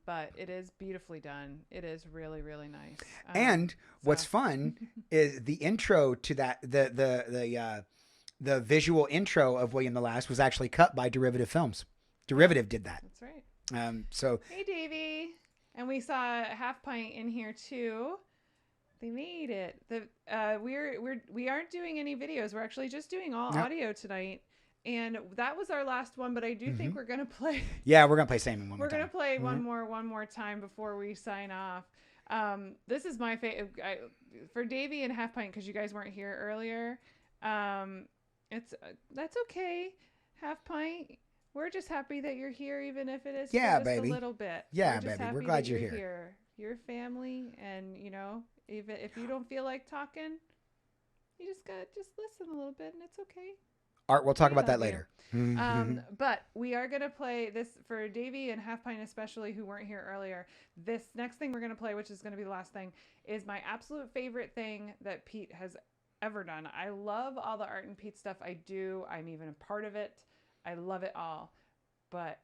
but it is beautifully done. It is really, really nice. And what's fun is the intro to that. The visual intro of William the Last was actually cut by Derivative Films. Derivative did that. That's right. So Hey, Davey. And we saw Half Pint in here too. They made it. We aren't doing any videos. We're actually just doing all audio tonight. And that was our last one, but I do think we're gonna play. Yeah, we're gonna play Same one more We're time. gonna play one more time before we sign off. This is my favorite for Davey and Half Pint, because you guys weren't here earlier. That's okay. Half Pint. We're just happy that you're here, even if it is for just baby. a little bit. Yeah, we're just baby. We're happy glad that you're here. You're family, and even if you don't feel like talking, you just listen a little bit, and it's okay. Art, we'll talk We about that love later. But we are gonna play this for Davey and Half Pint especially, who weren't here earlier. This next thing we're gonna play, which is gonna be the last thing, is my absolute favorite thing that Pete has ever done. I love all the Art and Pete stuff I do. I'm even a part of it. I love it all. But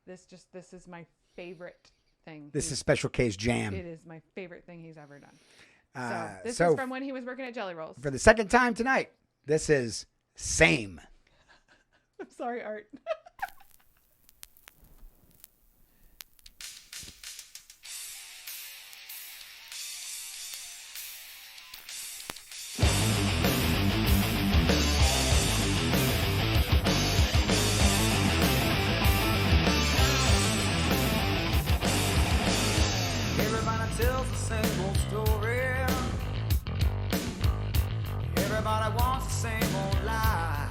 this is my favorite thing. This is Special K's jam. It is my favorite thing he's ever done. So this so is from when he was working at Jelly Rolls. For the second time tonight, this is Same. I'm sorry, Art. Everybody tells the same old story. Everybody wants the same old lie.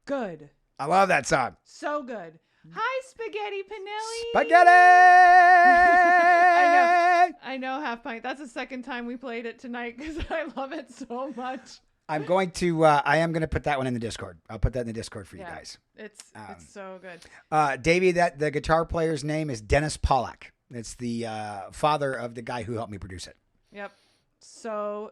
good. I love that song. So good. Hi, Spaghetti Pinelli. Spaghetti! I know, Half Pint. That's the second time we played it tonight because I love it so much. I am going to put that one in the Discord. I'll put that in the Discord for you guys. It's so good. Davey, that the guitar player's name is Dennis Pollack. It's the father of the guy who helped me produce it. Yep. So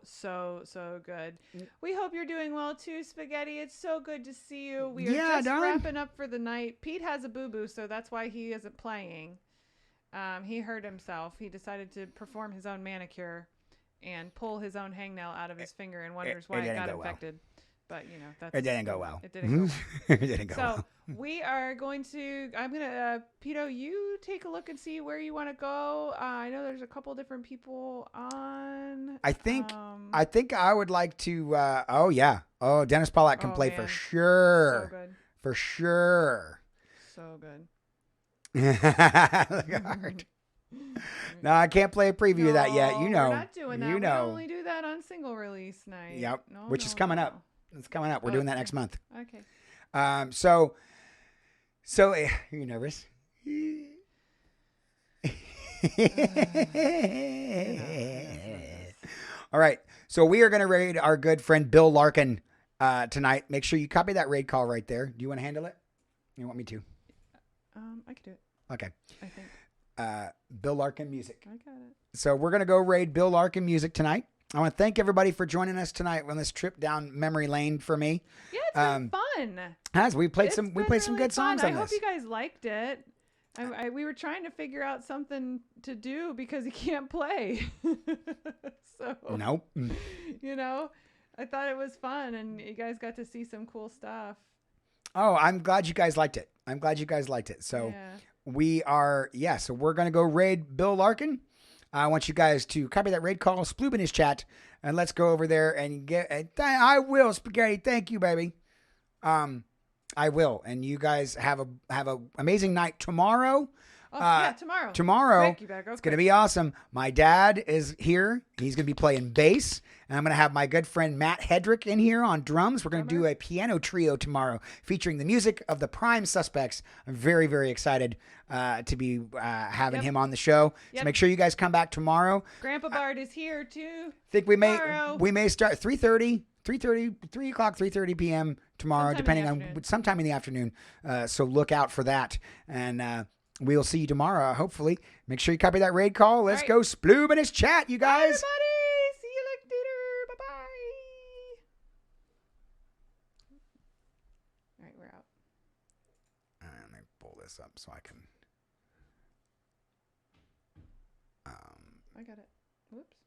good. We hope you're doing well too, Spaghetti. It's so good to see you. We are just wrapping up for the night. Pete has a boo-boo, so that's why he isn't playing. He hurt himself. He decided to perform his own manicure and pull his own hangnail out of his finger and wonders why it got infected. But, it didn't go well. It didn't go well. It didn't go well. So we are going to, Pito, you take a look and see where you want to go. I know there's a couple different people on. I think I would like to, Dennis Pollack can play for sure. So good. For sure. So good. Look at Art. No, I can't play a preview of that yet. We're not doing that. We only do that on single release night. Yep. Which is coming up. It's coming up. We're doing that next month. Okay. So are you nervous? All right. So we are going to raid our good friend Bill Larkin tonight. Make sure you copy that raid call right there. Do you want to handle it? You want me to? I can do it. Okay. I think. Bill Larkin Music. I got it. So we're going to go raid Bill Larkin Music tonight. I want to thank everybody for joining us tonight on this trip down memory lane for me. Yeah, it's been fun. We played some good songs on this. I hope you guys liked it. We were trying to figure out something to do because he can't play. So nope. I thought it was fun and you guys got to see some cool stuff. Oh, I'm glad you guys liked it. So so we're going to go raid Bill Larkin. I want you guys to copy that raid call, sploob in his chat, and let's go over there and I will, Spaghetti. Thank you, baby. I will. And you guys have a amazing night tomorrow. Tomorrow. Tomorrow. Quick, it's going to be awesome. My dad is here. He's going to be playing bass. And I'm going to have my good friend Matt Hedrick in here on drums. We're going to do a piano trio tomorrow featuring the music of the Prime Suspects. I'm very, very excited to be having him on the show. So make sure you guys come back tomorrow. Grandpa Bard is here too. I think we may start 3:30 p.m. tomorrow, sometime in the afternoon. So look out for that. And we'll see you tomorrow, hopefully. Make sure you copy that raid call. Let's go sploob in his chat, you guys. Bye, everybody. See you later. Bye-bye. All right, we're out. Let me pull this up so I can... I got it. Whoops.